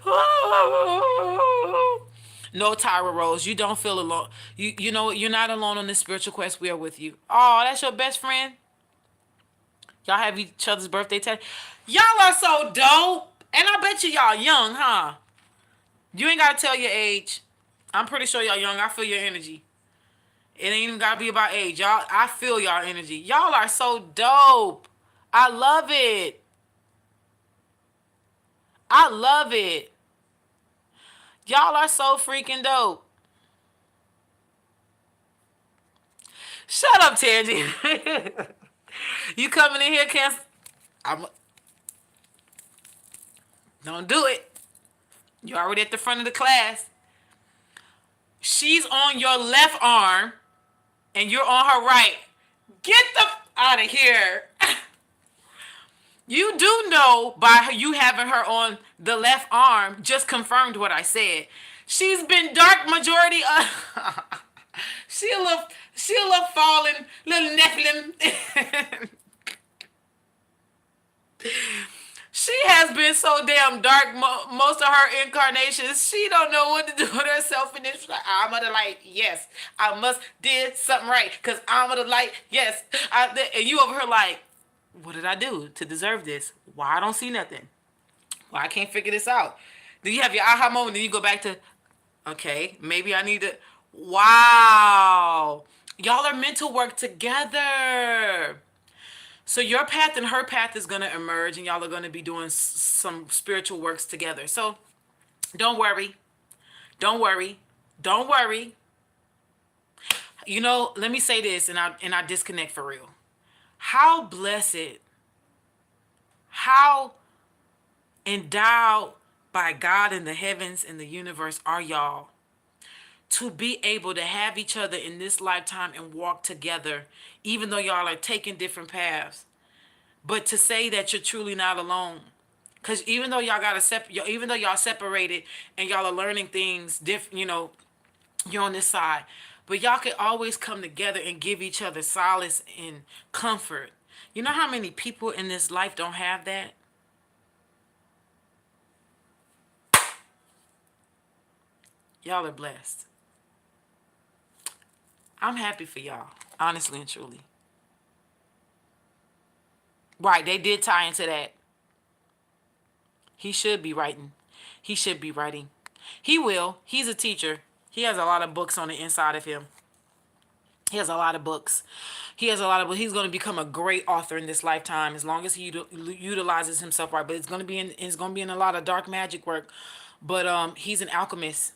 Oh. No, Tyra Rose, you don't feel alone. You know what? You're not alone on this spiritual quest. We are with you. Oh, that's your best friend. Y'all have each other's birthday tag. Y'all are so dope. And I bet y'all young, huh? You ain't gotta tell your age. I'm pretty sure y'all young. I feel your energy. It ain't even gotta be about age. Y'all, I feel y'all energy. Y'all are so dope. I love it. I love it. Y'all are so freaking dope. Shut up, Tangy. You coming in here, Cancer? I'm. Don't do it. You're already at the front of the class. She's on your left arm, and you're on her right. Get the out of here. You do know by you having her on the left arm just confirmed what I said. She's been dark majority of she a little fallen, little Nephilim. She has been so damn dark most of her incarnations. She don't know what to do with herself in this. I'm of the light. Yes, I must did something right because I'm of the light. Yes, and you over here like, what did I do to deserve this? Why I don't see nothing? Why I can't figure this out? Then you have your aha moment. Then you go back to, okay, maybe I need to. Wow, y'all are meant to work together. So your path and her path is gonna emerge, and y'all are gonna be doing some spiritual works together. So don't worry, don't worry, don't worry. You know, let me say this, and I disconnect for real. How blessed, how endowed by God in the heavens and the universe are y'all to be able to have each other in this lifetime and walk together, even though y'all are taking different paths. But to say that you're truly not alone, because even though y'all even though y'all separated and y'all are learning things different, you're on this side, but y'all can always come together and give each other solace and comfort. You know how many people in this life don't have that? Y'all are blessed. I'm happy for y'all, honestly and truly. Right, they did tie into that. He should be writing. He should be writing. He will. He's a teacher. He has a lot of books on the inside of him. He has a lot of books. He's going to become a great author in this lifetime as long as he utilizes himself right. But it's going to be in a lot of dark magic work. But he's an alchemist.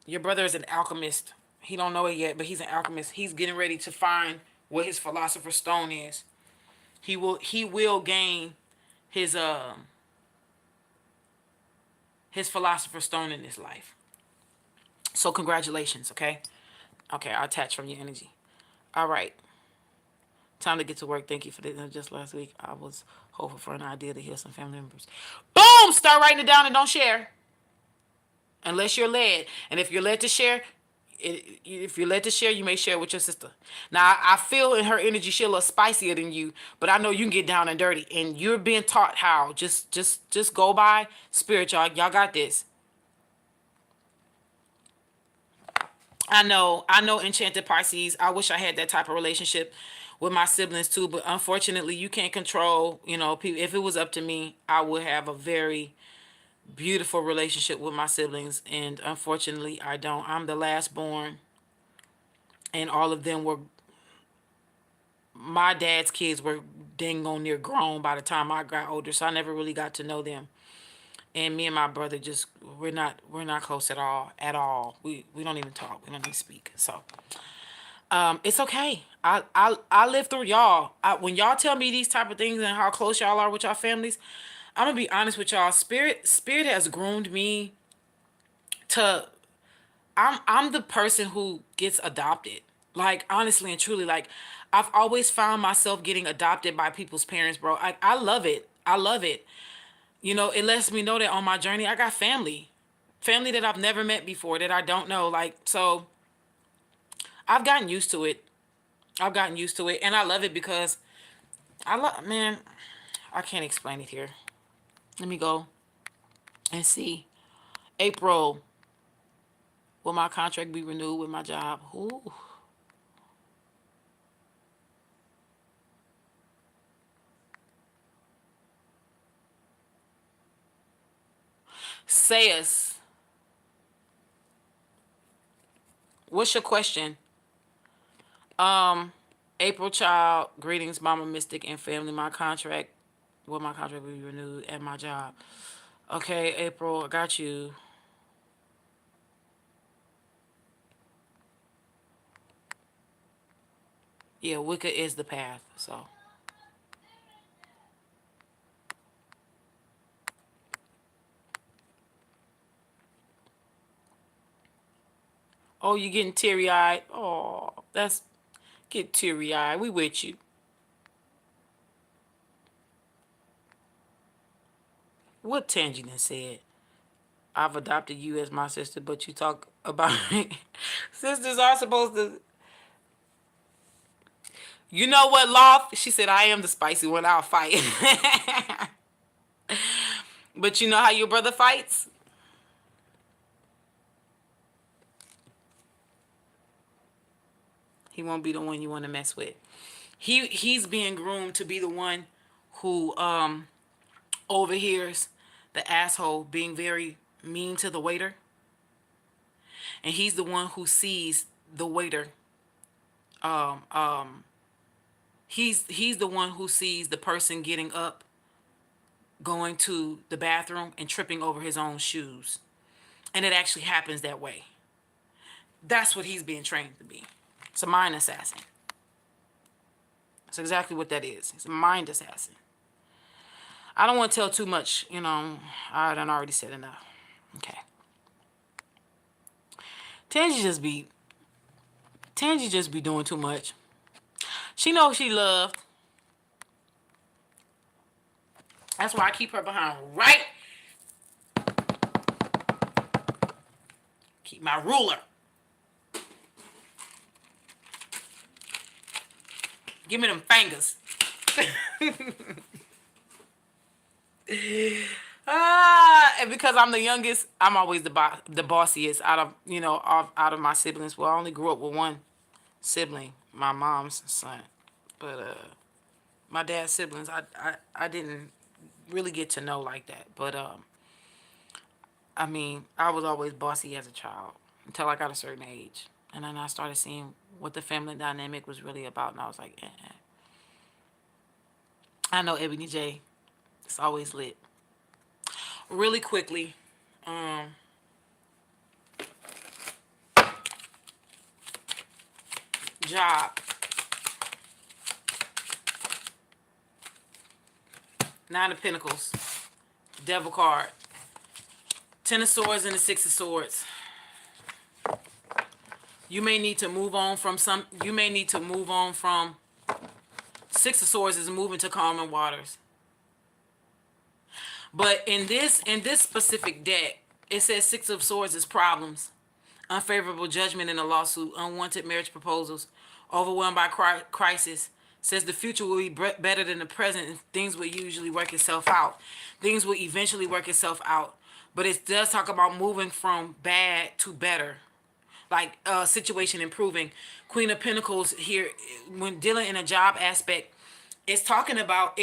Your brother is an alchemist. He don't know it yet, but he's an alchemist. He's getting ready to find what his philosopher's stone is. He will gain his philosopher's stone in his life. So congratulations, okay? Okay, I attach from your energy. All right. Time to get to work. Thank you for this. Just last week, I was hopeful for an idea to heal some family members. Boom! Start writing it down and don't share. Unless you're led. And if you're led to share, you may share with your sister. Now, I feel in her energy, she's a little spicier than you, but I know you can get down and dirty. And you're being taught how. Just go by spirit, y'all. Y'all got this. I know, Enchanted Pisces. I wish I had that type of relationship with my siblings too, but unfortunately, you can't control, people. If it was up to me, I would have a very beautiful relationship with my siblings, and unfortunately, I don't. I'm the last born, and all of them were my dad's kids were dang on near grown by the time I got older, so I never really got to know them. And me and my brother just we're not close at all. We don't even talk. We don't even speak. So it's okay. I live through y'all. When y'all tell me these type of things and how close y'all are with y'all families, I'm gonna be honest with y'all. Spirit has groomed me to. I'm the person who gets adopted. Like, honestly and truly, like, I've always found myself getting adopted by people's parents, bro. I love it. I love it. You know, it lets me know that on my journey, I got family. Family that I've never met before, that I don't know. Like, so I've gotten used to it. I've gotten used to it. And I love it because I love, man, I can't explain it here. Let me go and see. April, will my contract be renewed with my job? Ooh. Say us. What's your question? April Child, greetings, Mama Mystic and family. Will my contract be renewed at my job? Okay, April, I got you. Yeah, Wicca is the path. So, oh, you getting teary eyed? Oh, that's get teary eyed. We with you. What Tangy done said? I've adopted you as my sister, but you talk about sisters are supposed to. You know what, Loft? She said, I am the spicy one. I'll fight. But you know how your brother fights? He won't be the one you want to mess with. He's being groomed to be the one who overhears the asshole being very mean to the waiter, and he's the one who sees the waiter. Um, um, he's the one who sees the person getting up, going to the bathroom, and tripping over his own shoes, and it actually happens that way. That's what he's being trained to be. It's a mind assassin. That's exactly what that is. It's a mind assassin. I don't want to tell too much, you know. I done already said enough. Okay. Tangy just be Tangy just be doing too much. She knows she loved. That's why I keep her behind right. Keep my ruler. Give me them fingers. And because I'm the youngest, I'm always the bossiest out of out of my siblings. Well, I only grew up with one sibling, my mom's son, but my dad's siblings, I didn't really get to know like that. But I mean, I was always bossy as a child until I got a certain age, and then I started seeing what the family dynamic was really about, and I was like, I know Ebony J. It's always lit. Really quickly, job. Nine of Pentacles. Devil card. Ten of Swords and the Six of Swords. You may need to move on from Six of Swords is moving to calmer waters. But in this specific deck, it says Six of Swords is problems, unfavorable judgment in a lawsuit, unwanted marriage proposals, overwhelmed by crisis. Says the future will be better than the present, and things will usually work itself out. Things will eventually work itself out. But it does talk about moving from bad to better, like situation improving. Queen of Pentacles here, when dealing in a job aspect, it is talking about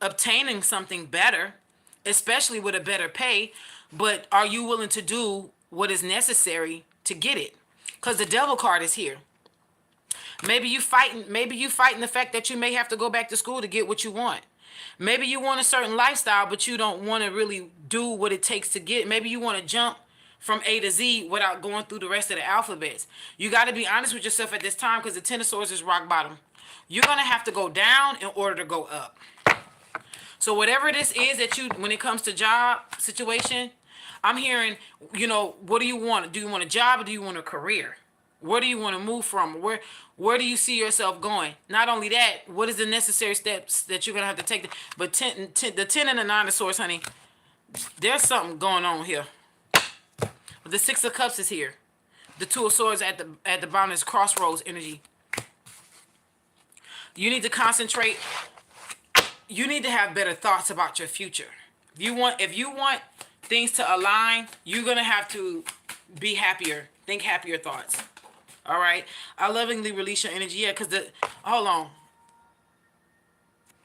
obtaining something better, especially with a better pay. But are you willing to do what is necessary to get it? Because the devil card is here. Maybe you fighting the fact that you may have to go back to school to get what you want. Maybe you want a certain lifestyle, but you don't want to really do what it takes to get it. Maybe you want to jump from A to Z without going through the rest of the alphabets. You got to be honest with yourself at this time, because the Ten of Swords is rock bottom. You're going to have to go down in order to go up. So whatever this is that you, when it comes to job situation, I'm hearing, what do you want? Do you want a job or do you want a career? Where do you want to move from? Where do you see yourself going? Not only that, what is the necessary steps that you're gonna have to take? But the 10 and the 9 of swords, honey, there's something going on here. The 6 of cups is here. The 2 of swords at the bottom is crossroads energy. You need to concentrate. You need to have better thoughts about your future. If you want things to align, you're gonna have to be happier. Think happier thoughts. All right. I lovingly release your energy. Yeah, because hold on.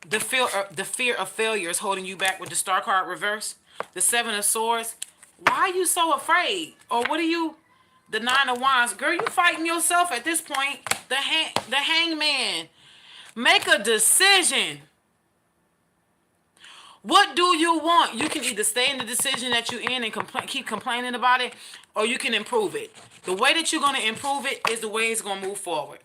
The fear of failure is holding you back with the star card reverse. The 7 of swords. Why are you so afraid? Or what are you? The 9 of wands. Girl, you fighting yourself at this point. The hangman. Make a decision. What do you want? You can either stay in the decision that you're in and keep complaining about it, or you can improve it. The way that you're going to improve it is the way it's going to move forward.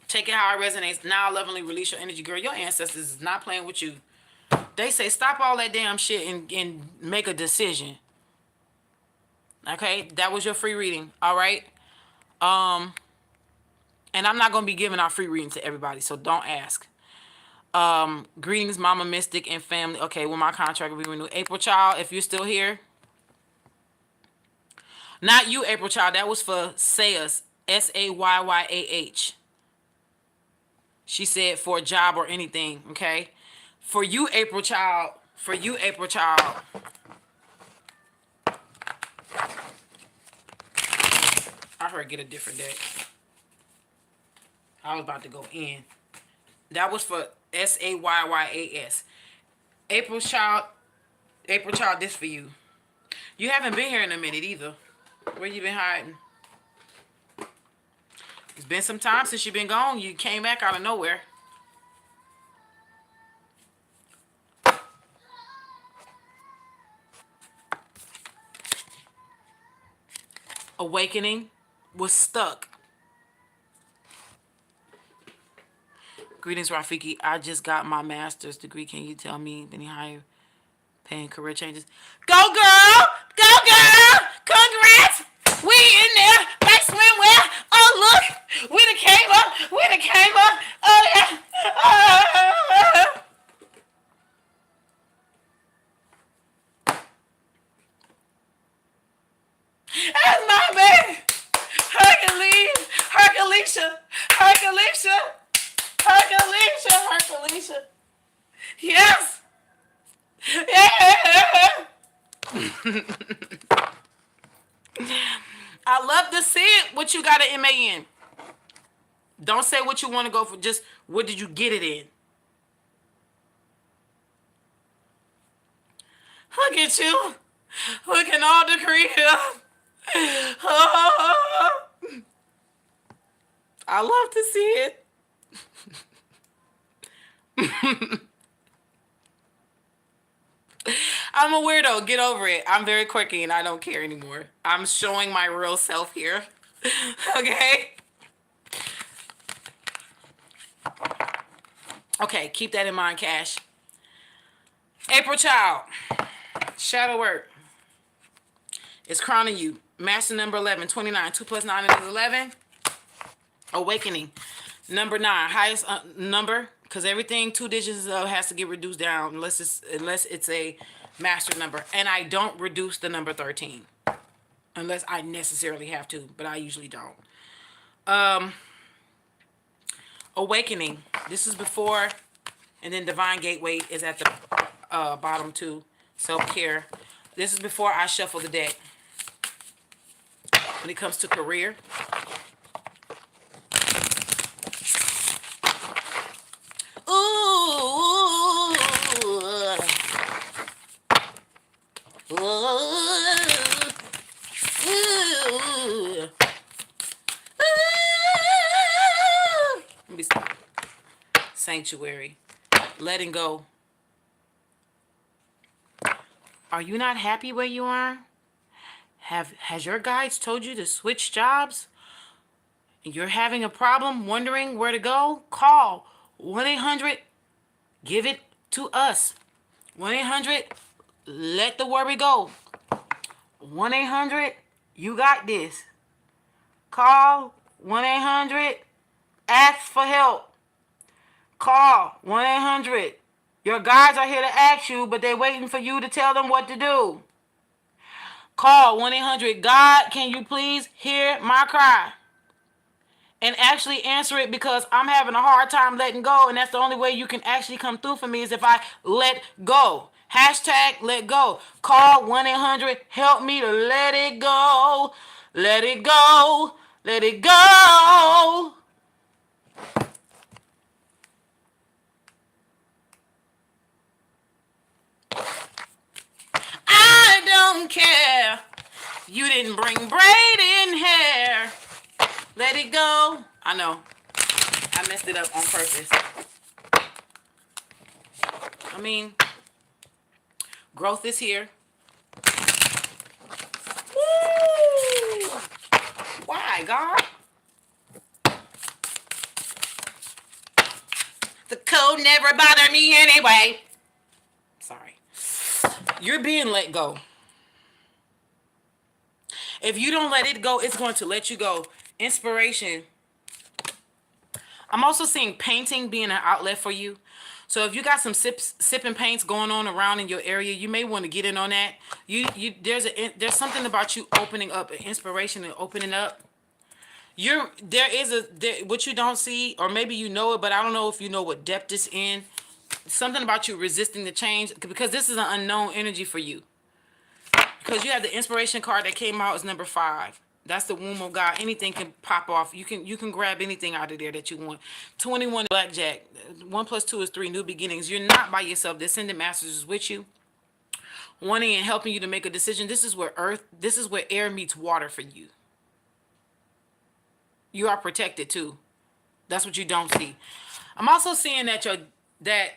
Take it how it resonates. Now lovingly release your energy, girl. Your ancestors is not playing with you. They say stop all that damn shit and make a decision. Okay? That was your free reading. All right? And I'm not going to be giving out free reading to everybody, so don't ask. Greetings, Mama Mystic and family. Okay, well, my contract will be renewed. April Child, if you're still here. Not you, April Child. That was for Sayas. Sayyyah. She said for a job or anything, okay? For you, April Child. For you, April Child. I heard get a different deck. I was about to go in. That was for Sayas. April Child, this for you. You haven't been here in a minute either. Where you been hiding? It's been some time since you've been gone. You came back out of nowhere. Awakening was stuck. Greetings, Rafiki. I just got my master's degree. Can you tell me any higher paying career changes? Go, girl! Go, girl! Congrats! We in there like swimwear. Oh, look! We done came up. We done came up. Oh, yeah. That's my baby. Herculesia. Yes. Yeah. I love to see it. What you got an MA in? Don't say what you want to go for. Just what did you get it in? Look at you. Looking all the creative. I love to see it. I'm a weirdo. Get over it. I'm very quirky and I don't care anymore. I'm showing my real self here. Okay? Okay, keep that in mind, Cash. April Child. Shadow work. It's crowning you. Master number 11, 29. 2 plus 9 is 11. Awakening. Number 9. Highest number. Because everything 2 digits has to get reduced down unless it's a master number. And I don't reduce the number 13. Unless I necessarily have to. But I usually don't. Awakening. This is before. And then Divine Gateway is at the bottom too. Self-care. This is before I shuffle the deck. When it comes to career. Ooh. Let me stop. Sanctuary. Letting go. Are you not happy where you are? Has your guides told you to switch jobs? You're having a problem wondering where to go? Call 1-800 give it to us. 1-800 let the worry go. 1-800, you got this. Call 1-800, ask for help. Call 1-800. Your guides are here to ask you, but they're waiting for you to tell them what to do. Call 1-800, God, can you please hear my cry? And actually answer it, because I'm having a hard time letting go, and that's the only way you can actually come through for me is if I let go. Hashtag let go. Call 1-800, help me to let it go. Let it go. Let it go. I don't care. You didn't bring braid in hair. Let it go. I know. I messed it up on purpose. I mean, growth is here. Woo! Why, God? The code never bothered me anyway. Sorry. You're being let go. If you don't let it go, it's going to let you go. Inspiration. I'm also seeing painting being an outlet for you. So if you got some sipping paints going on around in your area, you may want to get in on that. There's something about you opening up, inspiration and opening up. What you don't see, or maybe you know it, but I don't know if you know what depth it's in. Something about you resisting the change, because this is an unknown energy for you. Because you have the inspiration card that came out as number 5. That's the womb of God. Anything can pop off. You can grab anything out of there that you want. 21 blackjack. 1 + 2 is 3. New beginnings. You're not by yourself. The ascended masters is with you, wanting and helping you to make a decision. This is where air meets water for you. You are protected too. That's what you don't see. I'm also seeing that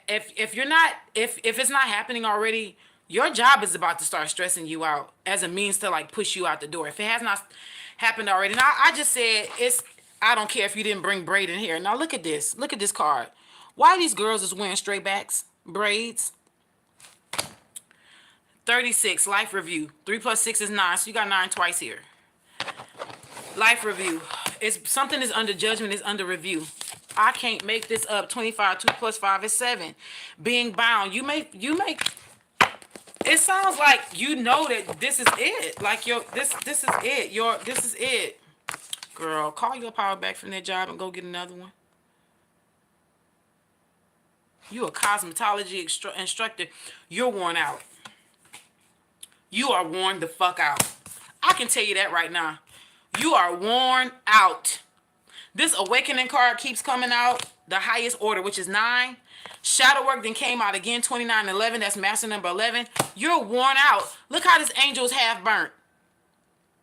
if it's not happening already, your job is about to start stressing you out as a means to like push you out the door. If it has not happened already. Now I just said I don't care if you didn't bring braid in here. Now look at this. Look at this card. Why these girls is wearing straight backs, braids? 36, life review. 3 + 6 is 9. So you got 9 twice here. Life review. Something is under judgment, is under review. I can't make this up. 25, 2 + 5 is 7. Being bound. You make it sounds like you know that this is it. Like this is it. This is it. Girl, call your power back from that job and go get another one. You a cosmetology instructor. You're worn out. You are worn the fuck out. I can tell you that right now. You are worn out. This awakening card keeps coming out. The highest order, which is 9. Shadow work then came out again, 29 and 11. That's master number 11. You're worn out. Look how this angel's half burnt.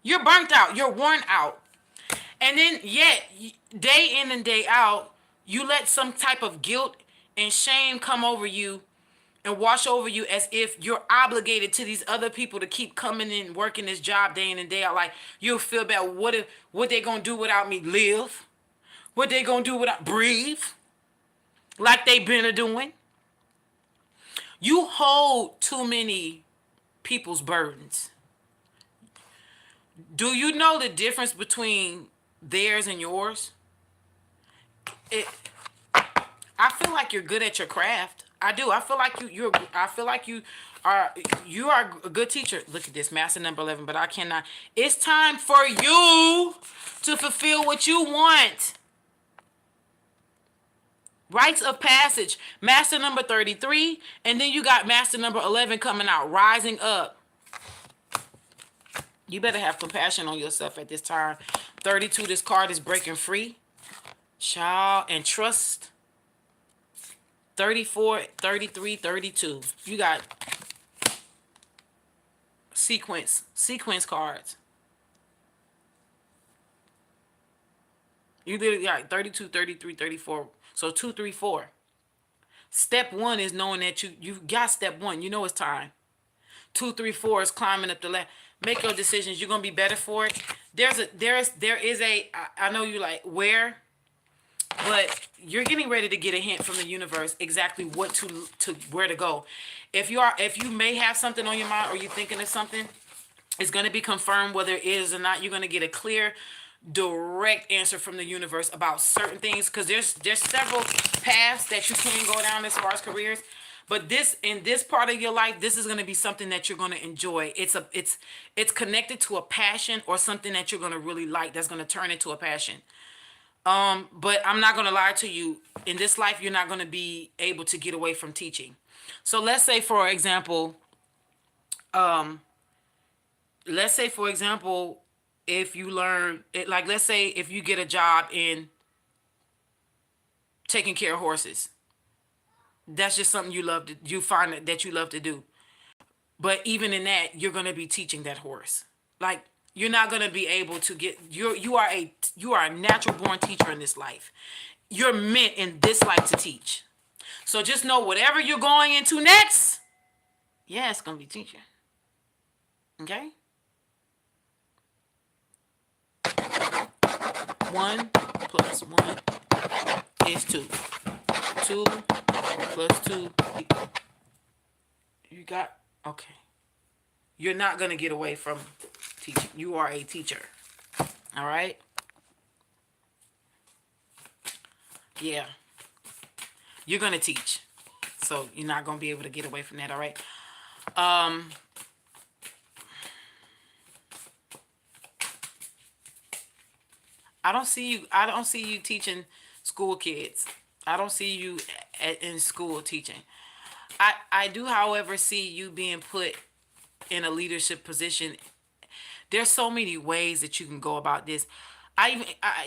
You're burnt out. You're worn out. And then yet, day in and day out, you let some type of guilt and shame come over you and wash over you, as if you're obligated to these other people to keep coming in, working this job day in and day out. Like, you'll feel bad. What they gonna do without me? Live? What they gonna do without breathe? Like they been doing? You hold too many people's burdens. Do you know the difference between theirs and yours? I feel like you're good at your craft. I do. I feel like I feel like you are a good teacher. Look at this, master number 11, but I cannot. It's time for you to fulfill what you want. Rites of passage, master number 33, and then you got master number 11 coming out, rising up. You better have compassion on yourself at this time. 32, this card is breaking free. Child, and trust. 34, 33, 32. You got sequence cards. You literally got 32, 33, 34. So 2, 3, 4. Step 1 is knowing that you've got step 1. You know it's time. 2, 3, 4 is climbing up the ladder. Make your decisions. You're gonna be better for it. I know you like where, but you're getting ready to get a hint from the universe exactly what to where to go. If you may have something on your mind or you're thinking of something, It's going to be confirmed whether it is or not. You're going to get a clear, direct answer from the universe about certain things, because there's several paths that you can go down as far as careers. But this, in this part of your life, this is going to be something that you're going to enjoy. It's connected to a passion or something that you're going to really like, that's going to turn into a passion. But I'm not going to lie to you. In this life, you're not going to be able to get away from teaching. So let's say for example, if you learn it, like, let's say if you get a job in taking care of horses, that's just something you find that you love to do. But even in that, you're going to be teaching that horse. Like, you're not going to be able to get, you are a natural born teacher in this life. You're meant in this life to teach. So just know, whatever you're going into next, yeah, it's going to be teaching. Okay? 1 + 1 is 2. 2 + 2. You got, okay. You're not going to get away from teaching. You are a teacher. All right? Yeah. You're going to teach. So you're not going to be able to get away from that, all right? I don't see you teaching school kids. I don't see you in school teaching. I do, however, see you being put in a leadership position. There's so many ways that you can go about this.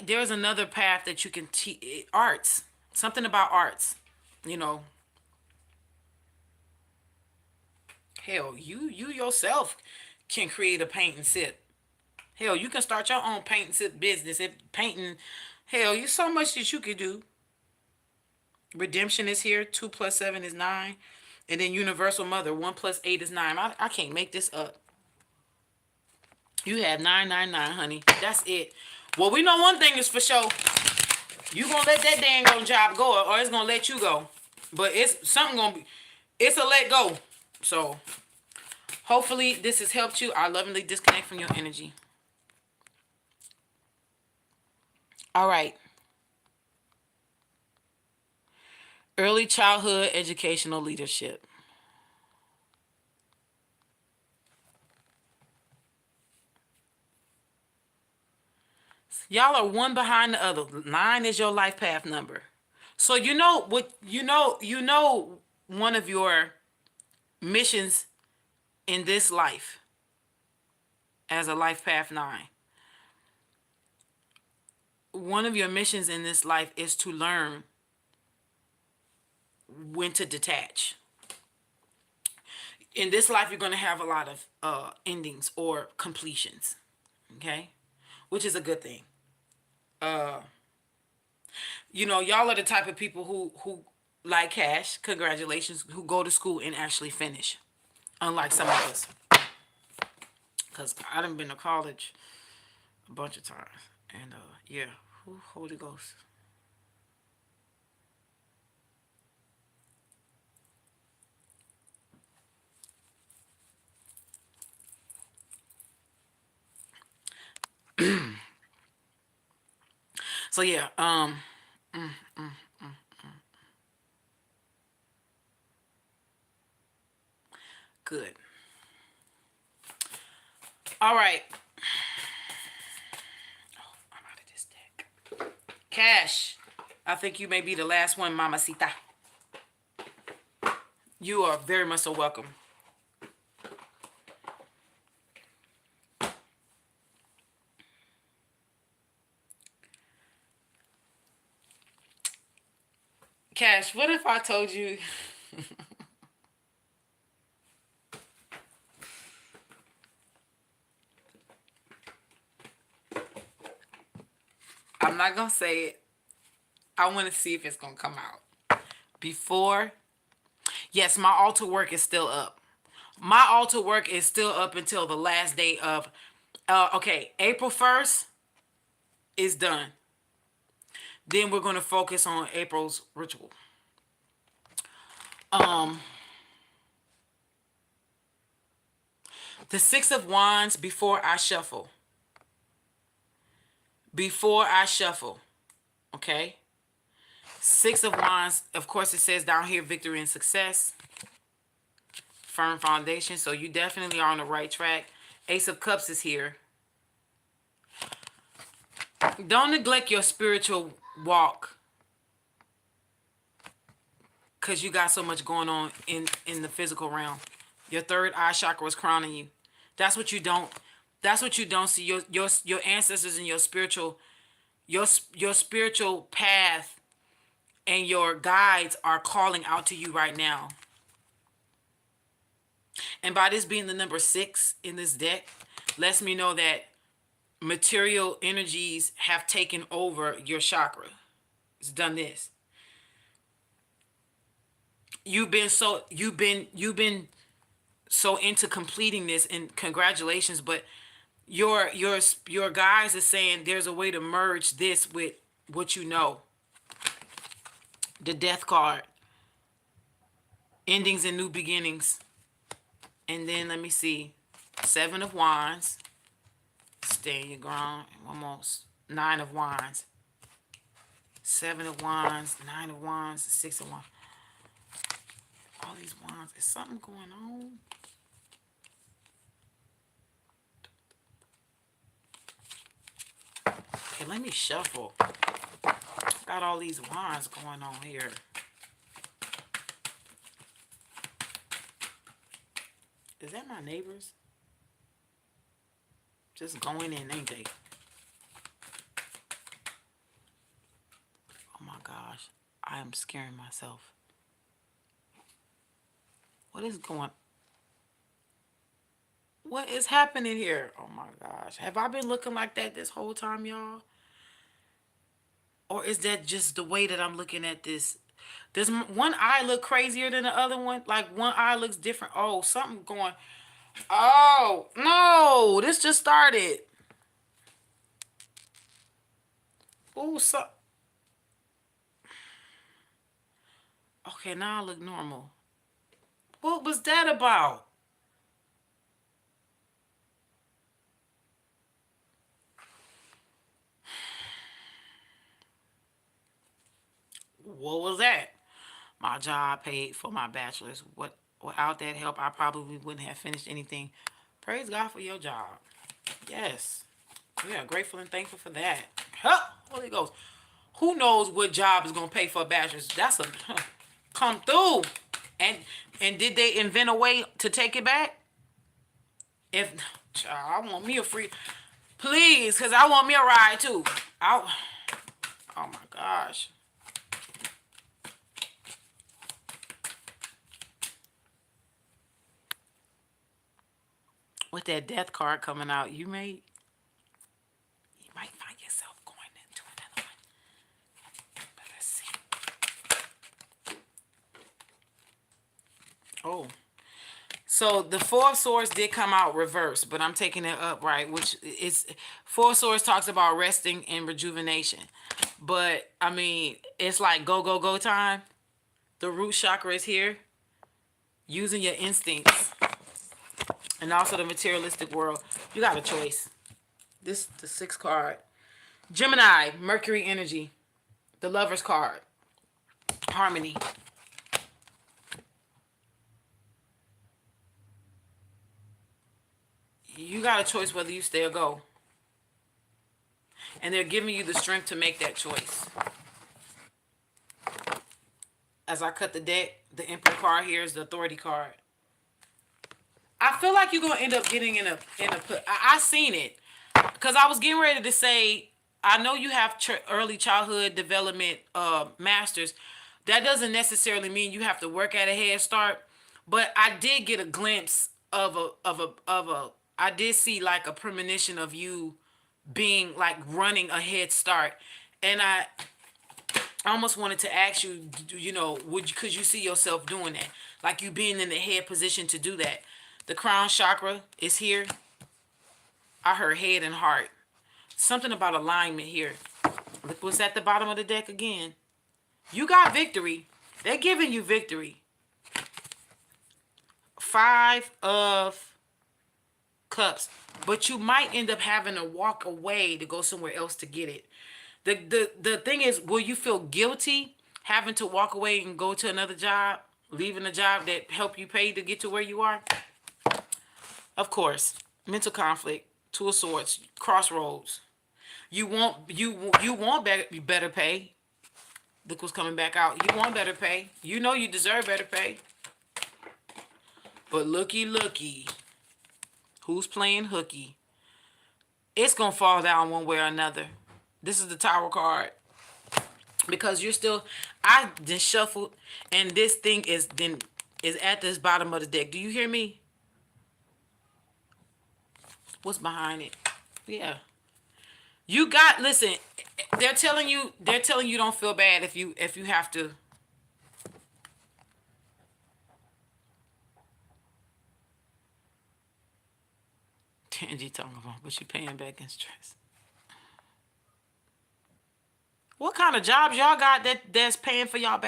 There's another path that you can teach, arts. Something about arts. You know, hell, you yourself can create a paint and sip. Hell, you can start your own paint and sip business. If painting, hell, you so much that you could do. Redemption is here. 2 + 7 is 9. And then Universal Mother, 1 + 8 is 9. I can't make this up. You have 999, honey. That's it. Well, we know one thing is for sure. You gonna let that dang old job go, or it's gonna let you go. But it's something gonna be. It's a let go. So hopefully this has helped you. I lovingly disconnect from your energy. All right. Early childhood educational leadership. Y'all are one behind the other. 9 is your life path number. So you know what, one of your missions in this life as a life path 9. One of your missions in this life is to learn when to detach. In this life, you're going to have a lot of endings or completions. Okay? Which is a good thing. Y'all are the type of people who like Cash, congratulations, who go to school and actually finish. Unlike some of us. Because I done been to college a bunch of times. And yeah, Holy Ghost. So yeah, good. All right. Oh, I'm out of this deck. Cash, I think you may be the last one, Mamacita. You are very much so welcome. Cash, what if I told you I'm not gonna say it. I want to see if it's gonna come out. Before, yes, my altar work is still up. My altar work is still up until the last day of okay, April 1st is done. Then we're gonna focus on April's ritual. The Six of Wands before I shuffle. Before I shuffle. Okay? Six of Wands, of course, it says down here victory and success. Firm foundation. So you definitely are on the right track. Ace of Cups is here. Don't neglect your spiritual walk, because you got so much going on in the physical realm. Your third eye chakra is crowning you. That's what you don't. That's what you don't see. Your ancestors and your spiritual path and your guides are calling out to you right now. And by this being the number 6 in this deck, lets me know that material energies have taken over your chakra. It's done this. You've been so into completing this, and congratulations, but your guys is saying there's a way to merge this with what you know. The Death card. Endings and new beginnings. And then let me see. 7 of Wands. Stay your ground. Almost. 9 of Wands. 7 of Wands. 9 of Wands. 6 of Wands. All these wands. Is something going on? Okay, let me shuffle. Got all these wands going on here. Is that my neighbors? Just going in, ain't they? Oh my gosh. I am scaring myself. What is going? What is happening here? Oh my gosh. Have I been looking like that this whole time, y'all? Or is that just the way that I'm looking at this? Does one eye look crazier than the other one? Like one eye looks different. Oh, something going. Oh, no. This just started. Oh, so. Okay, now I look normal. What was that about? What was that? My job paid for my bachelor's. Without that help, I probably wouldn't have finished anything. Praise God for your job. Yes. We are grateful and thankful for that. Huh, Holy Ghost. Who knows what job is going to pay for a bachelor's? That's a... come through. And did they invent a way to take it back? If... Child, I want me a free... Please, because I want me a ride too. Oh my gosh. With that Death card coming out, you might find yourself going into another one. But let's see. Oh. So the Four of Swords did come out reversed, but I'm taking it upright, which is... Four of Swords talks about resting and rejuvenation. But, I mean, it's like go, go, go time. The root chakra is here. Using your instincts. And also the materialistic world. You got a choice. This the 6th card. Gemini, Mercury energy. The Lover's card. Harmony. You got a choice whether you stay or go. And they're giving you the strength to make that choice. As I cut the deck, the Emperor card here is the Authority card. I feel like you're gonna end up getting in a I seen it, because I was getting ready to say, I know you have early childhood development masters. That doesn't necessarily mean you have to work at a head start, but I did get a glimpse of a I did see like a premonition of you being like running a head start, and I almost wanted to ask you, you know, could you see yourself doing that, like you being in the head position to do that? The crown chakra is here. I heard head and heart. Something about alignment here. Look what's at the bottom of the deck again. You got victory. They're giving you victory. 5 of cups, but you might end up having to walk away to go somewhere else to get it. The thing is, will you feel guilty having to walk away and go to another job, leaving a job that helped you pay to get to where you are? Of course, mental conflict, two of swords, crossroads. You want better pay. Look what's coming back out. You want better pay. You know you deserve better pay. But looky, who's playing hooky? It's gonna fall down one way or another. This is the Tower card. Because you're still, I just shuffled, and this thing is at this bottom of the deck. Do you hear me? What's behind it? Yeah. You got, listen, they're telling you don't feel bad if you have to. Tangy talking about, but you paying back in stress. What kind of jobs y'all got that's paying for y'all?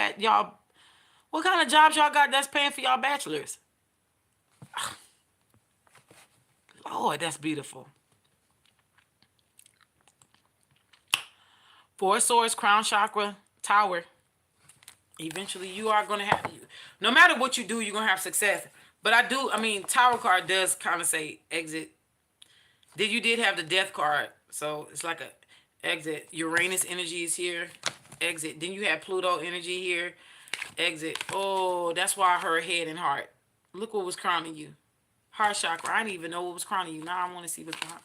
What kind of jobs y'all got that's paying for y'all bachelors? Lord, that's beautiful. Four of Swords, crown chakra, tower. Eventually, you are going to have, no matter what you do, you're going to have success. But Tower card does kind of say exit. You did have the death card. So it's like a exit. Uranus energy is here. Exit. Then you have Pluto energy here. Exit. Oh, that's why I heard head and heart. Look what was crowning you. Heart chakra. I didn't even know what was crowning you. Now I want to see what's behind.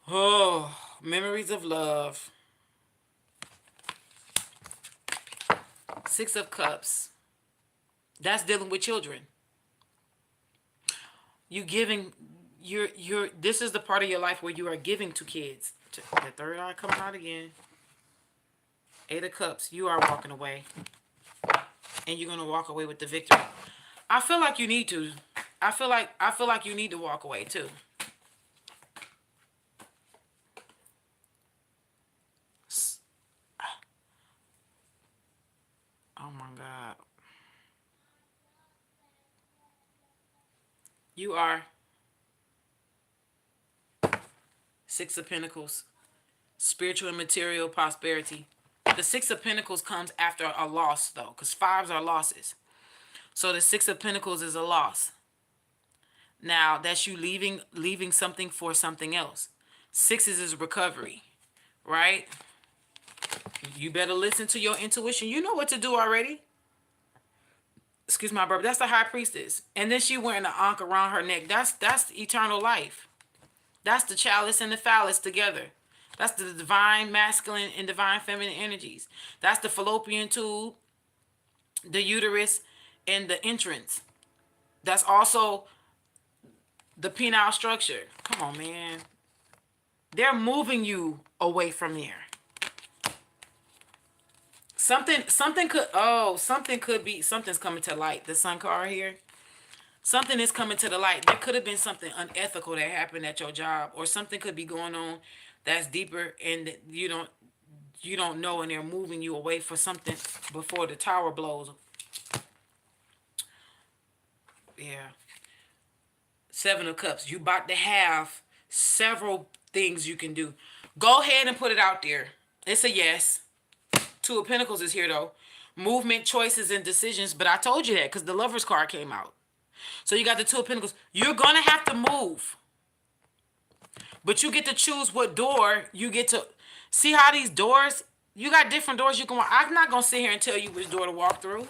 Oh, memories of love. Six of Cups. That's dealing with children. You giving, this is the part of your life where you are giving to kids. The third eye coming out again. Eight of Cups. You are walking away. And you're going to walk away with the victory. I feel like you need to. I feel like you need to walk away too. Oh my God. You are Six of Pentacles. Spiritual and material prosperity. The Six of Pentacles comes after a loss though, because fives are losses. So the Six of Pentacles is a loss. Now that's you leaving something for something else. Sixes is recovery, right? You better listen to your intuition. You know what to do already. Excuse my burp. That's the High Priestess. And then she wearing the ankh around her neck. That's eternal life. That's the chalice and the phallus together. That's the divine masculine and divine feminine energies. That's the fallopian tube, the uterus, and the entrance. That's also the penile structure. Come on, man. They're moving you away from there. Something's coming to light. The Sun card here. Something is coming to the light. There could have been something unethical that happened at your job, or something could be going on that's deeper and you don't know, and they're moving you away for something before the tower blows. Yeah. Seven of Cups. You about to have several things you can do. Go ahead and put it out there. It's a yes. Two of Pentacles is here though. Movement, choices, and decisions. But I told you that because the Lover's card came out. So you got the Two of Pentacles. You're going to have to move. But you get to choose what door you get to. See how these doors, you got different doors you can walk. I'm not going to sit here and tell you which door to walk through.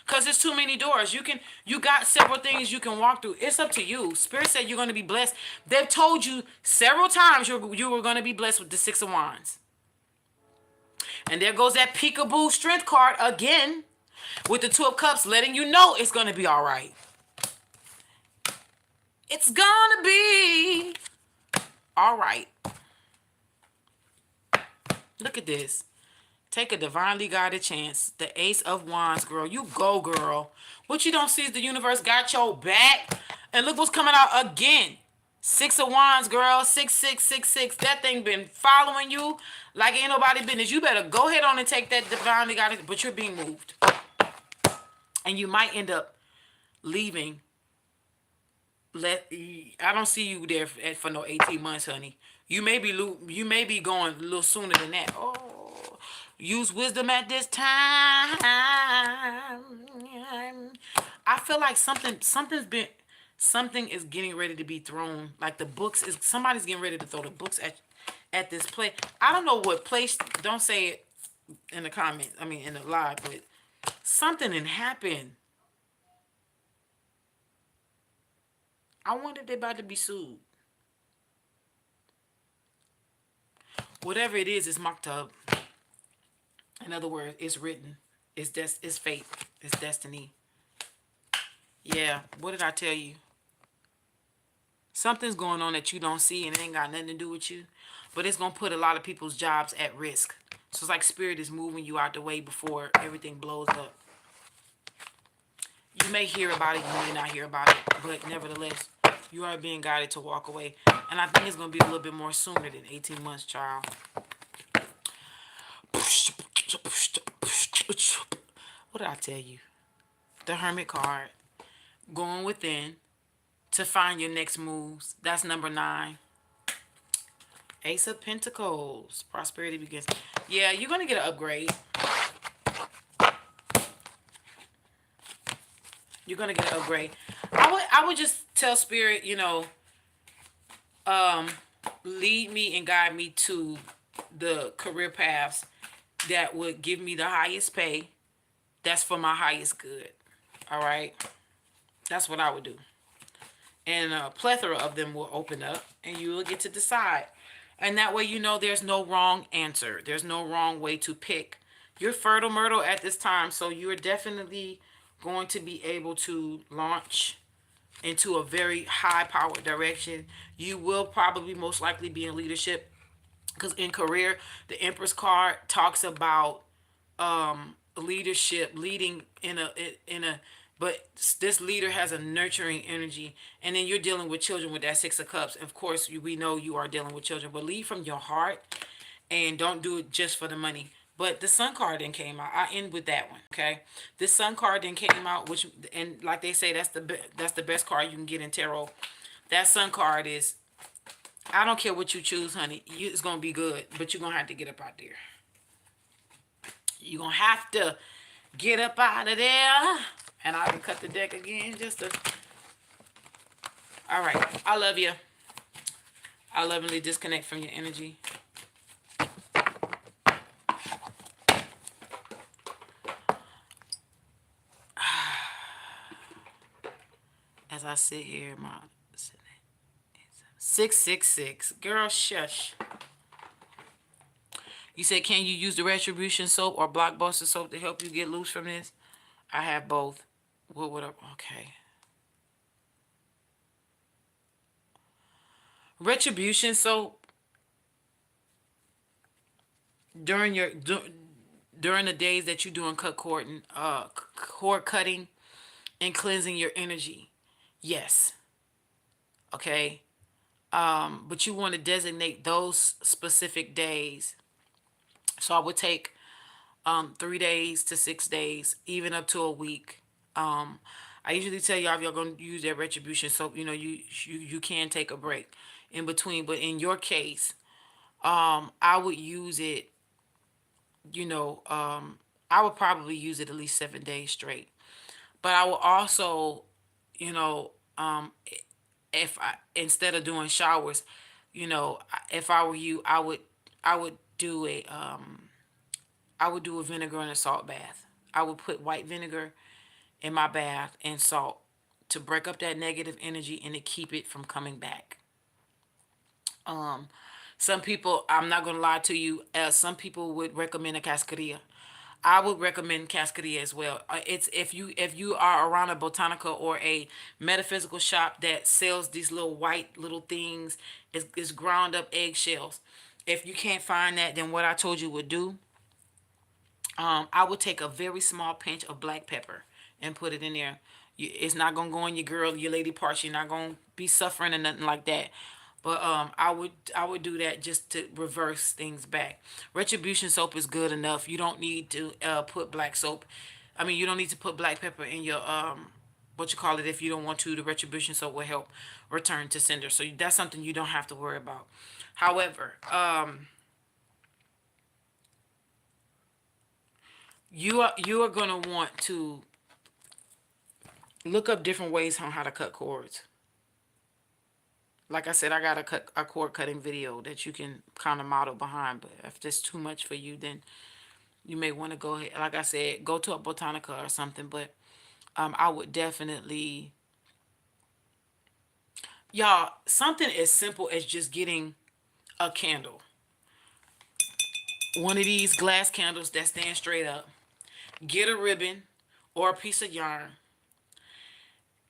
Because there's too many doors. You got several things you can walk through. It's up to you. Spirit said you're going to be blessed. They've told you several times you were going to be blessed with the Six of Wands. And there goes that peekaboo strength card again with the Two of Cups letting you know it's going to be all right. It's going to be all right. Look at this. Take a divinely guided chance. The Ace of Wands, girl. You go, girl. What you don't see is the universe got your back. And look what's coming out again. Six of Wands, girl. 6666. That thing been following you like ain't nobody business. You better go ahead on and take that divinely guided, but you're being moved. And you might end up leaving I don't see you there for no 18 months, honey. You may be going a little sooner than that. Oh, use wisdom at this time. I feel like something is getting ready to be thrown. Like the books is somebody's getting ready to throw the books at this place. I don't know what place. Don't say it in the comments. I mean in the live, but something had happened. I wonder if they're about to be sued. Whatever it is, it's mocked up. In other words, it's written. It's fate. It's destiny. Yeah. What did I tell you? Something's going on that you don't see and it ain't got nothing to do with you. But it's gonna put a lot of people's jobs at risk. So it's like spirit is moving you out the way before everything blows up. You may hear about it, you may not hear about it, but nevertheless, you are being guided to walk away. And I think it's gonna be a little bit more sooner than 18 months, child. What did I tell you? The Hermit card. Going within to find your next moves. That's number 9. Ace of Pentacles. Prosperity begins. Yeah, you're going to get an upgrade. You're going to get an upgrade. I would just tell Spirit, lead me and guide me to the career paths that would give me the highest pay. That's for my highest good. All right? That's what I would do. And a plethora of them will open up and you will get to decide. And that way there's no wrong answer. There's no wrong way to pick. You're fertile myrtle at this time, so you're definitely going to be able to launch into a very high powered direction. You will probably most likely be in leadership because in career, the Empress card talks about leadership, leading in a but this leader has a nurturing energy, and then you're dealing with children with that 6 of Cups. Of course, we know you are dealing with children, but lead from your heart and don't do it just for the money. But the Sun card then came out. I end with that one. Okay, this Sun card then came out, which, and like they say, that's the best card you can get in tarot. That Sun card is, I don't care what you choose, honey. It's gonna be good, but you're gonna have to get up out there. You're gonna have to get up out of there. And I can cut the deck again just to. All right. I love you. I lovingly disconnect from your energy. As I sit here, my 666. Girl, shush. You said, can you use the Retribution soap or Blockbuster soap to help you get loose from this? I have both. What would I? Okay. Retribution soap during during the days that you're doing cord cutting and cleansing your energy. Yes. Okay. But you want to designate those specific days. So I would take 3 days to 6 days, even up to a week. I usually tell y'all if y'all gonna use that Retribution soap, you can take a break in between. But in your case, I would use it. I would probably use it at least 7 days straight. But I will also, you know, um, if I instead of doing showers, if I were you, I would do a vinegar and a salt bath. I would put white vinegar in my bath and salt to break up that negative energy and to keep it from coming back. Um, some people, I'm not gonna lie to you, some people would recommend a cascarilla. I would recommend cascarilla as well. It's if you are around a botanica or a metaphysical shop that sells these little white little things, it's ground up eggshells. If you can't find that, then what I told you would do, I would take a very small pinch of black pepper and put it in there. It's not gonna go in your lady parts. You're not gonna be suffering or nothing like that. But I would do that just to reverse things back. Retribution soap is good enough. You don't need to put black soap. I mean, you don't need to put black pepper in your what you call it, if you don't want to, the retribution, so it will help return to sender. So that's something you don't have to worry about. However, you are gonna want to look up different ways on how to cut cords. Like I said, I got a cord cutting video that you can kind of model behind. But if that's too much for you, then you may want to go ahead. Like I said, go to a botanica or something. But I would definitely, y'all, something as simple as just getting a candle, one of these glass candles that stand straight up. Get a ribbon or a piece of yarn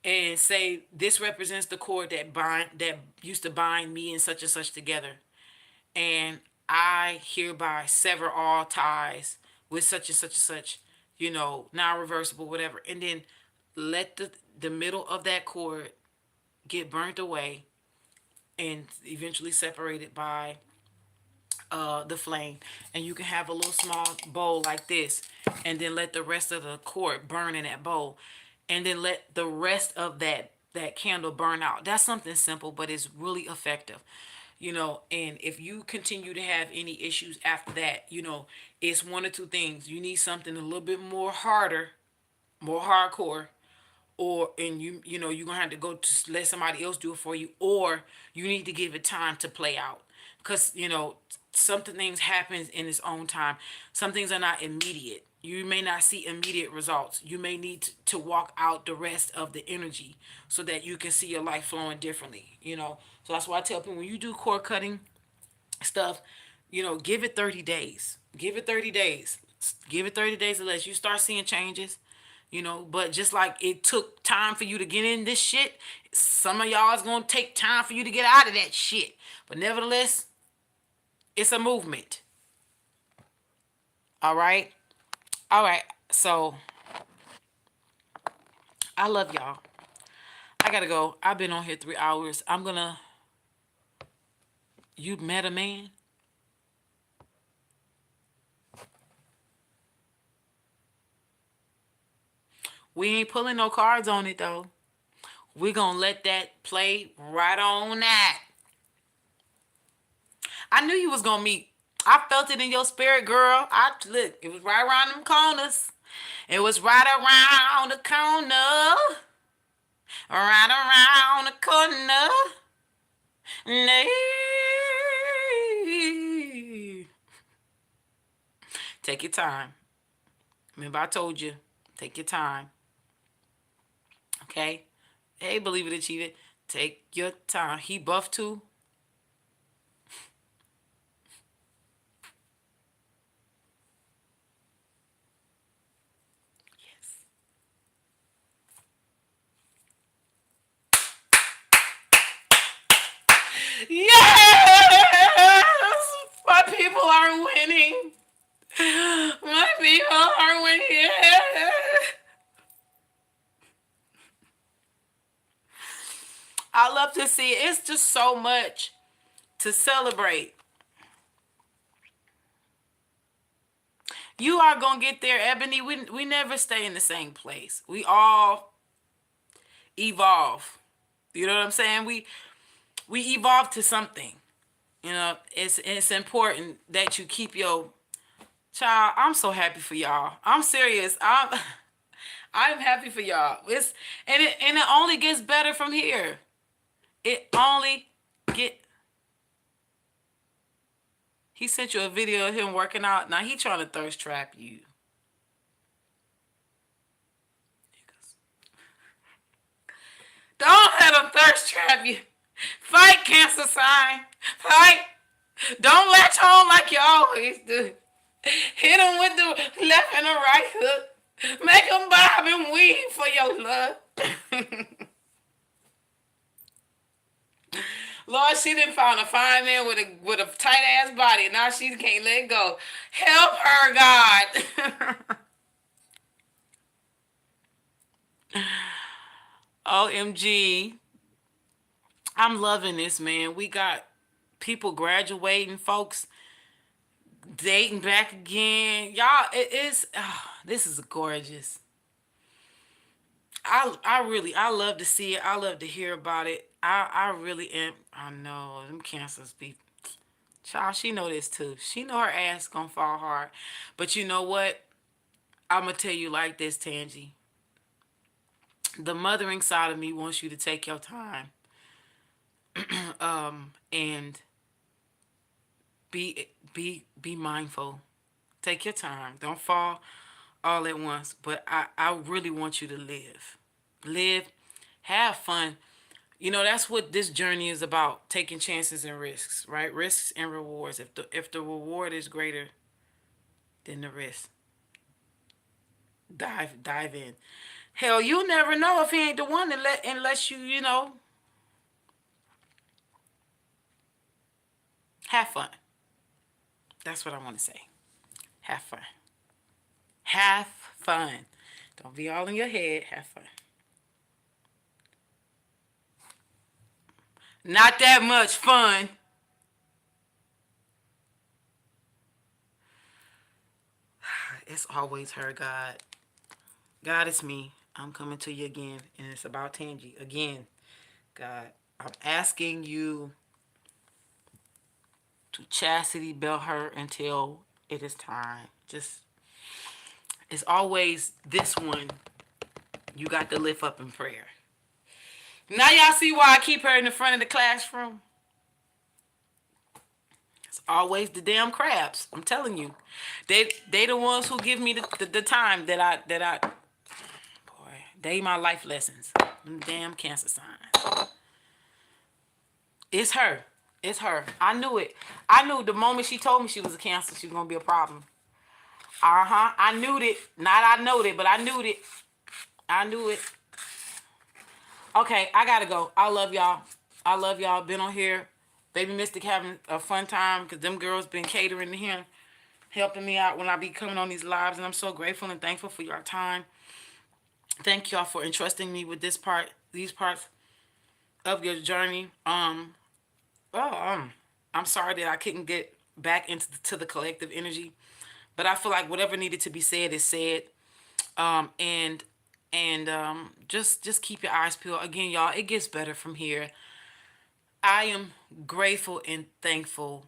and say this represents the cord that used to bind me and such together, and I hereby sever all ties with such and such and such, non-reversible, whatever. And then let the middle of that cord get burnt away and eventually separated by the flame. And you can have a little small bowl like this, and then let the rest of the cord burn in that bowl, and then let the rest of that candle burn out. That's something simple, but it's really effective. And if you continue to have any issues after that, it's one or two things. You need something a little bit more harder, more hardcore, or and you're gonna have to go to let somebody else do it for you, or you need to give it time to play out, because some things happen in its own time. Some things are not immediate. You may not see immediate results. You may need to walk out the rest of the energy so that you can see your life flowing differently. So that's why I tell people, when you do cord cutting stuff, give it 30 days. Give it 30 days. Give it 30 days unless you start seeing changes. But just like it took time for you to get in this shit, some of y'all is going to take time for you to get out of that shit. But nevertheless, it's a movement. All right? All right. So, I love y'all. I got to go. I've been on here 3 hours. You met a man? We ain't pulling no cards on it, though. We gonna let that play right on that. I knew you was gonna meet. I felt it in your spirit, girl. I look. It was right around them corners. It was right around the corner. Right around the corner. Nay. Take your time. Remember, I told you. Take your time. Okay? Hey, believe it, achieve it. Take your time. He buffed too. Yes! My people are winning. My people are winning. Yeah. I love to see it. It's just so much to celebrate. You are going to get there, Ebony. We never stay in the same place. We all evolve. You know what I'm saying? We evolve to something. It's important that you keep your child. I'm so happy for y'all. I'm serious. I'm happy for y'all. It only gets better from here. It only get. He sent you a video of him working out. Now he trying to thirst trap you. Don't let him thirst trap you. Fight, cancer sign. Fight. Don't latch on like you always do. Hit him with the left and the right hook. Make him bob and weave for your love. Lord, she done found a fine man with a tight ass body, and now she can't let go. Help her, God. OMG. I'm loving this, man. We got people graduating, folks dating back again. Y'all, it is, this is gorgeous. I love to see it. I love to hear about it. I really am. I know them cancers be. Child, she know this too. She know her ass gonna fall hard. But you know what? I'm gonna tell you like this, Tangi. The mothering side of me wants you to take your time, and be mindful. Take your time. Don't fall all at once. But I really want you to live. Live. Have fun. That's what this journey is about. Taking chances and risks, right? Risks and rewards. If the reward is greater than the risk, dive in. Hell, you never know if he ain't the one that unless you have fun. That's what I want to say. Have fun. Have fun. Don't be all in your head. Have fun. Not that much fun. It's always her, God. God, it's me. I'm coming to you again, and it's about Tangi. Again, God, I'm asking you to chastity belt her until it is time. Just, it's always this one you got to lift up in prayer. Now y'all see why I keep her in the front of the classroom? It's always the damn crabs. I'm telling you. They the ones who give me the time that I boy, they my life lessons. Them damn cancer signs. It's her. It's her. I knew it. I knew the moment she told me she was a cancer, she was gonna be a problem. I knew it. Not I knowed it, but I knew it. I knew it. Okay, I gotta go. I love y'all. I love y'all. Been on here. Baby Mystic having a fun time because them girls been catering to him, helping me out when I be coming on these lives, and I'm so grateful and thankful for your time. Thank y'all for entrusting me with these parts of your journey. Oh, I'm sorry that I couldn't get back into the collective energy, but I feel like whatever needed to be said is said. And just keep your eyes peeled. Again, y'all, it gets better from here. I am grateful and thankful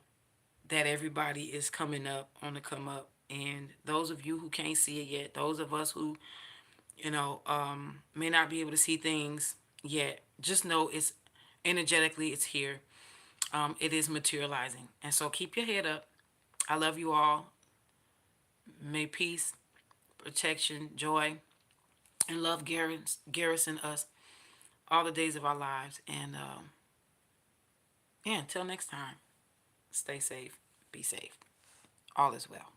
that everybody is coming up on the come up, and those of you who can't see it yet, those of us who may not be able to see things yet, just know it's energetically it's here. It is materializing, and so keep your head up. I love you all. May peace, protection, joy, and love garrison us all the days of our lives. And yeah, until next time, stay safe, be safe. All is well.